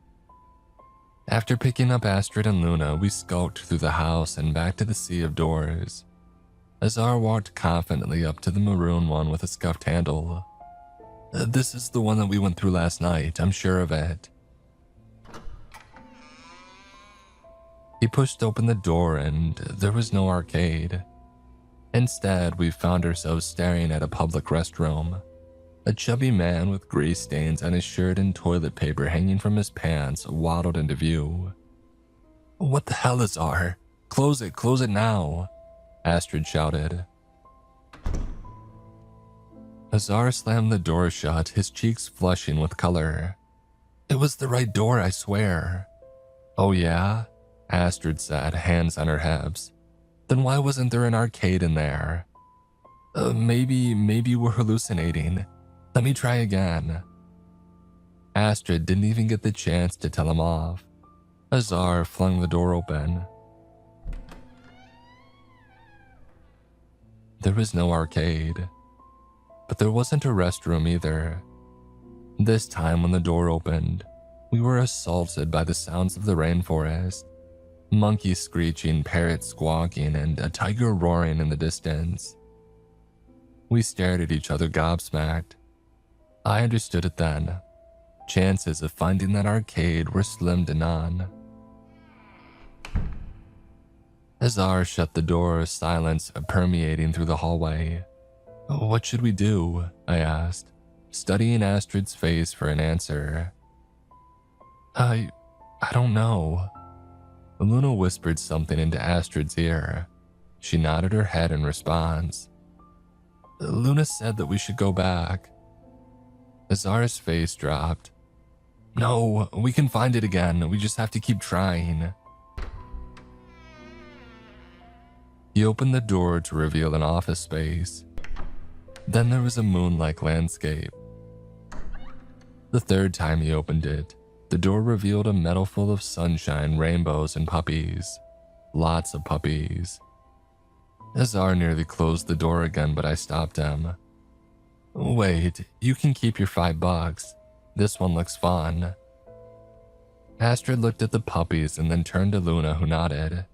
After picking up Astrid and Luna, we skulked through the house and back to the sea of doors. Azar walked confidently up to the maroon one with a scuffed handle. "This is the one that we went through last night, I'm sure of it." He pushed open the door and there was no arcade. Instead, we found ourselves staring at a public restroom. A chubby man with grease stains on his shirt and toilet paper hanging from his pants waddled into view. "What the hell, Azar? Close it now," Astrid shouted. Azar slammed the door shut, his cheeks flushing with color. "It was the right door, I swear." "Oh yeah?" Astrid said, hands on her hips. "Then why wasn't there an arcade in there?" Maybe we're hallucinating. Let me try again." Astrid didn't even get the chance to tell him off. Azar flung the door open. There was no arcade, but there wasn't a restroom either. This time when the door opened, we were assaulted by the sounds of the rainforest. Monkeys screeching, parrots squawking, and a tiger roaring in the distance. We stared at each other gobsmacked. I understood it then. Chances of finding that arcade were slim to none. Azar shut the door, silence permeating through the hallway. "What should we do?" I asked, studying Astrid's face for an answer. I don't know." Luna whispered something into Astrid's ear. She nodded her head in response. "Luna said that we should go back." Azar's face dropped. "No, we can find it again. We just have to keep trying." He opened the door to reveal an office space. Then there was a moon-like landscape. The third time he opened it, the door revealed a meadow full of sunshine, rainbows, and puppies. Lots of puppies. Azar nearly closed the door again, but I stopped him. "Wait, you can keep your $5. This one looks fun." Astrid looked at the puppies and then turned to Luna, who nodded.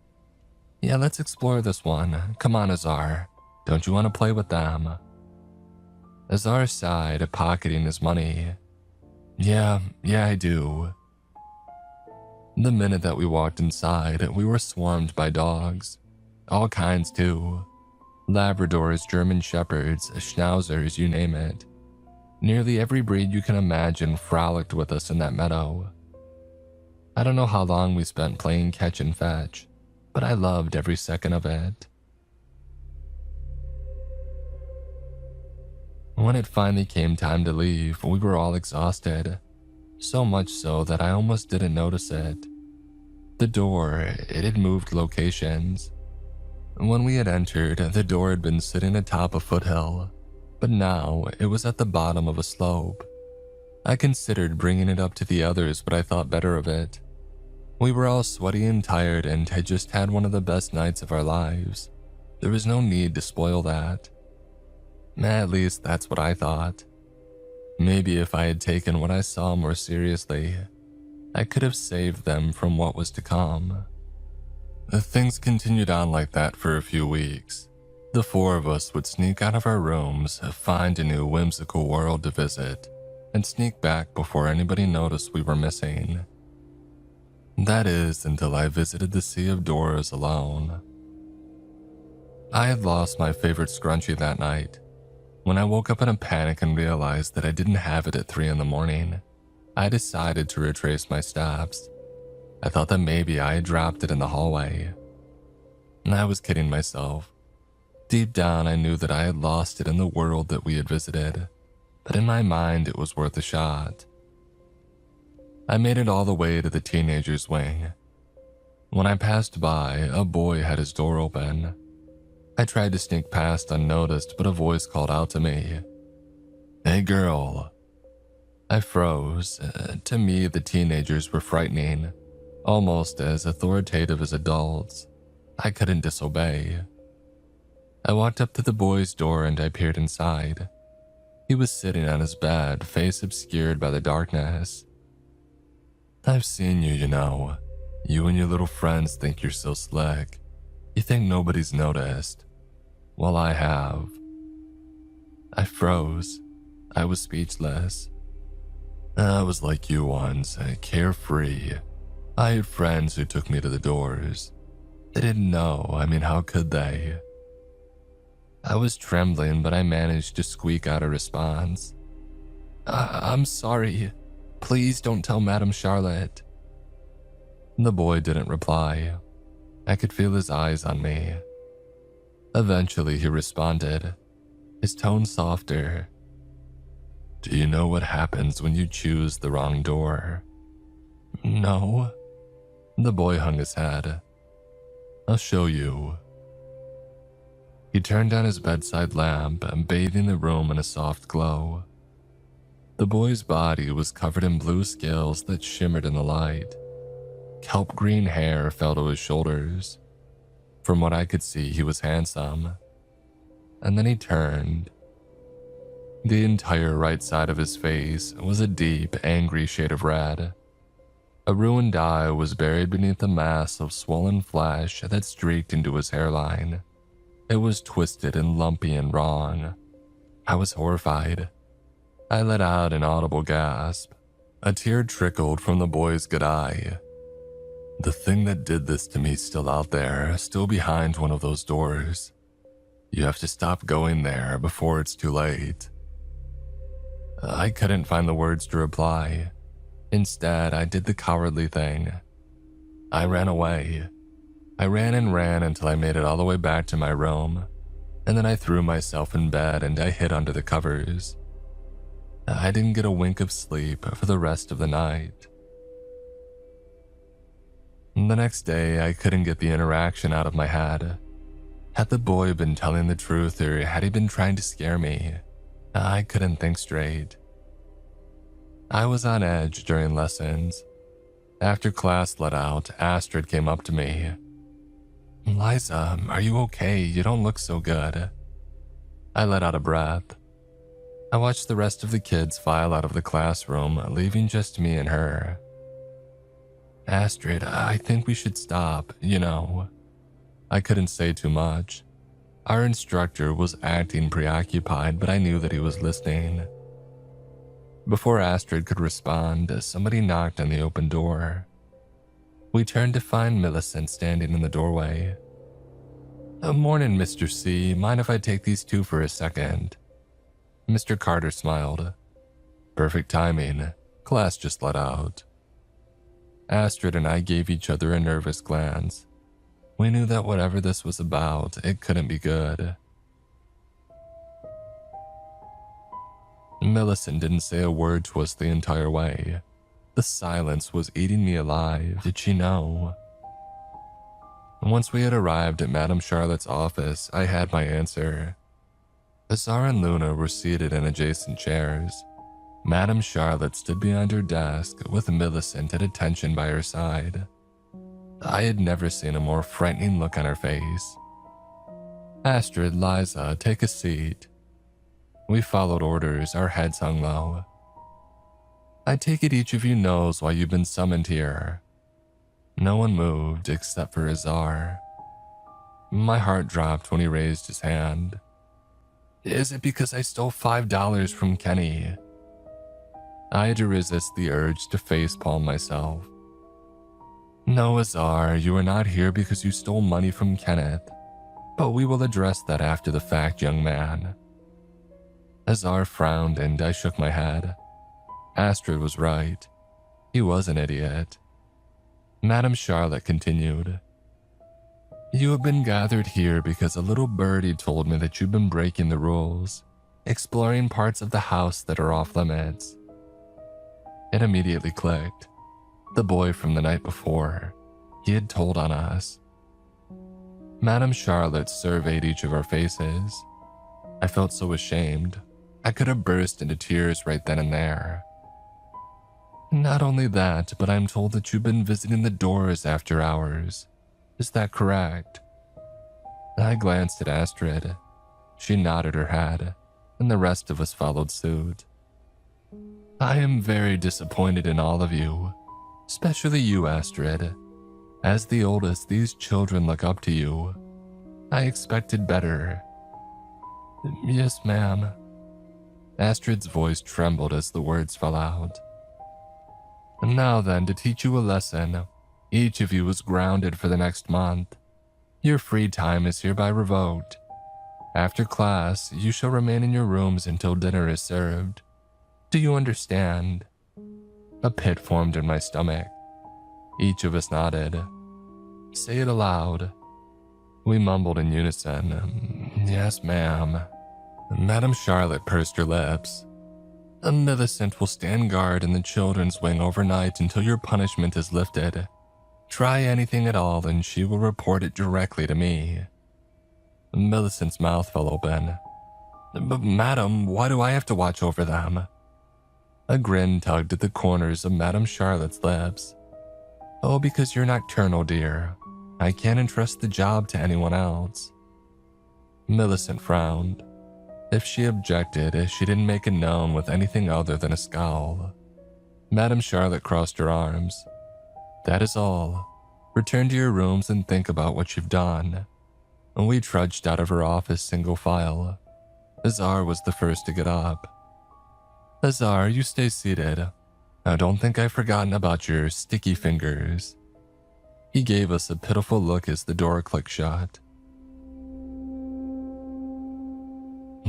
"Yeah, let's explore this one. Come on, Azar. Don't you want to play with them?" Azar sighed, pocketing his money. Yeah, I do." The minute that we walked inside, we were swarmed by dogs. All kinds too. Labradors, German Shepherds, Schnauzers, you name it. Nearly every breed you can imagine frolicked with us in that meadow. I don't know how long we spent playing catch and fetch, but I loved every second of it. When it finally came time to leave, we were all exhausted, so much so that I almost didn't notice it. The door, it had moved locations. When we had entered, the door had been sitting atop a foothill, but now it was at the bottom of a slope. I considered bringing it up to the others, but I thought better of it. We were all sweaty and tired and had just had one of the best nights of our lives. There was no need to spoil that. At least that's what I thought. Maybe if I had taken what I saw more seriously, I could have saved them from what was to come. Things continued on like that for a few weeks. The four of us would sneak out of our rooms, find a new whimsical world to visit, and sneak back before anybody noticed we were missing. That is, until I visited the Sea of Doors alone. I had lost my favorite scrunchie that night. When I woke up in a panic and realized that I didn't have it at 3 in the morning, I decided to retrace my steps. I thought that maybe I had dropped it in the hallway. I was kidding myself. Deep down, I knew that I had lost it in the world that we had visited, but in my mind, it was worth a shot. I made it all the way to the teenager's wing. When I passed by, a boy had his door open. I tried to sneak past unnoticed, but a voice called out to me, "Hey girl." I froze. To me, the teenagers were frightening, almost as authoritative as adults. I couldn't disobey. I walked up to the boy's door and I peered inside. He was sitting on his bed, face obscured by the darkness. "I've seen you, you know. You and your little friends think you're so slick. You think nobody's noticed. Well, I have." I froze. I was speechless. I was like you once, carefree. I had friends who took me to the doors. They didn't know, how could they? I was trembling, but I managed to squeak out a response. I'm sorry. Please don't tell Madame Charlotte." The boy didn't reply. I could feel his eyes on me. Eventually, he responded, his tone softer. "Do you know what happens when you choose the wrong door?" "No." The boy hung his head. "I'll show you." He turned on his bedside lamp, bathing the room in a soft glow. The boy's body was covered in blue scales that shimmered in the light. Kelp green hair fell to his shoulders. From what I could see, he was handsome. And then he turned. The entire right side of his face was a deep, angry shade of red. A ruined eye was buried beneath a mass of swollen flesh that streaked into his hairline. It was twisted and lumpy and wrong. I was horrified. I let out an audible gasp. A tear trickled from the boy's good eye. The thing that did this to me is still out there, still behind one of those doors. You have to stop going there before it's too late. I couldn't find the words to reply. Instead, I did the cowardly thing. I ran away. I ran and ran until I made it all the way back to my room, and then I threw myself in bed and I hid under the covers. I didn't get a wink of sleep for the rest of the night. The next day, I couldn't get the interaction out of my head. Had the boy been telling the truth, or had he been trying to scare me? I couldn't think straight. I was on edge during lessons. After class let out, Astrid came up to me. "Liza, are you okay? You don't look so good." I let out a breath. I watched the rest of the kids file out of the classroom, leaving just me and her. "Astrid, I think we should stop, you know." I couldn't say too much. Our instructor was acting preoccupied, but I knew that he was listening. Before Astrid could respond, somebody knocked on the open door. We turned to find Millicent standing in the doorway. "Morning, Mr. C. Mind if I take these two for a second?" Mr. Carter smiled. "Perfect timing. Class just let out." Astrid and I gave each other a nervous glance. We knew that whatever this was about, it couldn't be good. Millicent didn't say a word to us the entire way. The silence was eating me alive. Did she know? Once we had arrived at Madame Charlotte's office, I had my answer. Azar and Luna were seated in adjacent chairs. Madame Charlotte stood behind her desk with Millicent at attention by her side. I had never seen a more frightening look on her face. Astrid, Liza, take a seat. We followed orders, our heads hung low. I take it each of you knows why you've been summoned here. No one moved except for Azar. My heart dropped when he raised his hand. Is it because I stole $5 from Kenny? I had to resist the urge to facepalm myself. No, Azar, you are not here because you stole money from Kenneth, but we will address that after the fact, young man. Azar frowned and I shook my head. Astrid was right. He was an idiot. Madame Charlotte continued. You have been gathered here because a little birdie told me that you've been breaking the rules, exploring parts of the house that are off limits. It immediately clicked. The boy from the night before. He had told on us. Madame Charlotte surveyed each of our faces. I felt so ashamed. I could have burst into tears right then and there. Not only that, but I'm told that you've been visiting the doors after hours. Is that correct? I glanced at Astrid. She nodded her head, and the rest of us followed suit. I am very disappointed in all of you, especially you, Astrid. As the oldest, these children look up to you. I expected better. Yes, ma'am. Astrid's voice trembled as the words fell out. Now then, to teach you a lesson, each of you is grounded for the next month. Your free time is hereby revoked. After class, you shall remain in your rooms until dinner is served. Do you understand? A pit formed in my stomach. Each of us nodded. Say it aloud. We mumbled in unison, Yes, ma'am. Madame Charlotte pursed her lips. Millicent will stand guard in the children's wing overnight until your punishment is lifted. Try anything at all and she will report it directly to me. Millicent's mouth fell open. But madam, why do I have to watch over them? A grin tugged at the corners of Madame Charlotte's lips. Oh, because you're nocturnal, dear. I can't entrust the job to anyone else. Millicent frowned. If she objected, she didn't make it known with anything other than a scowl. Madame Charlotte crossed her arms. That is all. Return to your rooms and think about what you've done. We trudged out of her office single file. Azar was the first to get up. Azar, you stay seated. I don't think I've forgotten about your sticky fingers. He gave us a pitiful look as the door clicked shut.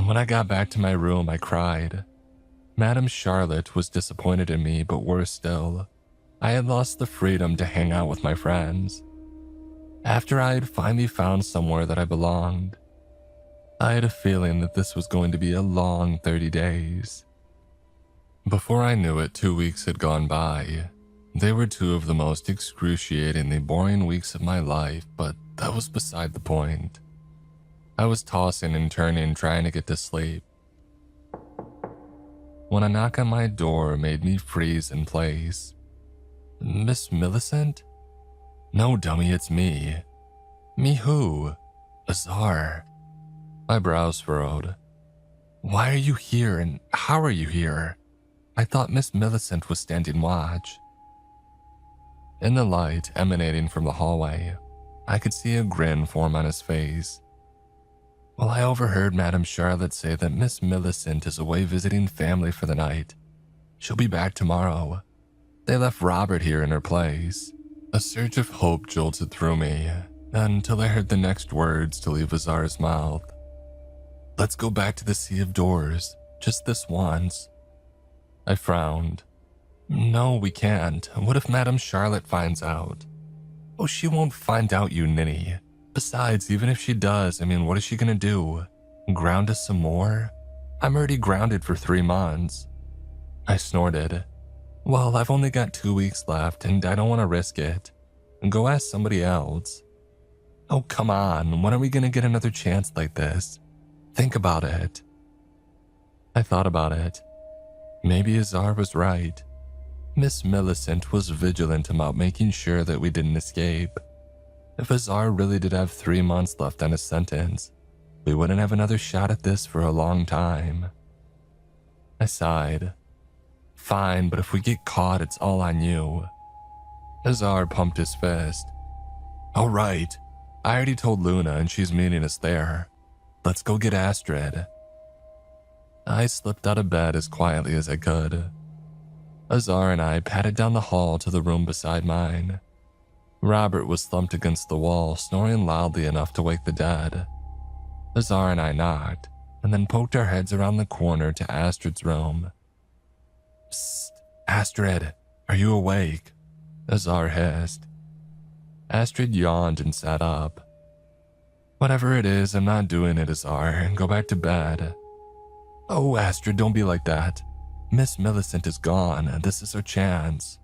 When I got back to my room, I cried. Madame Charlotte was disappointed in me, but worse still, I had lost the freedom to hang out with my friends. After I had finally found somewhere that I belonged, I had a feeling that this was going to be a long 30 days. Before I knew it, 2 weeks had gone by. They were two of the most excruciatingly boring weeks of my life, but that was beside the point. I was tossing and turning trying to get to sleep, when a knock on my door made me freeze in place. Miss Millicent? No, dummy, it's me. Me who? Azar. My brows furrowed. Why are you here and how are you here? I thought Miss Millicent was standing watch. In the light emanating from the hallway, I could see a grin form on his face. Well, I overheard Madame Charlotte say that Miss Millicent is away visiting family for the night. She'll be back tomorrow. They left Robert here in her place. A surge of hope jolted through me, until I heard the next words to leave Azar's mouth. Let's go back to the Sea of Doors, just this once. I frowned. No, we can't. What if Madame Charlotte finds out? Oh, she won't find out, you ninny. Besides, even if she does, what is she gonna do? Ground us some more? I'm already grounded for 3 months. I snorted. Well, I've only got 2 weeks left, and I don't want to risk it. Go ask somebody else. Oh, come on. When are we gonna get another chance like this? Think about it. I thought about it. Maybe Azar was right. Miss Millicent was vigilant about making sure that we didn't escape. If Azar really did have 3 months left on his sentence, we wouldn't have another shot at this for a long time. I sighed. Fine, but if we get caught, it's all on you. Azar pumped his fist. All right, I already told Luna and she's meeting us there. Let's go get Astrid. I slipped out of bed as quietly as I could. Azar and I padded down the hall to the room beside mine. Robert was slumped against the wall, snoring loudly enough to wake the dead. Azar and I knocked, and then poked our heads around the corner to Astrid's room. Psst, Astrid, are you awake? Azar hissed. Astrid yawned and sat up. Whatever it is, I'm not doing it, Azar. Go back to bed. Oh, Astrid, don't be like that. Miss Millicent is gone. This is her chance.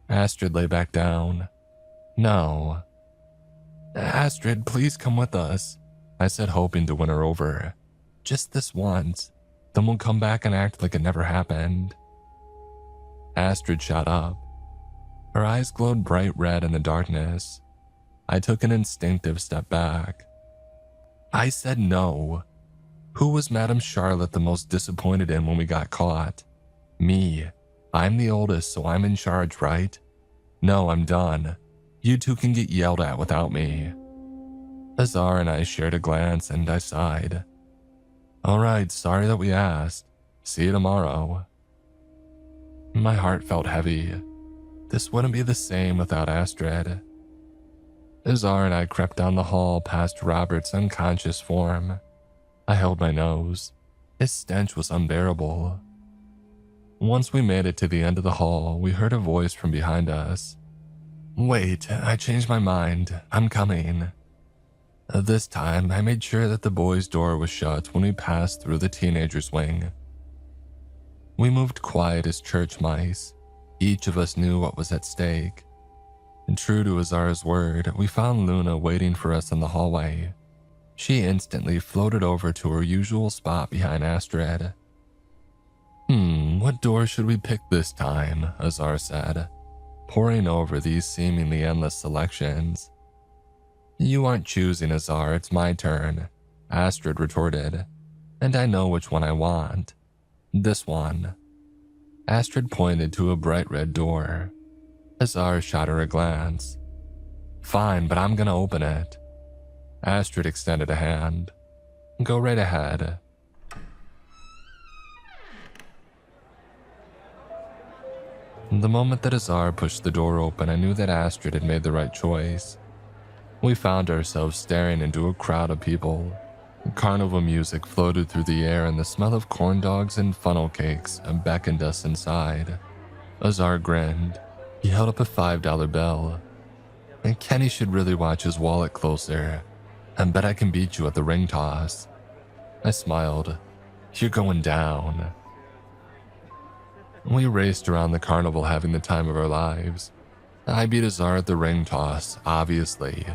Astrid lay back down. No. Astrid, please come with us, I said, hoping to win her over. Just this once. Then we'll come back and act like it never happened. Astrid shot up. Her eyes glowed bright red in the darkness. I took an instinctive step back. I said no. Who was Madame Charlotte the most disappointed in when we got caught? Me. I'm the oldest, so I'm in charge, right? No, I'm done. You two can get yelled at without me. Azar and I shared a glance and I sighed. All right, sorry that we asked. See you tomorrow. My heart felt heavy. This wouldn't be the same without Astrid. Azar and I crept down the hall past Robert's unconscious form. I held my nose. His stench was unbearable. Once we made it to the end of the hall, we heard a voice from behind us. Wait, I changed my mind. I'm coming. This time, I made sure that the boys' door was shut when we passed through the teenagers' wing. We moved quiet as church mice. Each of us knew what was at stake. And true to Azar's word, we found Luna waiting for us in the hallway. She instantly floated over to her usual spot behind Astrid. What door should we pick this time? Azar said, poring over these seemingly endless selections. You aren't choosing, Azar, it's my turn, Astrid retorted, and I know which one I want. This one. Astrid pointed to a bright red door. Azar shot her a glance. Fine, but I'm gonna open it. Astrid extended a hand. Go right ahead. The moment that Azar pushed the door open, I knew that Astrid had made the right choice. We found ourselves staring into a crowd of people. Carnival music floated through the air and the smell of corn dogs and funnel cakes beckoned us inside. Azar grinned. He held up a $5 bill. And Kenny should really watch his wallet closer. I bet I can beat you at the ring toss. I smiled. You're going down. We raced around the carnival having the time of our lives. I beat Azar at the ring toss, obviously,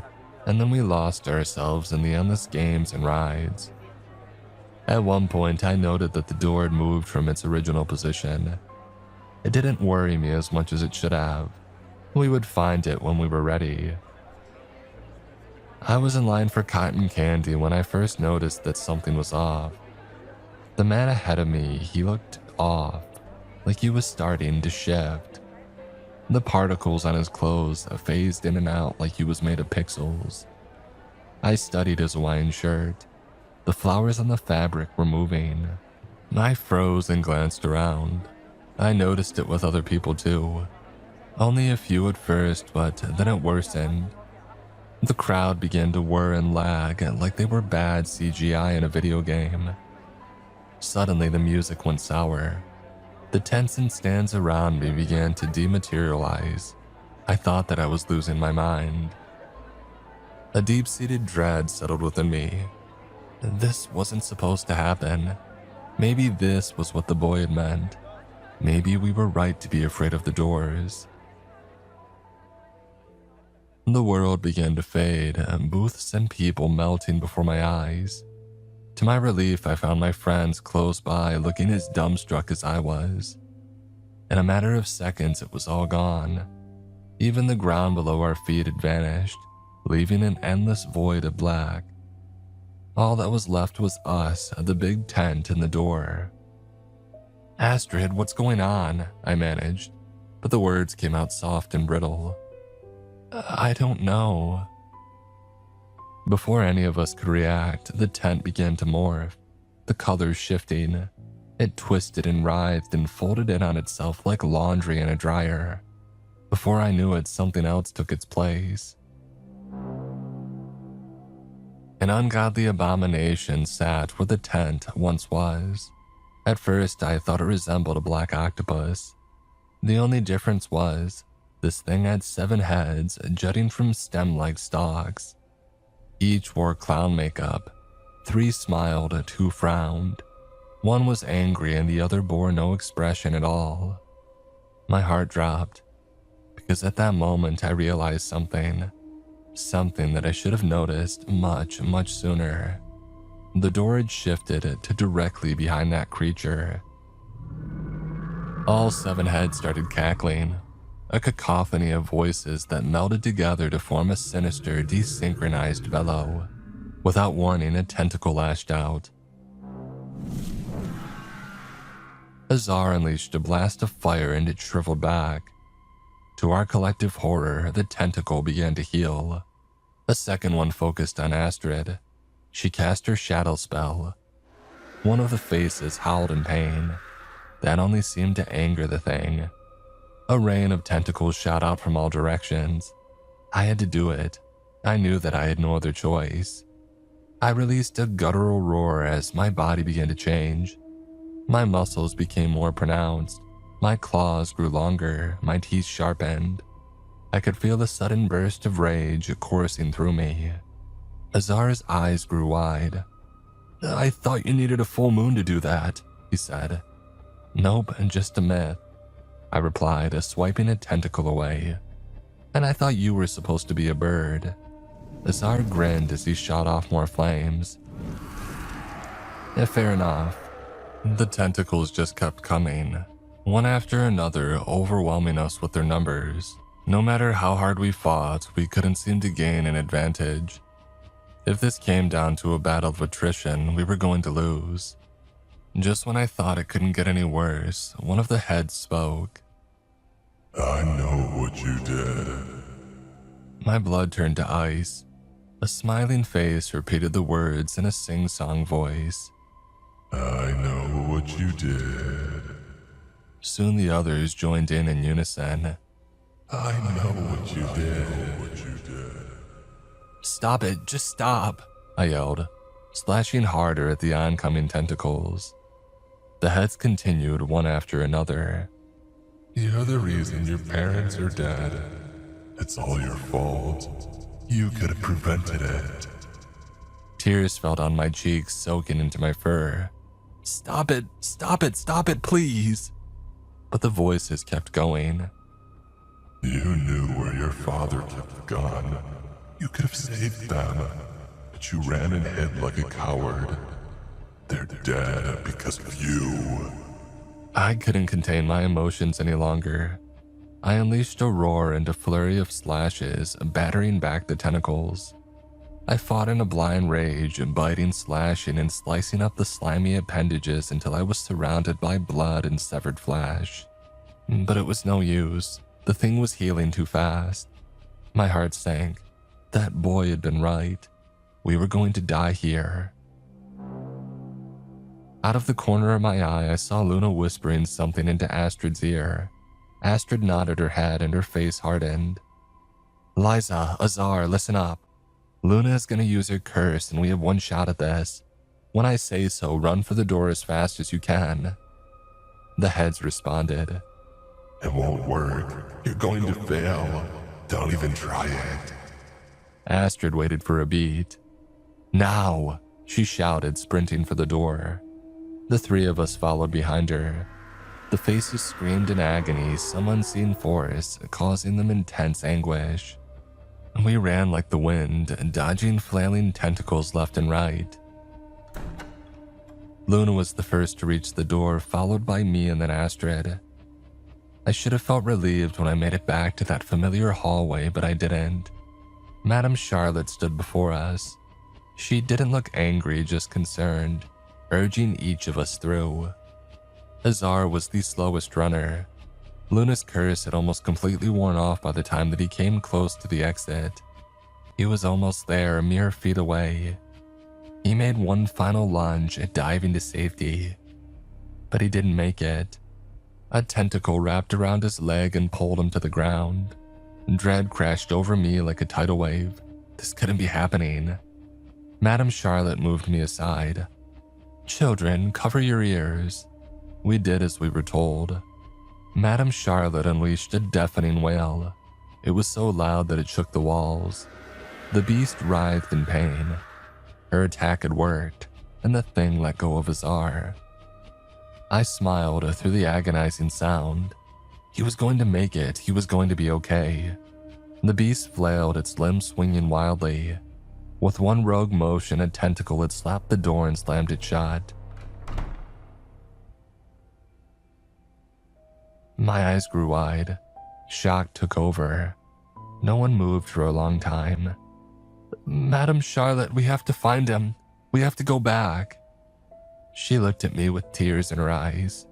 and then we lost ourselves in the endless games and rides. At one point, I noted that the door had moved from its original position. It didn't worry me as much as it should have. We would find it when we were ready. I was in line for cotton candy when I first noticed that something was off. The man ahead of me, he looked off, like he was starting to shift. The particles on his clothes phased in and out like he was made of pixels. I studied his Hawaiian shirt. The flowers on the fabric were moving. I froze and glanced around. I noticed it with other people too. Only a few at first, but then it worsened. The crowd began to whir and lag like they were bad CGI in a video game. Suddenly the music went sour. The tents and stands around me began to dematerialize. I thought that I was losing my mind. A deep-seated dread settled within me. This wasn't supposed to happen. Maybe this was what the boy had meant. Maybe we were right to be afraid of the doors. The world began to fade, booths and people melting before my eyes. To my relief, I found my friends close by looking as dumbstruck as I was. In a matter of seconds, it was all gone. Even the ground below our feet had vanished, leaving an endless void of black. All that was left was us, the big tent, and the door. "Astrid, what's going on?" I managed, but the words came out soft and brittle. "I don't know." Before any of us could react, the tent began to morph, the colors shifting. It twisted and writhed and folded in on itself like laundry in a dryer. Before I knew it, something else took its place. An ungodly abomination sat where the tent once was. At first, I thought it resembled a black octopus. The only difference was, this thing had 7 heads jutting from stem-like stalks. Each wore clown makeup. 3 smiled, 2 frowned. One was angry and the other bore no expression at all. My heart dropped, because at that moment I realized something that I should have noticed much, much sooner. The door had shifted to directly behind that creature. All 7 heads started cackling, a cacophony of voices that melded together to form a sinister, desynchronized bellow. Without warning, a tentacle lashed out. Azar unleashed a blast of fire and it shriveled back. To our collective horror, the tentacle began to heal. A second one focused on Astrid. She cast her shadow spell. One of the faces howled in pain. That only seemed to anger the thing. A rain of tentacles shot out from all directions. I had to do it. I knew that I had no other choice. I released a guttural roar as my body began to change. My muscles became more pronounced. My claws grew longer, my teeth sharpened. I could feel the sudden burst of rage coursing through me. Azar's eyes grew wide. "I thought you needed a full moon to do that," he said. "Nope, just a myth," I replied, swiping a tentacle away. "And I thought you were supposed to be a bird." Azar grinned as he shot off more flames. "Yeah, fair enough." The tentacles just kept coming, one after another, overwhelming us with their numbers. No matter how hard we fought, we couldn't seem to gain an advantage. If this came down to a battle of attrition, we were going to lose. Just when I thought it couldn't get any worse, one of the heads spoke. "I know what you did." My blood turned to ice. A smiling face repeated the words in a sing-song voice. "I know what you did." Soon the others joined in unison. "I know what you did." "Stop it, just stop," I yelled, slashing harder at the oncoming tentacles. The heads continued one after another. "You're the reason your parents are dead. It's all your fault. You could have prevented it." Tears fell down my cheeks, soaking into my fur. "Stop it, stop it, stop it, please." But the voices kept going. "You knew where your father kept the gun. You could have saved them, but you ran and hid like a coward. They're dead because of you." I couldn't contain my emotions any longer. I unleashed a roar and a flurry of slashes, battering back the tentacles. I fought in a blind rage, biting, slashing, and slicing up the slimy appendages until I was surrounded by blood and severed flesh. But it was no use. The thing was healing too fast. My heart sank. That boy had been right. We were going to die here. Out of the corner of my eye, I saw Luna whispering something into Astrid's ear. Astrid nodded her head and her face hardened. "Liza, Azar, listen up. Luna is going to use her curse and we have one shot at this. When I say so, run for the door as fast as you can." The heads responded. It won't work. You're going to fail. Don't even try it. Astrid waited for a beat. Now, she shouted, sprinting for the door. The three of us followed behind her. The faces screamed in agony, some unseen force causing them intense anguish. We ran like the wind, dodging flailing tentacles left and right. Luna was the first to reach the door, followed by me and then Astrid. I should have felt relieved when I made it back to that familiar hallway, but I didn't. Madame Charlotte stood before us. She didn't look angry, just concerned, urging each of us through. Azar was the slowest runner. Luna's curse had almost completely worn off by the time that he came close to the exit. He was almost there, a mere feet away. He made one final lunge at diving to safety, but he didn't make it. A tentacle wrapped around his leg and pulled him to the ground. Dread crashed over me like a tidal wave. This couldn't be happening. Madame Charlotte moved me aside. "Children, cover your ears." We did as we were told. Madame Charlotte unleashed a deafening wail. It was so loud that it shook the walls. The beast writhed in pain. Her attack had worked, and the thing let go of Azar. I smiled through the agonizing sound. He was going to make it. He was going to be okay. The beast flailed, its limbs swinging wildly. With one rogue motion, a tentacle had slapped the door and slammed it shut. My eyes grew wide. Shock took over. No one moved for a long time. "Madame Charlotte, we have to find him. We have to go back." She looked at me with tears in her eyes.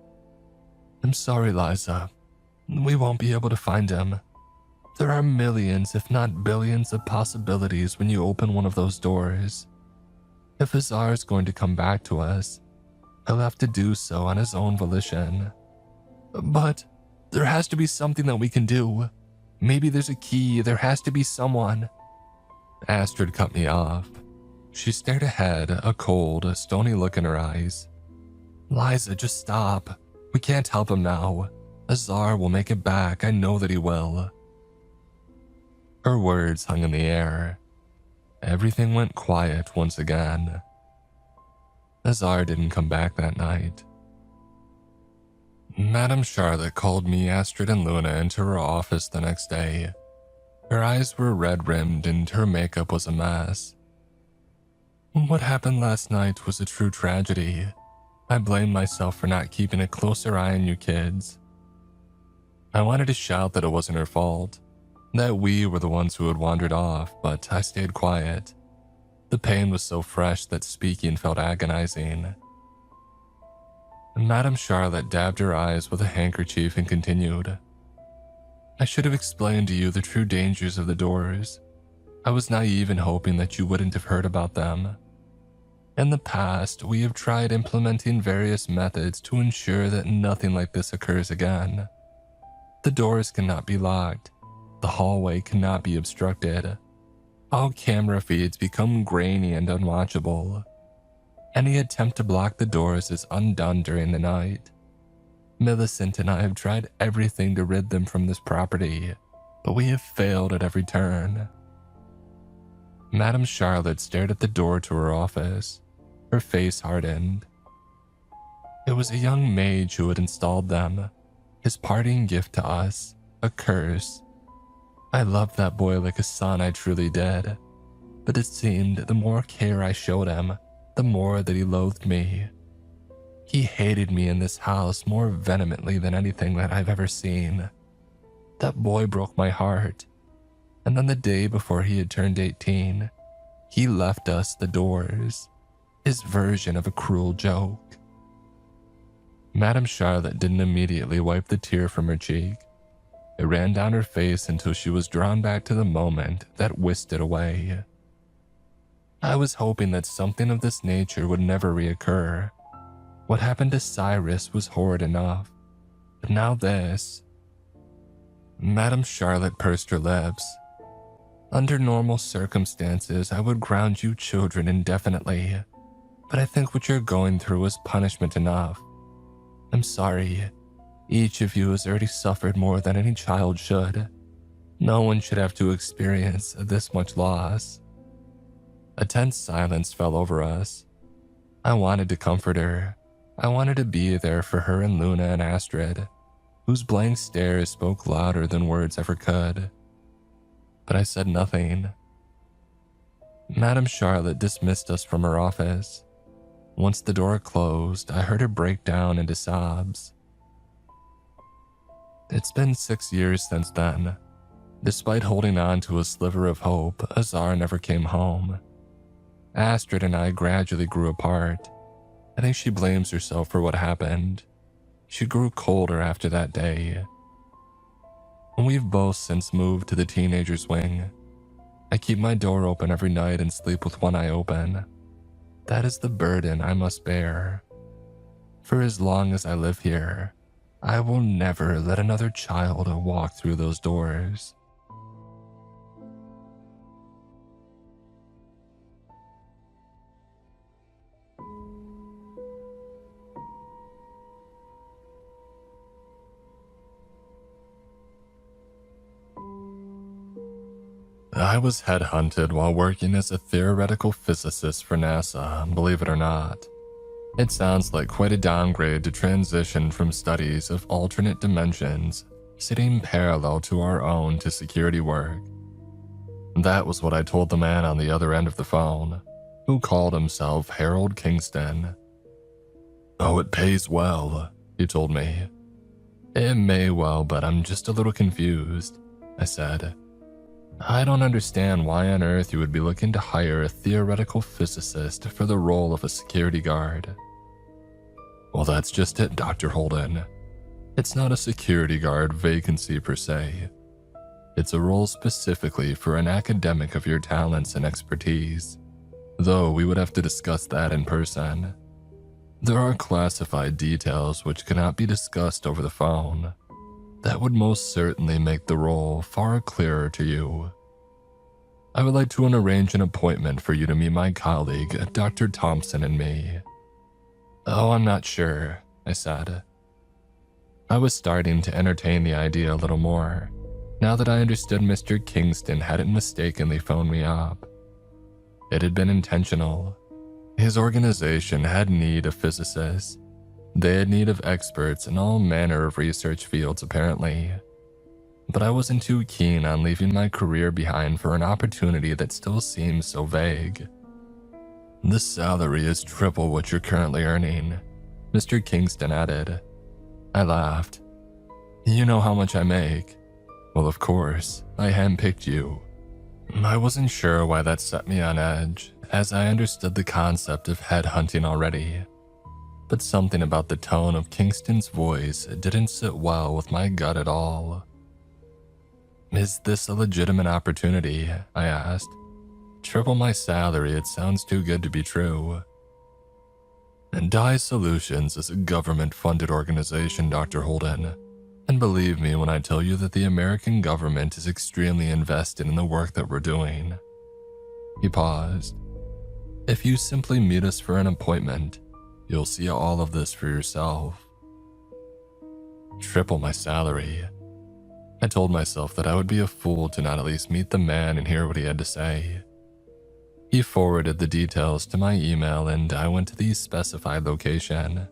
"I'm sorry, Liza. We won't be able to find him. There are millions, if not billions, of possibilities when you open one of those doors. If Azar is going to come back to us, he'll have to do so on his own volition. But there has to be something that we can do. Maybe there's a key. There has to be someone." Astrid cut me off. She stared ahead, a cold, stony look in her eyes. "Liza, just stop. We can't help him now. Azar will make it back. I know that he will." Her words hung in the air. Everything went quiet once again. Azar didn't come back that night. Madame Charlotte called me, Astrid, and Luna into her office the next day. Her eyes were red-rimmed and her makeup was a mess. "What happened last night was a true tragedy. I blame myself for not keeping a closer eye on you kids." I wanted to shout that it wasn't her fault, that we were the ones who had wandered off, but I stayed quiet. The pain was so fresh that speaking felt agonizing. Madame Charlotte dabbed her eyes with a handkerchief and continued. "I should have explained to you the true dangers of the doors. I was naive in hoping that you wouldn't have heard about them. In the past, we have tried implementing various methods to ensure that nothing like this occurs again. The doors cannot be locked. The hallway cannot be obstructed. All camera feeds become grainy and unwatchable. Any attempt to block the doors is undone during the night. Millicent and I have tried everything to rid them from this property, but we have failed at every turn." Madame Charlotte stared at the door to her office. Her face hardened. "It was a young mage who had installed them. His parting gift to us, a curse. I loved that boy like a son, I truly did. But it seemed the more care I showed him, the more that he loathed me. He hated me in this house more vehemently than anything that I've ever seen. That boy broke my heart. And then the day before he had turned 18, he left us the doors. His version of a cruel joke." Madame Charlotte didn't immediately wipe the tear from her cheek. It ran down her face until she was drawn back to the moment that whisked it away. I was hoping that something of this nature would never reoccur. What happened to Cyrus was horrid enough, but now this. Madame Charlotte pursed her lips. "Under normal circumstances, I would ground you children indefinitely, but I think what you're going through is punishment enough. I'm sorry. Each of you has already suffered more than any child should. No one should have to experience this much loss." A tense silence fell over us. I wanted to comfort her. I wanted to be there for her and Luna and Astrid, whose blank stares spoke louder than words ever could. But I said nothing. Madame Charlotte dismissed us from her office. Once the door closed, I heard her break down into sobs. It's been 6 years since then. Despite holding on to a sliver of hope, Azar never came home. Astrid and I gradually grew apart. I think she blames herself for what happened. She grew colder after that day. We've both since moved to the teenager's wing. I keep my door open every night and sleep with one eye open. That is the burden I must bear. For as long as I live here, I will never let another child walk through those doors. I was headhunted while working as a theoretical physicist for NASA, believe it or not. It sounds like quite a downgrade to transition from studies of alternate dimensions, sitting parallel to our own, to security work. That was what I told the man on the other end of the phone, who called himself Harold Kingston. "Oh, it pays well," he told me. "It may well, but I'm just a little confused," I said. "I don't understand why on earth you would be looking to hire a theoretical physicist for the role of a security guard." "Well, that's just it, Dr. Holden. It's not a security guard vacancy per se. It's a role specifically for an academic of your talents and expertise, though we would have to discuss that in person. There are classified details which cannot be discussed over the phone. That would most certainly make the role far clearer to you. I would like to arrange an appointment for you to meet my colleague, Dr. Thompson, and me." "Oh, I'm not sure," I said. I was starting to entertain the idea a little more, now that I understood Mr. Kingston hadn't mistakenly phoned me up. It had been intentional. His organization had need of physicists. They had need of experts in all manner of research fields, apparently. But I wasn't too keen on leaving my career behind for an opportunity that still seems so vague. "The salary is triple what you're currently earning," Mr. Kingston added. I laughed. "You know how much I make?" "Well, of course, I handpicked you." I wasn't sure why that set me on edge, as I understood the concept of headhunting already. But something about the tone of Kingston's voice didn't sit well with my gut at all. "Is this a legitimate opportunity?" I asked. "Triple my salary, it sounds too good to be true." "Dye Solutions is a government-funded organization, Dr. Holden. And believe me when I tell you that the American government is extremely invested in the work that we're doing." He paused. "If you simply meet us for an appointment, you'll see all of this for yourself." Triple my salary. I told myself that I would be a fool to not at least meet the man and hear what he had to say. He forwarded the details to my email and I went to the specified location.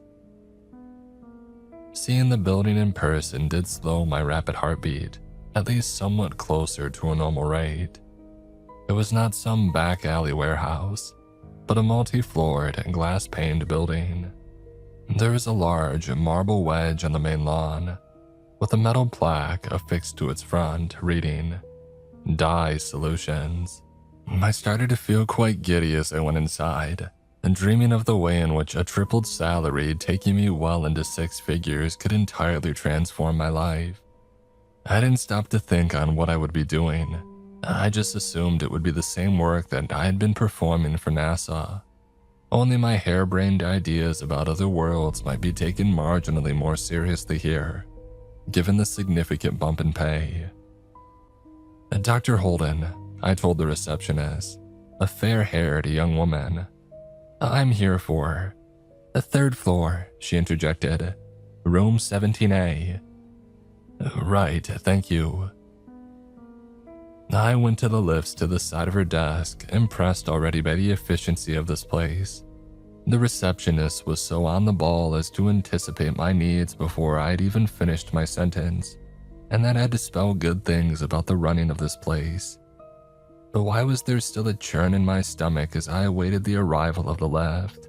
Seeing the building in person did slow my rapid heartbeat, at least somewhat closer to a normal rate. It was not some back alley warehouse, but a multi-floored and glass-paned building. There is a large marble wedge on the main lawn, with a metal plaque affixed to its front reading, "Dye Solutions." I started to feel quite giddy as I went inside, and dreaming of the way in which a tripled salary taking me well into 6 figures could entirely transform my life. I didn't stop to think on what I would be doing. I just assumed it would be the same work that I had been performing for NASA. Only my harebrained ideas about other worlds might be taken marginally more seriously here, given the significant bump in pay. "Dr. Holden," I told the receptionist, a fair-haired young woman. "I'm here for..." "The 3rd floor," she interjected. Room 17A. Right, thank you. I went to the lifts to the side of her desk, impressed already by the efficiency of this place. The receptionist was so on the ball as to anticipate my needs before I'd even finished my sentence, and that had to spell good things about the running of this place. But why was there still a churn in my stomach as I awaited the arrival of the lift?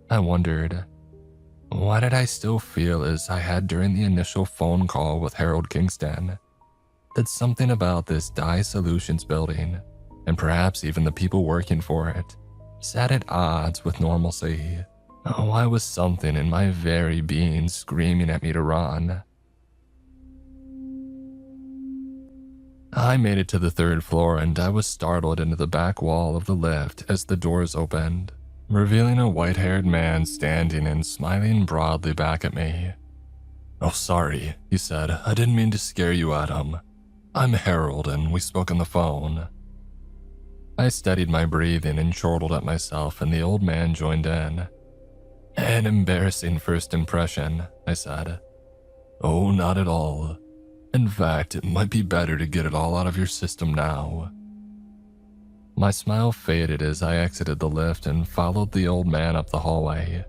I wondered, why did I still feel as I had during the initial phone call with Harold Kingston? That something about this Dye Solutions building, and perhaps even the people working for it, sat at odds with normalcy. Why was something in my very being screaming at me to run? I made it to the 3rd floor and I was startled into the back wall of the lift as the doors opened, revealing a white-haired man standing and smiling broadly back at me. "Oh, sorry," he said. "I didn't mean to scare you, Adam. I'm Harold and we spoke on the phone." I steadied my breathing and chortled at myself and the old man joined in. "An embarrassing first impression," I said. "Oh, not at all. In fact, it might be better to get it all out of your system now." My smile faded as I exited the lift and followed the old man up the hallway.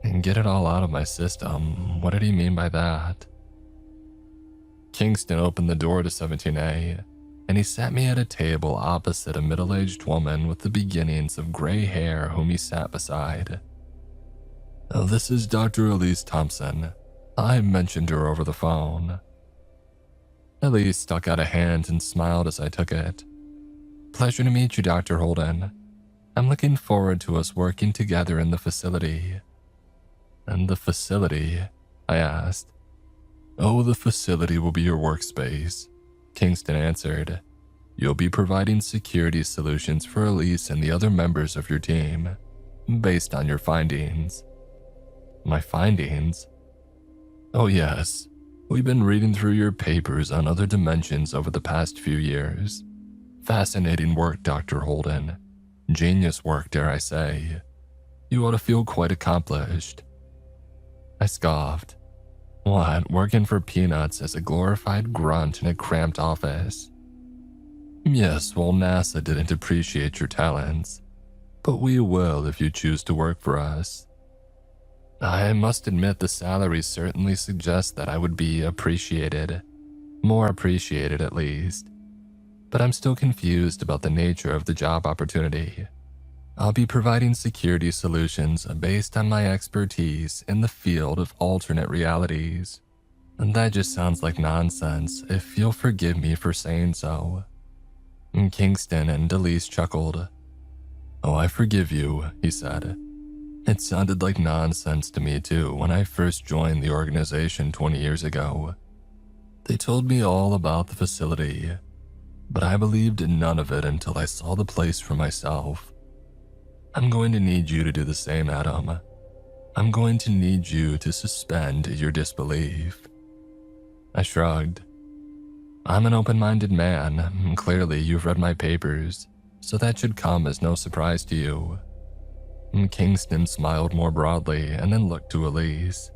And get it all out of my system, what did he mean by that? Kingston opened the door to 17A, and he sat me at a table opposite a middle-aged woman with the beginnings of gray hair whom he sat beside. "This is Dr. Elise Thompson. I mentioned her over the phone." Elise stuck out a hand and smiled as I took it. "Pleasure to meet you, Dr. Holden. I'm looking forward to us working together in the facility." "And the facility?" I asked. "Oh, the facility will be your workspace," Kingston answered. "You'll be providing security solutions for Elise and the other members of your team, based on your findings." "My findings?" "Oh yes, we've been reading through your papers on other dimensions over the past few years. Fascinating work, Dr. Holden. Genius work, dare I say. You ought to feel quite accomplished." I scoffed. "What, working for peanuts as a glorified grunt in a cramped office?" "Yes, well, NASA didn't appreciate your talents, but we will if you choose to work for us." I must admit the salary certainly suggests that I would be appreciated. More appreciated, at least. But I'm still confused about the nature of the job opportunity. I'll be providing security solutions based on my expertise in the field of alternate realities. And that just sounds like nonsense, if you'll forgive me for saying so. Kingston and Elise chuckled. "Oh, I forgive you," he said. "It sounded like nonsense to me too when I first joined the organization 20 years ago. They told me all about the facility, but I believed none of it until I saw the place for myself. I'm going to need you to do the same, Adam. I'm going to need you to suspend your disbelief." I shrugged. "I'm an open-minded man. Clearly, you've read my papers, so that should come as no surprise to you." Kingston smiled more broadly and then looked to Elise.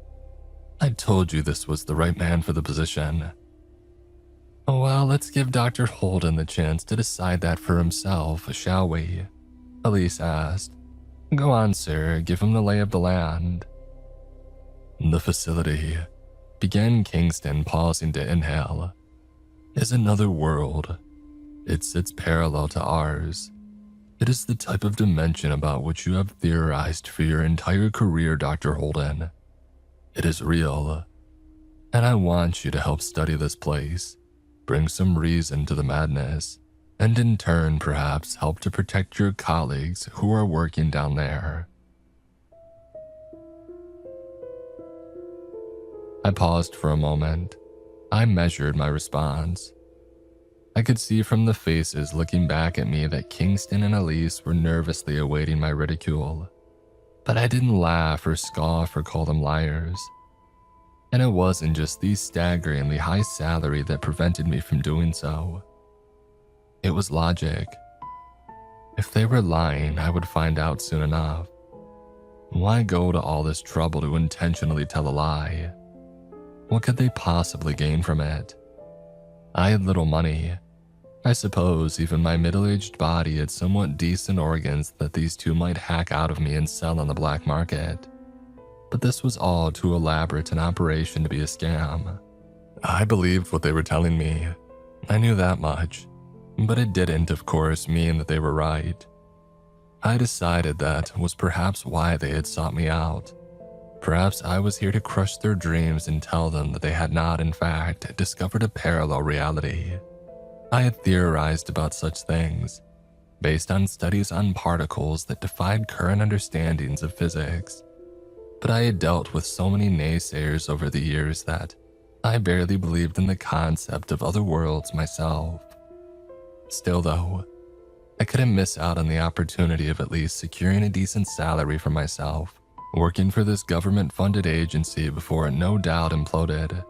"I told you this was the right man for the position." "Well, let's give Dr. Holden the chance to decide that for himself, shall we?" Elise asked. "Go on, sir, give him the lay of the land." "The facility," began Kingston, pausing to inhale, "is another world. It sits parallel to ours. It is the type of dimension about which you have theorized for your entire career, Dr. Holden. It is real, and I want you to help study this place, bring some reason to the madness, and in turn perhaps help to protect your colleagues who are working down there." I paused for a moment. I measured my response. I could see from the faces looking back at me that Kingston and Elise were nervously awaiting my ridicule. But I didn't laugh or scoff or call them liars. And it wasn't just the staggeringly high salary that prevented me from doing so. It was logic. If they were lying, I would find out soon enough. Why go to all this trouble to intentionally tell a lie? What could they possibly gain from it? I had little money. I suppose even my middle-aged body had somewhat decent organs that these two might hack out of me and sell on the black market. But this was all too elaborate an operation to be a scam. I believed what they were telling me. I knew that much. But it didn't, of course, mean that they were right. I decided that was perhaps why they had sought me out. Perhaps I was here to crush their dreams and tell them that they had not, in fact, discovered a parallel reality. I had theorized about such things, based on studies on particles that defied current understandings of physics. But I had dealt with so many naysayers over the years that I barely believed in the concept of other worlds myself. Still though, I couldn't miss out on the opportunity of at least securing a decent salary for myself, working for this government-funded agency before it no doubt imploded,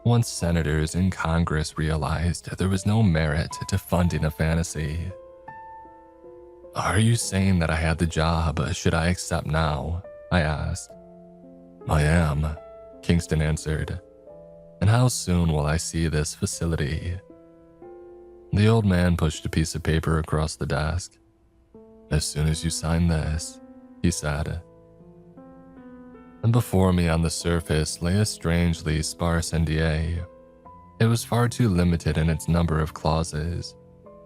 once senators in Congress realized there was no merit to funding a fantasy. "Are you saying that I had the job? Should I accept now?" I asked. "I am," Kingston answered. "And how soon will I see this facility?" The old man pushed a piece of paper across the desk. "As soon as you sign this," he said. And before me on the surface lay a strangely sparse NDA. It was far too limited in its number of clauses,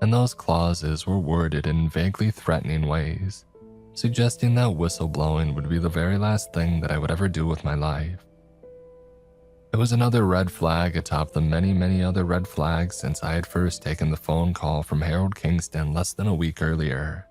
and those clauses were worded in vaguely threatening ways, suggesting that whistleblowing would be the very last thing that I would ever do with my life. It was another red flag atop the many, many other red flags since I had first taken the phone call from Harold Kingston less than a week earlier.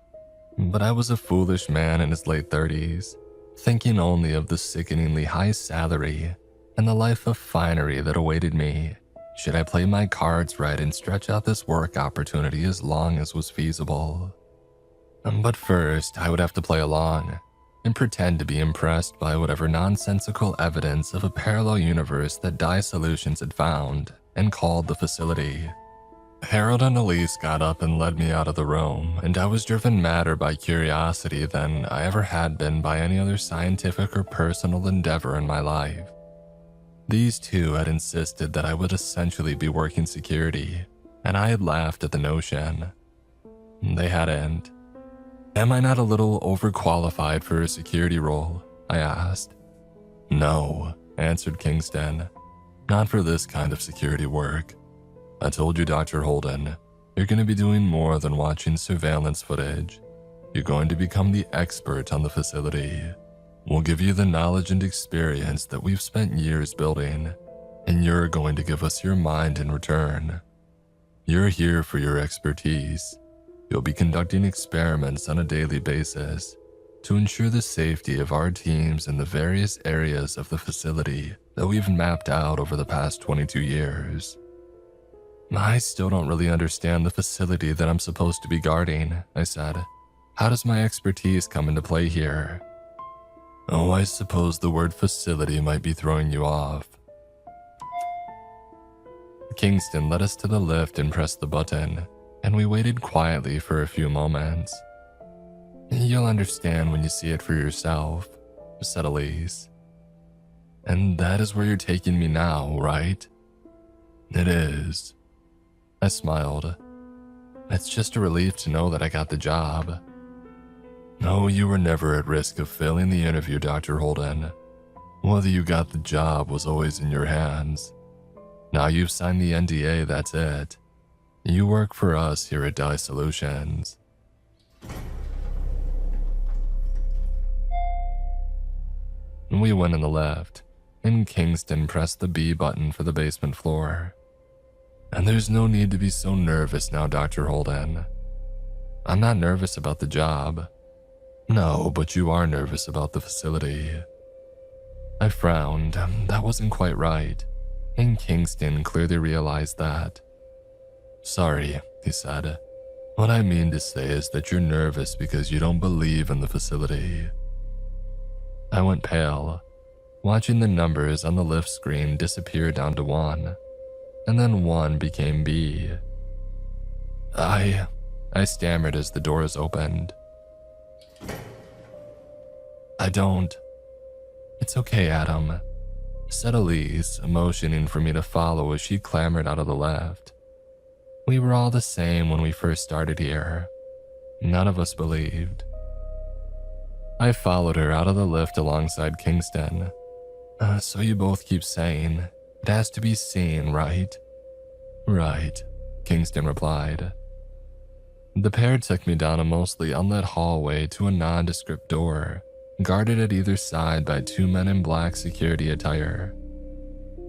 But I was a foolish man in his late 30s, thinking only of the sickeningly high salary and the life of finery that awaited me should I play my cards right and stretch out this work opportunity as long as was feasible. But first, I would have to play along and pretend to be impressed by whatever nonsensical evidence of a parallel universe that Dye Solutions had found and called the facility. Harold and Elise got up and led me out of the room, and I was driven madder by curiosity than I ever had been by any other scientific or personal endeavor in my life. These two had insisted that I would essentially be working security, and I had laughed at the notion. They hadn't. "Am I not a little overqualified for a security role?" I asked. "No," answered Kingston. "Not for this kind of security work. I told you, Dr. Holden, you're going to be doing more than watching surveillance footage. You're going to become the expert on the facility. We'll give you the knowledge and experience that we've spent years building, and you're going to give us your mind in return. You're here for your expertise. You'll be conducting experiments on a daily basis to ensure the safety of our teams in the various areas of the facility that we've mapped out over the past 22 years. I still don't really understand the facility that I'm supposed to be guarding," I said. "How does my expertise come into play here?" "Oh, I suppose the word facility might be throwing you off." Kingston led us to the lift and pressed the button, and we waited quietly for a few moments. "You'll understand when you see it for yourself," said Elise. "And that is where you're taking me now, right?" "It is." I smiled. "It's just a relief to know that I got the job." "No, you were never at risk of failing the interview, Dr. Holden. Whether you got the job was always in your hands. Now you've signed the NDA, that's it. You work for us here at Dye Solutions." We went in the lift, and Kingston pressed the B button for the basement floor. "And there's no need to be so nervous now, Dr. Holden." "I'm not nervous about the job." "No, but you are nervous about the facility." I frowned. That wasn't quite right, and Kingston clearly realized that. "Sorry," he said. "What I mean to say is that you're nervous because you don't believe in the facility." I went pale, watching the numbers on the lift screen disappear down to 1. And then 1 became B. I stammered as the doors opened. I don't. It's okay, Adam, said Elise, motioning for me to follow as she clambered out of the lift. We were all the same when we first started here. None of us believed. I followed her out of the lift alongside Kingston. So you both keep saying, it has to be seen, right? Right, Kingston replied. The pair took me down a mostly unlit hallway to a nondescript door, guarded at either side by two men in black security attire.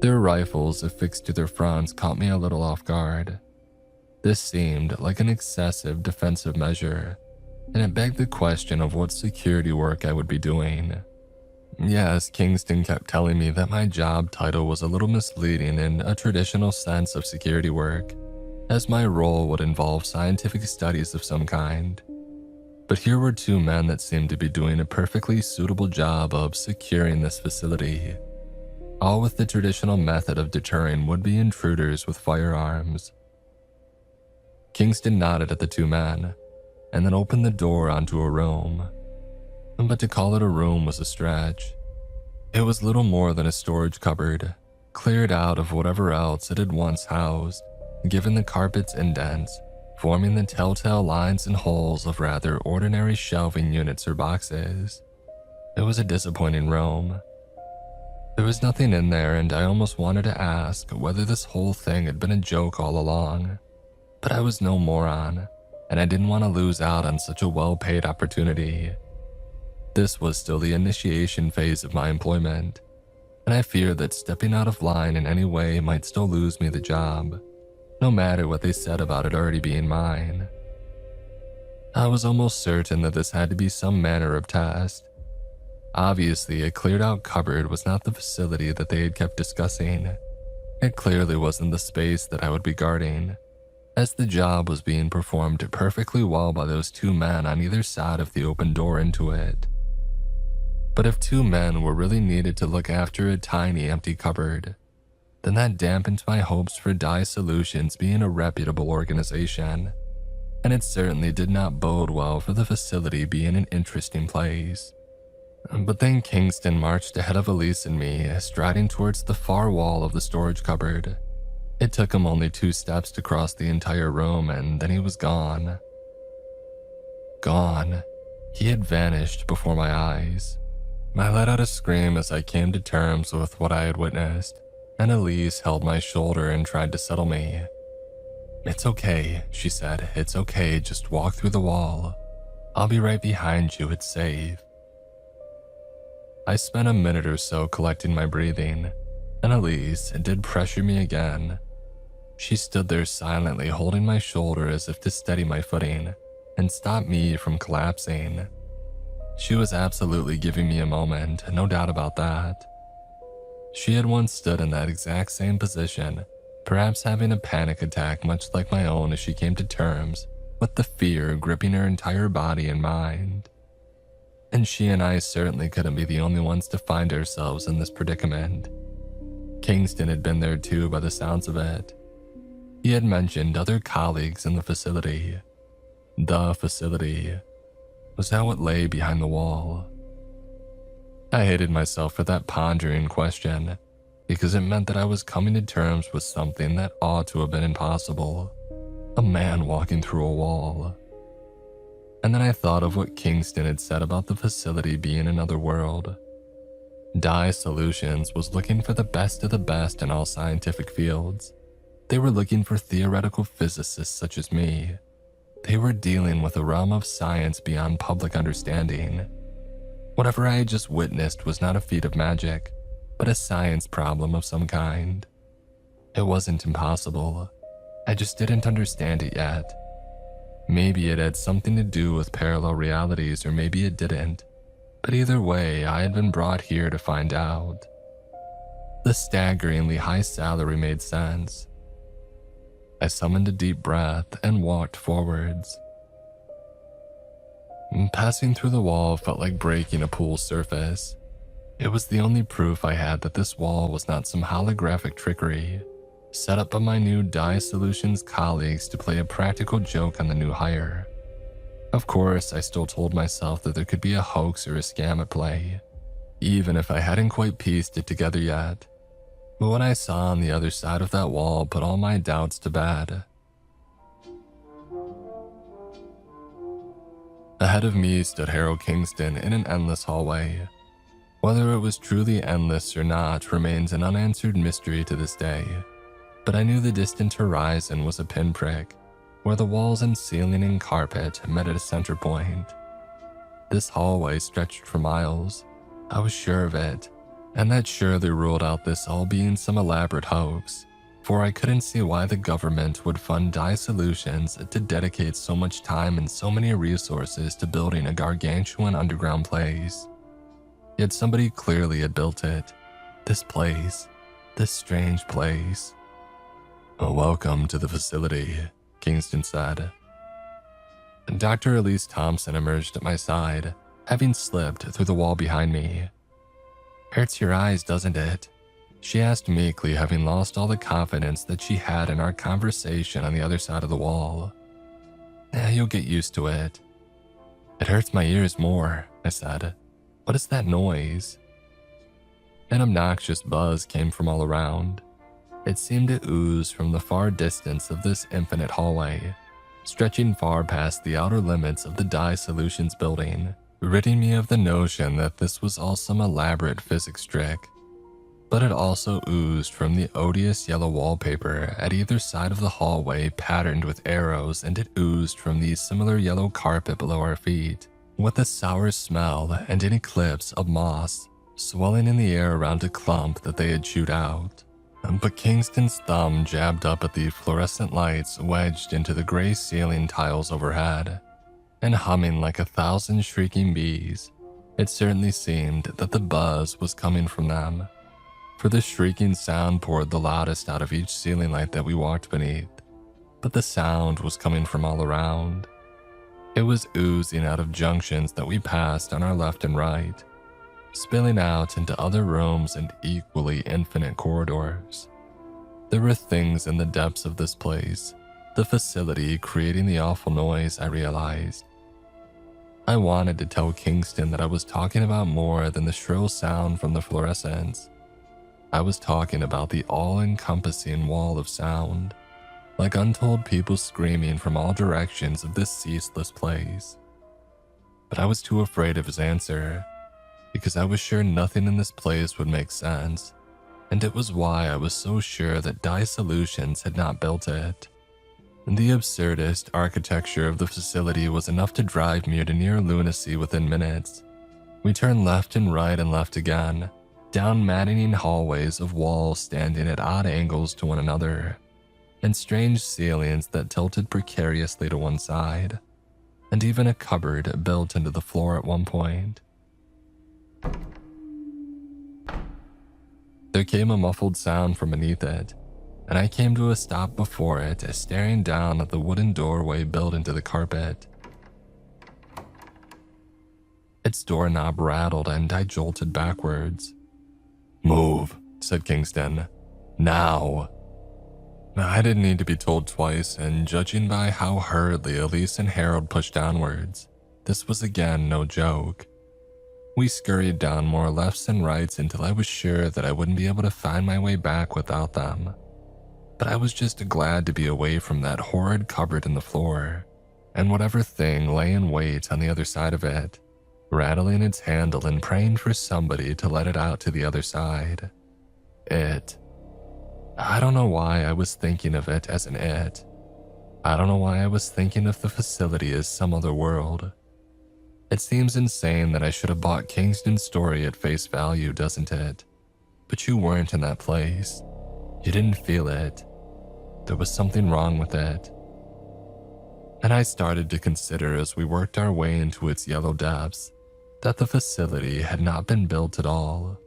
Their rifles affixed to their fronts caught me a little off guard. This seemed like an excessive defensive measure, and it begged the question of what security work I would be doing. Yes, Kingston kept telling me that my job title was a little misleading in a traditional sense of security work, as my role would involve scientific studies of some kind. But here were two men that seemed to be doing a perfectly suitable job of securing this facility, all with the traditional method of deterring would-be intruders with firearms. Kingston nodded at the two men, and then opened the door onto a room. But to call it a room was a stretch. It was little more than a storage cupboard, cleared out of whatever else it had once housed, given the carpet's indents, forming the telltale lines and holes of rather ordinary shelving units or boxes. It was a disappointing room. There was nothing in there, and I almost wanted to ask whether this whole thing had been a joke all along. But I was no moron, and I didn't want to lose out on such a well-paid opportunity. This was still the initiation phase of my employment, and I feared that stepping out of line in any way might still lose me the job, no matter what they said about it already being mine. I was almost certain that this had to be some manner of test. Obviously, a cleared-out cupboard was not the facility that they had kept discussing. It clearly wasn't the space that I would be guarding, as the job was being performed perfectly well by those two men on either side of the open door into it. But if two men were really needed to look after a tiny empty cupboard, then that dampened my hopes for Dye Solutions being a reputable organization, and it certainly did not bode well for the facility being an interesting place. But then Kingston marched ahead of Elise and me, striding towards the far wall of the storage cupboard. It took him only 2 steps to cross the entire room, and then he was gone. Gone. He had vanished before my eyes. I let out a scream as I came to terms with what I had witnessed, and Elise held my shoulder and tried to settle me. "It's okay," she said. "It's okay, just walk through the wall. I'll be right behind you, it's safe." I spent a minute or so collecting my breathing, and Elise did pressure me again. She stood there silently holding my shoulder as if to steady my footing and stop me from collapsing. She was absolutely giving me a moment, no doubt about that. She had once stood in that exact same position, perhaps having a panic attack much like my own as she came to terms with the fear gripping her entire body and mind. And she and I certainly couldn't be the only ones to find ourselves in this predicament. Kingston had been there too by the sounds of it. He had mentioned other colleagues in the facility. The facility. Was that what lay behind the wall? I hated myself for that pondering question, because it meant that I was coming to terms with something that ought to have been impossible. A man walking through a wall. And then I thought of what Kingston had said about the facility being another world. Dye Solutions was looking for the best of the best in all scientific fields. They were looking for theoretical physicists such as me. They were dealing with a realm of science beyond public understanding. Whatever I had just witnessed was not a feat of magic, but a science problem of some kind. It wasn't impossible. I just didn't understand it yet. Maybe it had something to do with parallel realities, or maybe it didn't. But either way, I had been brought here to find out. The staggeringly high salary made sense. I summoned a deep breath and walked forwards. Passing through the wall felt like breaking a pool's surface. It was the only proof I had that this wall was not some holographic trickery, set up by my new Dye Solutions colleagues to play a practical joke on the new hire. Of course, I still told myself that there could be a hoax or a scam at play, even if I hadn't quite pieced it together yet. But what I saw on the other side of that wall put all my doubts to bed. Ahead of me stood Harold Kingston in an endless hallway. Whether it was truly endless or not remains an unanswered mystery to this day, but I knew the distant horizon was a pinprick, where the walls and ceiling and carpet met at a center point. This hallway stretched for miles. I was sure of it, and that surely ruled out this all being some elaborate hoax, for I couldn't see why the government would fund Dye Solutions to dedicate so much time and so many resources to building a gargantuan underground place. Yet somebody clearly had built it. This place. This strange place. "Welcome to the facility," Kingston said. Dr. Elise Thompson emerged at my side, having slipped through the wall behind me. "Hurts your eyes, doesn't it?" she asked meekly, having lost all the confidence that she had in our conversation on the other side of the wall. You'll get used to it." "It hurts my ears more," I said. "What is that noise?" An obnoxious buzz came from all around. It seemed to ooze from the far distance of this infinite hallway, stretching far past the outer limits of the Dye Solutions building, ridding me of the notion that this was all some elaborate physics trick. But it also oozed from the odious yellow wallpaper at either side of the hallway patterned with arrows, and it oozed from the similar yellow carpet below our feet, with a sour smell and an eclipse of moss swelling in the air around a clump that they had chewed out. But Kingston's thumb jabbed up at the fluorescent lights wedged into the gray ceiling tiles overhead, and humming like 1,000 shrieking bees, it certainly seemed that the buzz was coming from them. For the shrieking sound poured the loudest out of each ceiling light that we walked beneath, but the sound was coming from all around. It was oozing out of junctions that we passed on our left and right, spilling out into other rooms and equally infinite corridors. There were things in the depths of this place, the facility creating the awful noise, I realized. I wanted to tell Kingston that I was talking about more than the shrill sound from the fluorescents. I was talking about the all-encompassing wall of sound, like untold people screaming from all directions of this ceaseless place. But I was too afraid of his answer, because I was sure nothing in this place would make sense, and it was why I was so sure that Dye Solutions had not built it. The absurdist architecture of the facility was enough to drive me to near lunacy within minutes. We turned left and right and left again, down maddening hallways of walls standing at odd angles to one another, and strange ceilings that tilted precariously to one side, and even a cupboard built into the floor at one point. There came a muffled sound from beneath it, and I came to a stop before it, staring down at the wooden doorway built into the carpet. Its doorknob rattled and I jolted backwards. "Move," said Kingston. "Now." I didn't need to be told twice, and judging by how hurriedly Elise and Harold pushed downwards, this was again no joke. We scurried down more lefts and rights until I was sure that I wouldn't be able to find my way back without them. But I was just glad to be away from that horrid cupboard in the floor, and whatever thing lay in wait on the other side of it, rattling its handle and praying for somebody to let it out to the other side. It. I don't know why I was thinking of it as an it. I don't know why I was thinking of the facility as some other world. It seems insane that I should have bought Kingston's story at face value, doesn't it? But you weren't in that place. You didn't feel it. There was something wrong with it. And I started to consider as we worked our way into its yellow depths that the facility had not been built at all.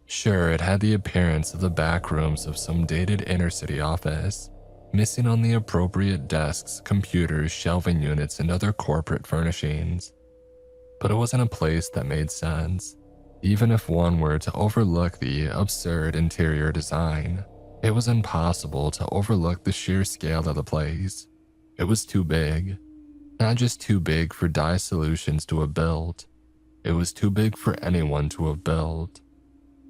Sure, it had the appearance of the back rooms of some dated inner-city office, missing on the appropriate desks, computers, shelving units, and other corporate furnishings. But it wasn't a place that made sense. Even if one were to overlook the absurd interior design, it was impossible to overlook the sheer scale of the place. It was too big. Not just too big for dye solutions to have built, it was too big for anyone to have built.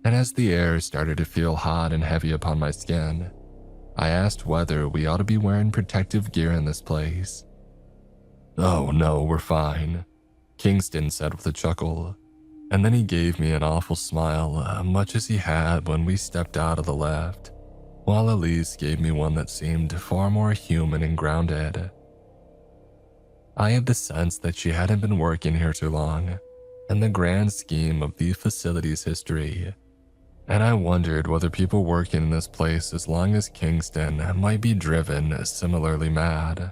And as the air started to feel hot and heavy upon my skin, I asked whether we ought to be wearing protective gear in this place. "Oh no, we're fine," Kingston said with a chuckle, and then he gave me an awful smile, much as he had when we stepped out of the lift, while Elise gave me one that seemed far more human and grounded. I had the sense that she hadn't been working here too long, in the grand scheme of the facility's history, and I wondered whether people working in this place as long as Kingston might be driven similarly mad.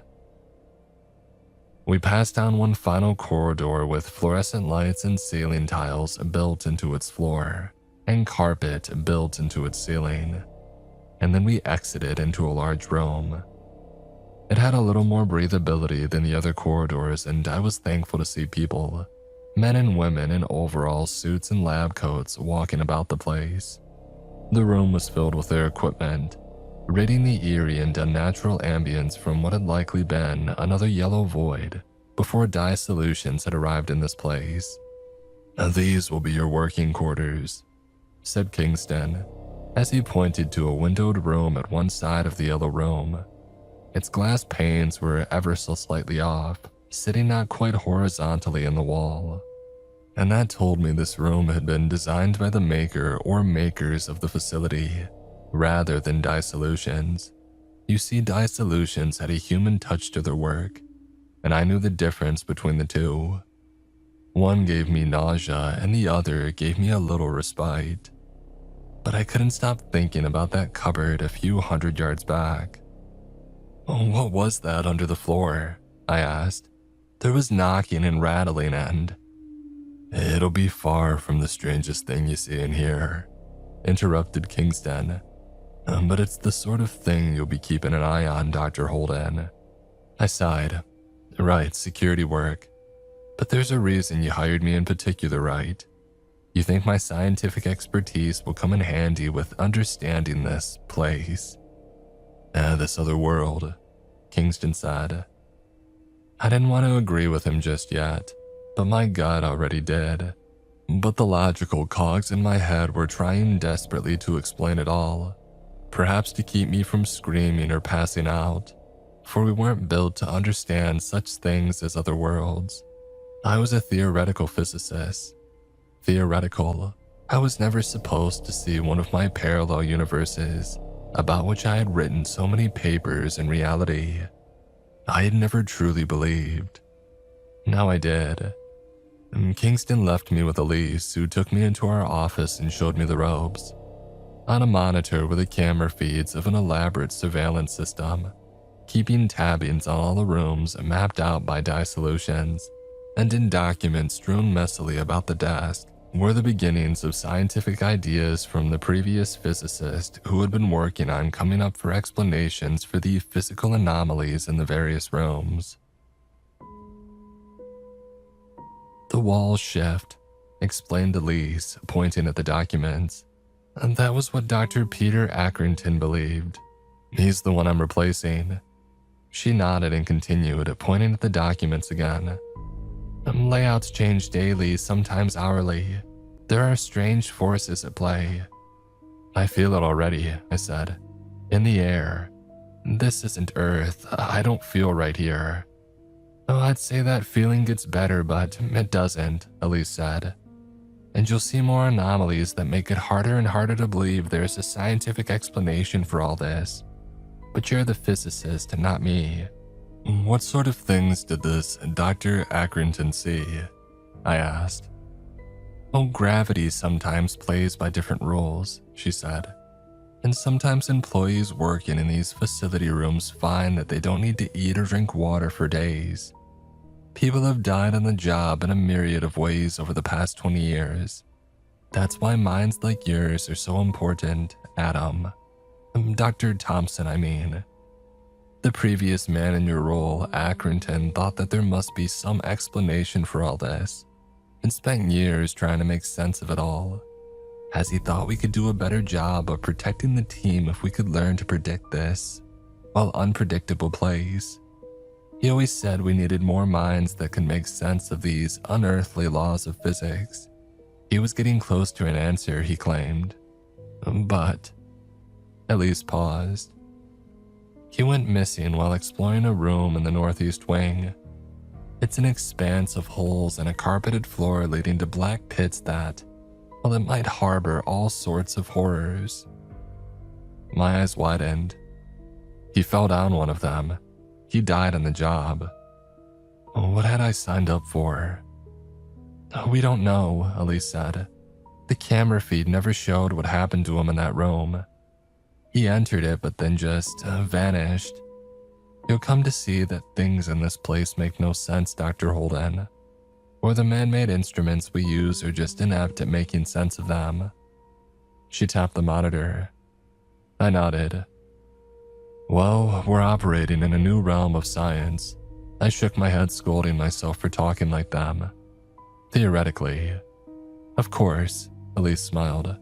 We passed down one final corridor with fluorescent lights and ceiling tiles built into its floor, and carpet built into its ceiling, and then we exited into a large room. It had a little more breathability than the other corridors, and I was thankful to see people, men and women in overall suits and lab coats, walking about the place. The room was filled with their equipment, ridding the eerie and unnatural ambience from what had likely been another yellow void before dye solutions had arrived in this place. "These will be your working quarters," said Kingston, as he pointed to a windowed room at one side of the yellow room. Its glass panes were ever so slightly off, sitting not quite horizontally in the wall. And that told me this room had been designed by the maker or makers of the facility, rather than Dye Solutions. You see, Dye Solutions had a human touch to their work, and I knew the difference between the two. One gave me nausea, and the other gave me a little respite. But I couldn't stop thinking about that cupboard a few hundred yards back. "Oh, what was that under the floor?" I asked. There was knocking and rattling, and "It'll be far from the strangest thing you see in here," interrupted Kingston. "But it's the sort of thing you'll be keeping an eye on, Dr. Holden." I sighed. "Right, security work. But there's a reason you hired me in particular, right? You think my scientific expertise will come in handy with understanding this place." This other world," Kingston said. I didn't want to agree with him just yet, but my gut already did. But the logical cogs in my head were trying desperately to explain it all, perhaps to keep me from screaming or passing out, for we weren't built to understand such things as other worlds. I was a theoretical physicist. Theoretical. I was never supposed to see one of my parallel universes, about which I had written so many papers in reality. I had never truly believed. Now I did. Kingston left me with Elise, who took me into our office and showed me the ropes. On a monitor were the camera feeds of an elaborate surveillance system, keeping tabs on all the rooms mapped out by Dye Solutions, and in documents strewn messily about the desk were the beginnings of scientific ideas from the previous physicist who had been working on coming up for explanations for the physical anomalies in the various rooms. "The walls shift," explained Elise, pointing at the documents. "And that was what Dr. Peter Accrington believed. He's the one I'm replacing." She nodded and continued, pointing at the documents again. "Layouts change daily, sometimes hourly. There are strange forces at play." "I feel it already," I said. "In the air. This isn't Earth. I don't feel right here." "Oh, I'd say that feeling gets better, but it doesn't," Elise said. "And you'll see more anomalies that make it harder and harder to believe there's a scientific explanation for all this. But you're the physicist, not me." "What sort of things did this Dr. Accrington see?" I asked. "Oh, gravity sometimes plays by different rules," she said. "And sometimes employees working in these facility rooms find that they don't need to eat or drink water for days. People have died on the job in a myriad of ways over the past 20 years. That's why minds like yours are so important, Adam. Dr. Thompson, I mean. The previous man in your role, Accrington, thought that there must be some explanation for all this, and spent years trying to make sense of it all, as he thought we could do a better job of protecting the team if we could learn to predict this, while unpredictable plays. He always said we needed more minds that could make sense of these unearthly laws of physics. He was getting close to an answer, he claimed. But Elise paused. He went missing while exploring a room in the northeast wing. It's an expanse of holes and a carpeted floor leading to black pits that, well, it might harbor all sorts of horrors. My eyes widened. He fell down one of them. He died on the job. What had I signed up for? We don't know, Elise said. The camera feed never showed what happened to him in that room. He entered it but then just vanished. You'll come to see that things in this place make no sense, Dr. Holden. Or the man-made instruments we use are just inept at making sense of them. She tapped the monitor. I nodded. Well, we're operating in a new realm of science. I shook my head, scolding myself for talking like them. Theoretically. Of course, Elise smiled.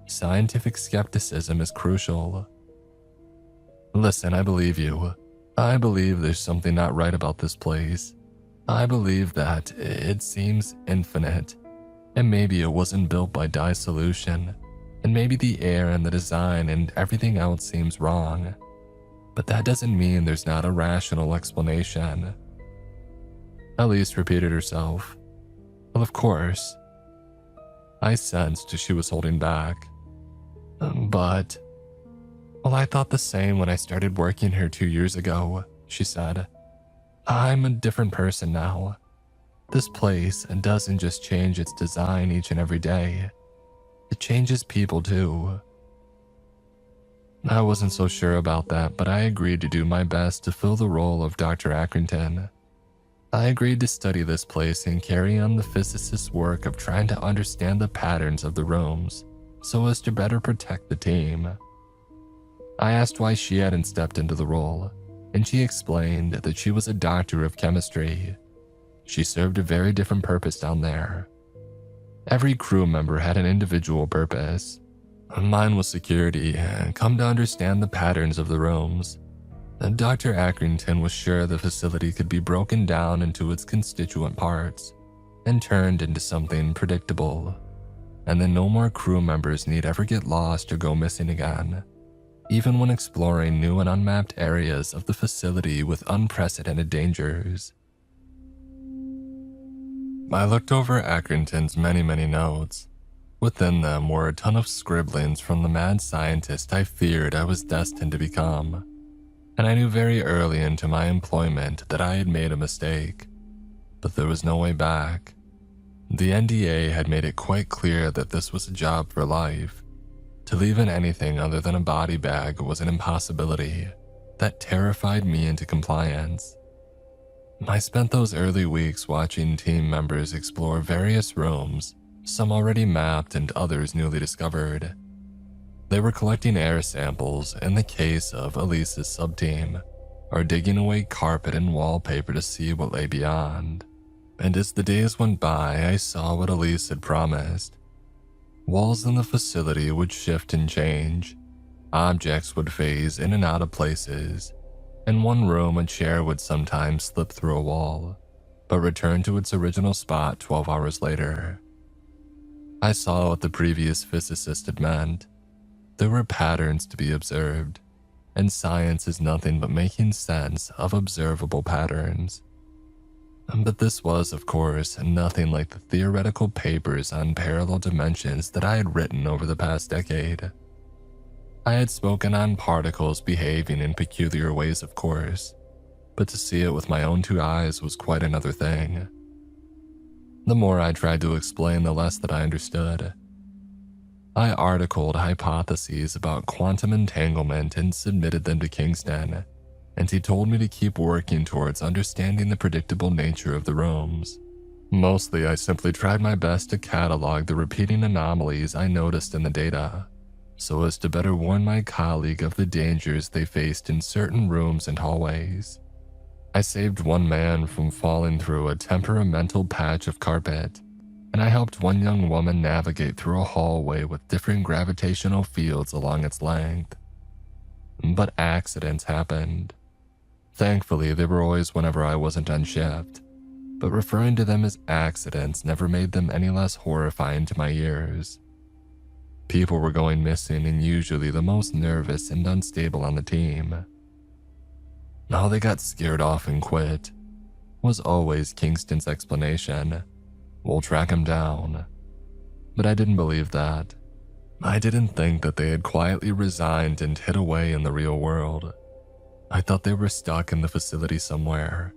Scientific skepticism is crucial. Listen, I believe you. I believe there's something not right about this place. I believe that it seems infinite. And maybe it wasn't built by dissolution. And maybe the air and the design and everything else seems wrong. But that doesn't mean there's not a rational explanation. Elise repeated herself. Well, of course. I sensed she was holding back. But, well, I thought the same when I started working here 2 years ago, she said. I'm a different person now. This place doesn't just change its design each and every day. It changes people too. I wasn't so sure about that, but I agreed to do my best to fill the role of Dr. Accrington. I agreed to study this place and carry on the physicist's work of trying to understand the patterns of the rooms so as to better protect the team. I asked why she hadn't stepped into the role, and she explained that she was a doctor of chemistry. She served a very different purpose down there. Every crew member had an individual purpose. Mine was security, come to understand the patterns of the rooms. Dr. Accrington was sure the facility could be broken down into its constituent parts and turned into something predictable, and then no more crew members need ever get lost or go missing again, even when exploring new and unmapped areas of the facility with unprecedented dangers. I looked over Accrington's many notes. Within them were a ton of scribblings from the mad scientist I feared I was destined to become. And I knew very early into my employment that I had made a mistake. But there was no way back. The NDA had made it quite clear that this was a job for life. To leave in anything other than a body bag was an impossibility that terrified me into compliance. I spent those early weeks watching team members explore various rooms, some already mapped and others newly discovered. They were collecting air samples in the case of Elise's subteam, or digging away carpet and wallpaper to see what lay beyond. And as the days went by, I saw what Elise had promised. Walls in the facility would shift and change. Objects would phase in and out of places. In one room, a chair would sometimes slip through a wall, but return to its original spot 12 hours later. I saw what the previous physicist had meant. There were patterns to be observed, and science is nothing but making sense of observable patterns. But this was, of course, nothing like the theoretical papers on parallel dimensions that I had written over the past decade. I had spoken on particles behaving in peculiar ways, of course, but to see it with my own 2 eyes was quite another thing. The more I tried to explain, the less that I understood. I articled hypotheses about quantum entanglement and submitted them to Kingston, and he told me to keep working towards understanding the predictable nature of the rooms. Mostly, I simply tried my best to catalog the repeating anomalies I noticed in the data, so as to better warn my colleague of the dangers they faced in certain rooms and hallways. I saved one man from falling through a temperamental patch of carpet, and I helped one young woman navigate through a hallway with different gravitational fields along its length. But accidents happened. Thankfully, they were always whenever I wasn't on shift, but referring to them as accidents never made them any less horrifying to my ears. People were going missing, and usually the most nervous and unstable on the team. "Oh, they got scared off and quit," was always Kingston's explanation. "We'll track them down." But I didn't believe that. I didn't think that they had quietly resigned and hid away in the real world. I thought they were stuck in the facility somewhere.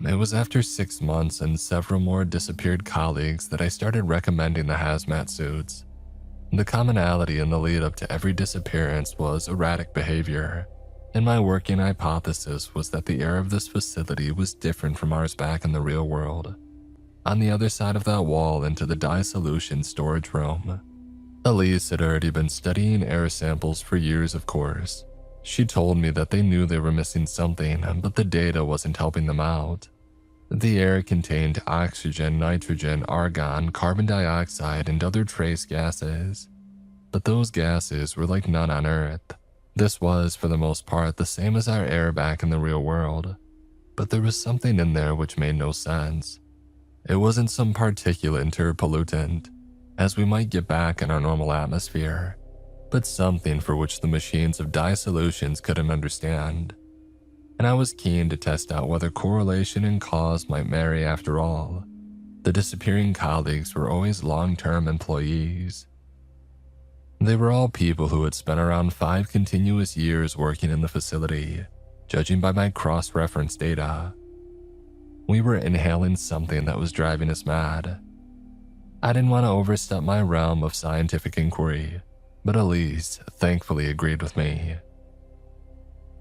It was after 6 months and several more disappeared colleagues that I started recommending the hazmat suits. The commonality in the lead up to every disappearance was erratic behavior, and my working hypothesis was that the air of this facility was different from ours back in the real world. On the other side of that wall into the dye solution storage room, Elise had already been studying air samples for years, of course. She told me that they knew they were missing something, but the data wasn't helping them out. The air contained oxygen, nitrogen, argon, carbon dioxide, and other trace gases. But those gases were like none on Earth. This was, for the most part, the same as our air back in the real world. But there was something in there which made no sense. It wasn't some particulate or pollutant, as we might get back in our normal atmosphere, but something for which the machines of dye solutions couldn't understand. And I was keen to test out whether correlation and cause might marry after all. The disappearing colleagues were always long-term employees. They were all people who had spent around 5 continuous years working in the facility, judging by my cross-reference data. We were inhaling something that was driving us mad. I didn't want to overstep my realm of scientific inquiry, but Elise thankfully agreed with me.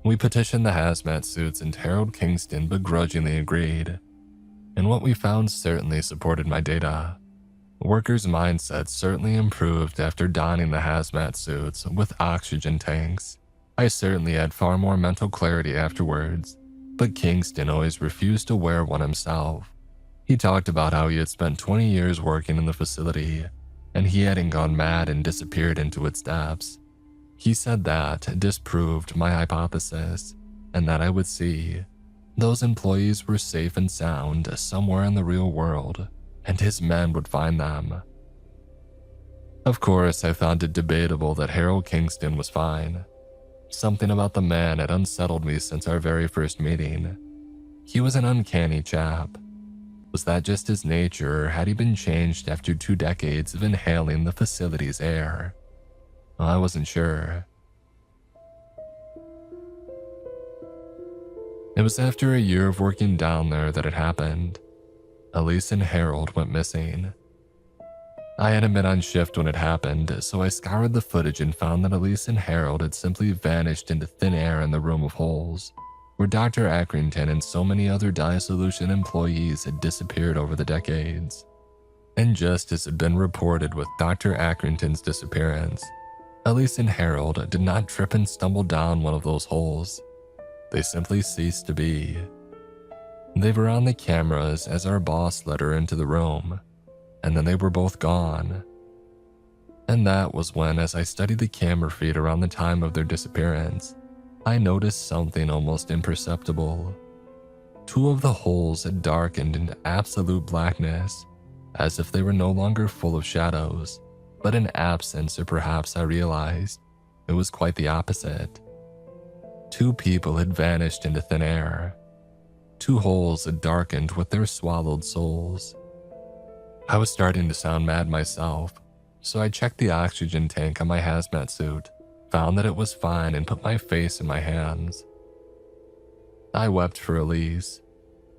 We petitioned the hazmat suits, and Harold Kingston begrudgingly agreed, and what we found certainly supported my data. Workers' mindsets certainly improved after donning the hazmat suits with oxygen tanks. I certainly had far more mental clarity afterwards, but Kingston always refused to wear one himself. He talked about how he had spent 20 years working in the facility, and he hadn't gone mad and disappeared into its depths. He said that disproved my hypothesis, and that I would see. Those employees were safe and sound somewhere in the real world, and his men would find them. Of course, I found it debatable that Harold Kingston was fine. Something about the man had unsettled me since our very first meeting. He was an uncanny chap. Was that just his nature, or had he been changed after 2 decades of inhaling the facility's air? I wasn't sure. It was after a year of working down there that it happened. Elise and Harold went missing. I hadn't been on shift when it happened, so I scoured the footage and found that Elise and Harold had simply vanished into thin air in the room of holes, where Dr. Accrington and so many other dye solution employees had disappeared over the decades. And just as had been reported with Dr. Accrington's disappearance, Elise and Harold did not trip and stumble down one of those holes. They simply ceased to be. They were on the cameras as our boss led her into the room, and then they were both gone. And that was when, as I studied the camera feed around the time of their disappearance, I noticed something almost imperceptible. 2 of the holes had darkened into absolute blackness, as if they were no longer full of shadows, but an absence, or perhaps I realized it was quite the opposite. 2 people had vanished into thin air. 2 holes had darkened with their swallowed souls. I was starting to sound mad myself, so I checked the oxygen tank on my hazmat suit, found that it was fine, and put my face in my hands. I wept for Elise.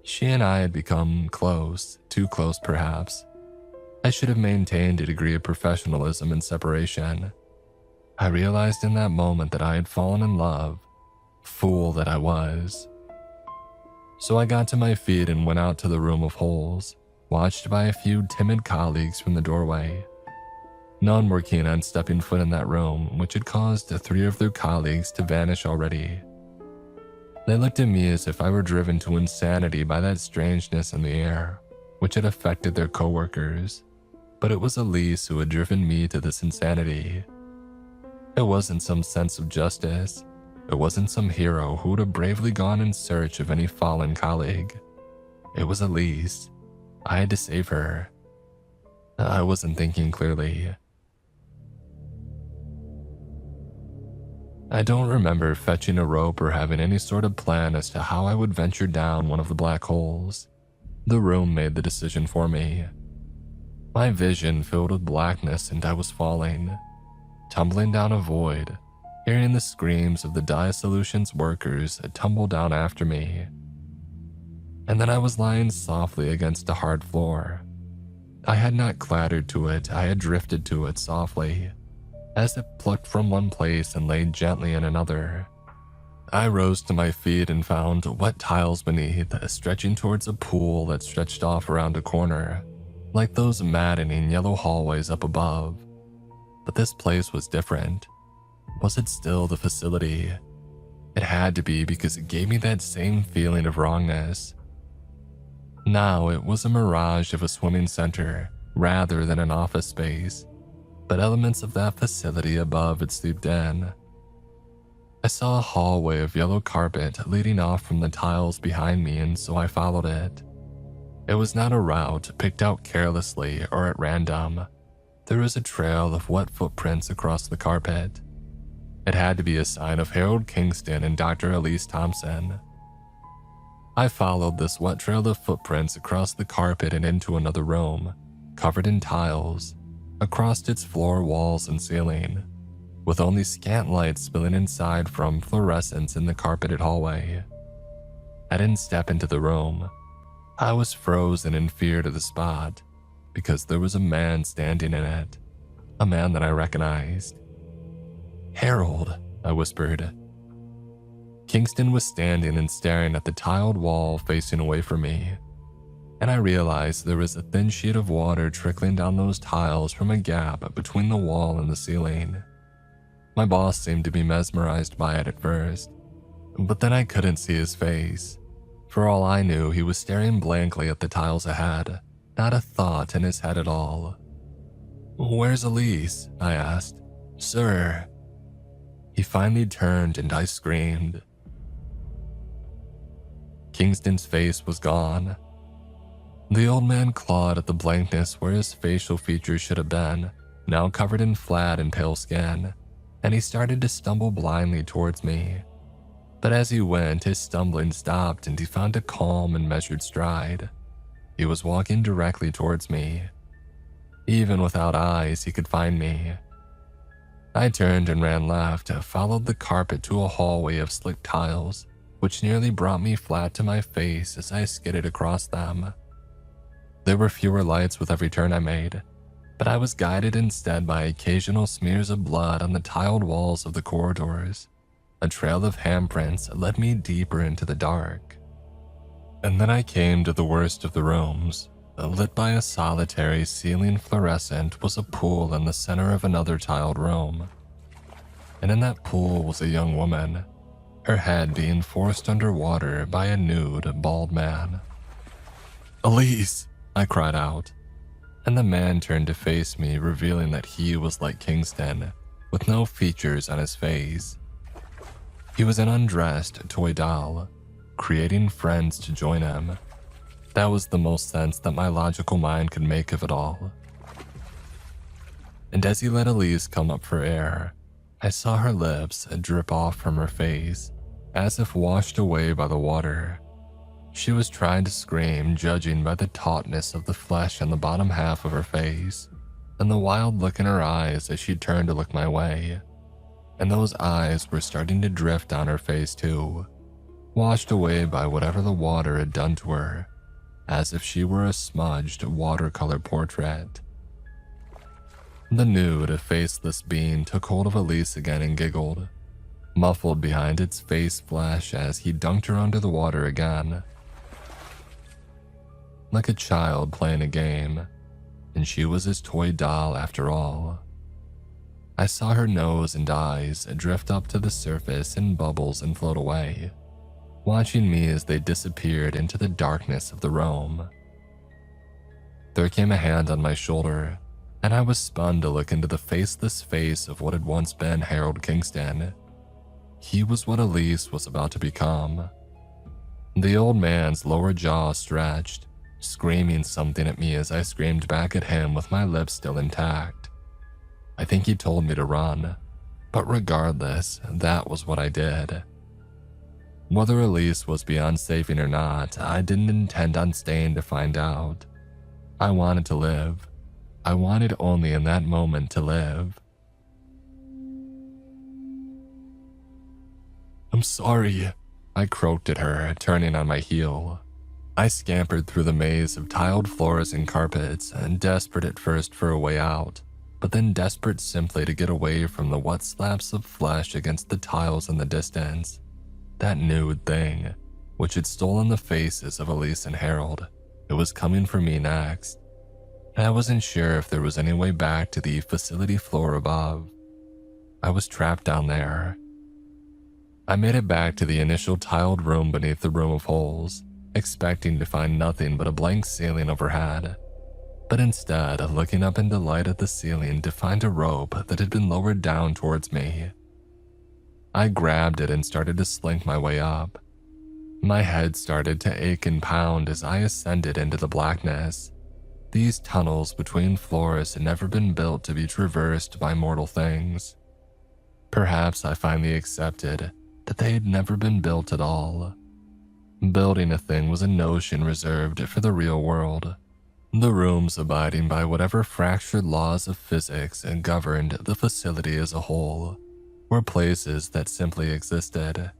She and I had become close, too close perhaps. I should have maintained a degree of professionalism and separation. I realized in that moment that I had fallen in love. Fool that I was. So I got to my feet and went out to the room of holes, watched by a few timid colleagues from the doorway. None were keen on stepping foot in that room, which had caused 3 of their colleagues to vanish already. They looked at me as if I were driven to insanity by that strangeness in the air, which had affected their coworkers. But it was Elise who had driven me to this insanity. It wasn't some sense of justice. It wasn't some hero who would have bravely gone in search of any fallen colleague. It was Elise. I had to save her. I wasn't thinking clearly. I don't remember fetching a rope or having any sort of plan as to how I would venture down one of the black holes. The room made the decision for me. My vision filled with blackness and I was falling, tumbling down a void, hearing the screams of the Dye-Solutions workers tumble down after me. And then I was lying softly against a hard floor. I had not clattered to it, I had drifted to it softly, as it plucked from one place and laid gently in another. I rose to my feet and found wet tiles beneath, stretching towards a pool that stretched off around a corner, like those maddening yellow hallways up above. But this place was different. Was it still the facility? It had to be, because it gave me that same feeling of wrongness. Now it was a mirage of a swimming center rather than an office space, but elements of that facility above had seeped in. I saw a hallway of yellow carpet leading off from the tiles behind me, and so I followed it. It was not a route picked out carelessly or at random. There was a trail of wet footprints across the carpet. It had to be a sign of Harold Kingston and Dr. Elise Thompson. I followed this wet trail of footprints across the carpet and into another room, covered in tiles, across its floor, walls, and ceiling, with only scant light spilling inside from fluorescents in the carpeted hallway. I didn't step into the room. I was frozen in fear to the spot, because there was a man standing in it, a man that I recognized. "Harold," I whispered. Kingston was standing and staring at the tiled wall facing away from me, and I realized there was a thin sheet of water trickling down those tiles from a gap between the wall and the ceiling. My boss seemed to be mesmerized by it at first, but then I couldn't see his face. For all I knew, he was staring blankly at the tiles ahead, not a thought in his head at all. "Where's Elise?" I asked. "Sir." He finally turned and I screamed. Kingston's face was gone. The old man clawed at the blankness where his facial features should have been, now covered in flat and pale skin, and he started to stumble blindly towards me. But as he went, his stumbling stopped and he found a calm and measured stride. He was walking directly towards me. Even without eyes, he could find me. I turned and ran left, followed the carpet to a hallway of slick tiles, which nearly brought me flat to my face as I skidded across them. There were fewer lights with every turn I made, but I was guided instead by occasional smears of blood on the tiled walls of the corridors. A trail of handprints led me deeper into the dark. And then I came to the worst of the rooms. Lit by a solitary ceiling fluorescent was a pool in the center of another tiled room. And in that pool was a young woman, her head being forced underwater by a nude, bald man. "Elise!" I cried out, and the man turned to face me, revealing that he was like Kingston, with no features on his face. He was an undressed toy doll, creating friends to join him. That was the most sense that my logical mind could make of it all. And as he let Elise come up for air, I saw her lips drip off from her face, as if washed away by the water. She was trying to scream, judging by the tautness of the flesh on the bottom half of her face, and the wild look in her eyes as she turned to look my way. And those eyes were starting to drift down her face too, washed away by whatever the water had done to her, as if she were a smudged watercolor portrait. The nude, faceless being took hold of Elise again and giggled, muffled behind its face flash as he dunked her under the water again. Like a child playing a game, and she was his toy doll after all. I saw her nose and eyes drift up to the surface in bubbles and float away, watching me as they disappeared into the darkness of the room. There came a hand on my shoulder, and I was spun to look into the faceless face of what had once been Harold Kingston. He was what Elise was about to become. The old man's lower jaw stretched, screaming something at me as I screamed back at him with my lips still intact. I think he told me to run, but regardless, that was what I did. Whether Elise was beyond saving or not, I didn't intend on staying to find out. I wanted to live. I wanted only in that moment to live. "I'm sorry," I croaked at her, turning on my heel. I scampered through the maze of tiled floors and carpets, and desperate at first for a way out, but then desperate simply to get away from the wet slabs of flesh against the tiles in the distance. That nude thing, which had stolen the faces of Elise and Harold, it was coming for me next. I wasn't sure if there was any way back to the facility floor above. I was trapped down there. I made it back to the initial tiled room beneath the room of holes, expecting to find nothing but a blank ceiling overhead, but instead looking up into light at the ceiling to find a rope that had been lowered down towards me. I grabbed it and started to slink my way up. My head started to ache and pound as I ascended into the blackness. These tunnels between floors had never been built to be traversed by mortal things. Perhaps I finally accepted that they had never been built at all. Building a thing was a notion reserved for the real world. The rooms abiding by whatever fractured laws of physics and governed the facility as a whole were places that simply existed.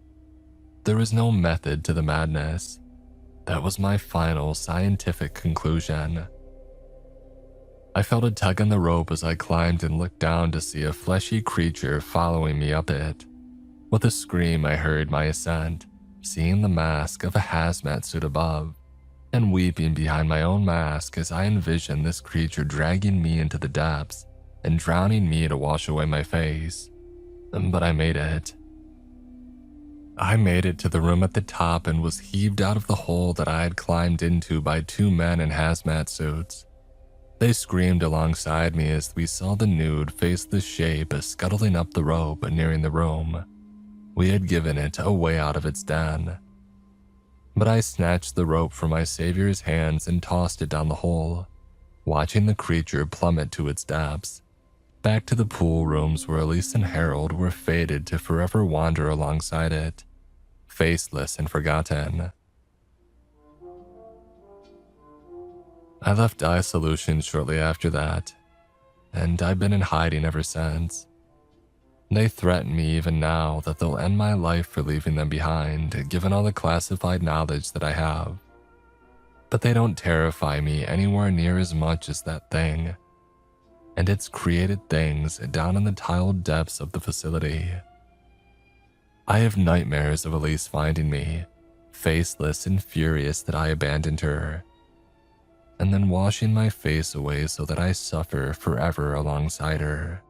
There was no method to the madness. That was my final scientific conclusion. I felt a tug on the rope as I climbed and looked down to see a fleshy creature following me up it. With a scream, I hurried my ascent, seeing the mask of a hazmat suit above, and weeping behind my own mask as I envisioned this creature dragging me into the depths and drowning me to wash away my face. But I made it. I made it to the room at the top and was heaved out of the hole that I had climbed into by two men in hazmat suits. They screamed alongside me as we saw the nude, faceless shape scuttling up the rope nearing the room. We had given it a way out of its den. But I snatched the rope from my savior's hands and tossed it down the hole, watching the creature plummet to its depths, back to the pool rooms where Elise and Harold were fated to forever wander alongside it, faceless and forgotten. I left Dye Solutions shortly after that, and I've been in hiding ever since. They threaten me even now that they'll end my life for leaving them behind, given all the classified knowledge that I have. But they don't terrify me anywhere near as much as that thing, and its created things down in the tiled depths of the facility. I have nightmares of Elise finding me, faceless and furious that I abandoned her, and then washing my face away so that I suffer forever alongside her.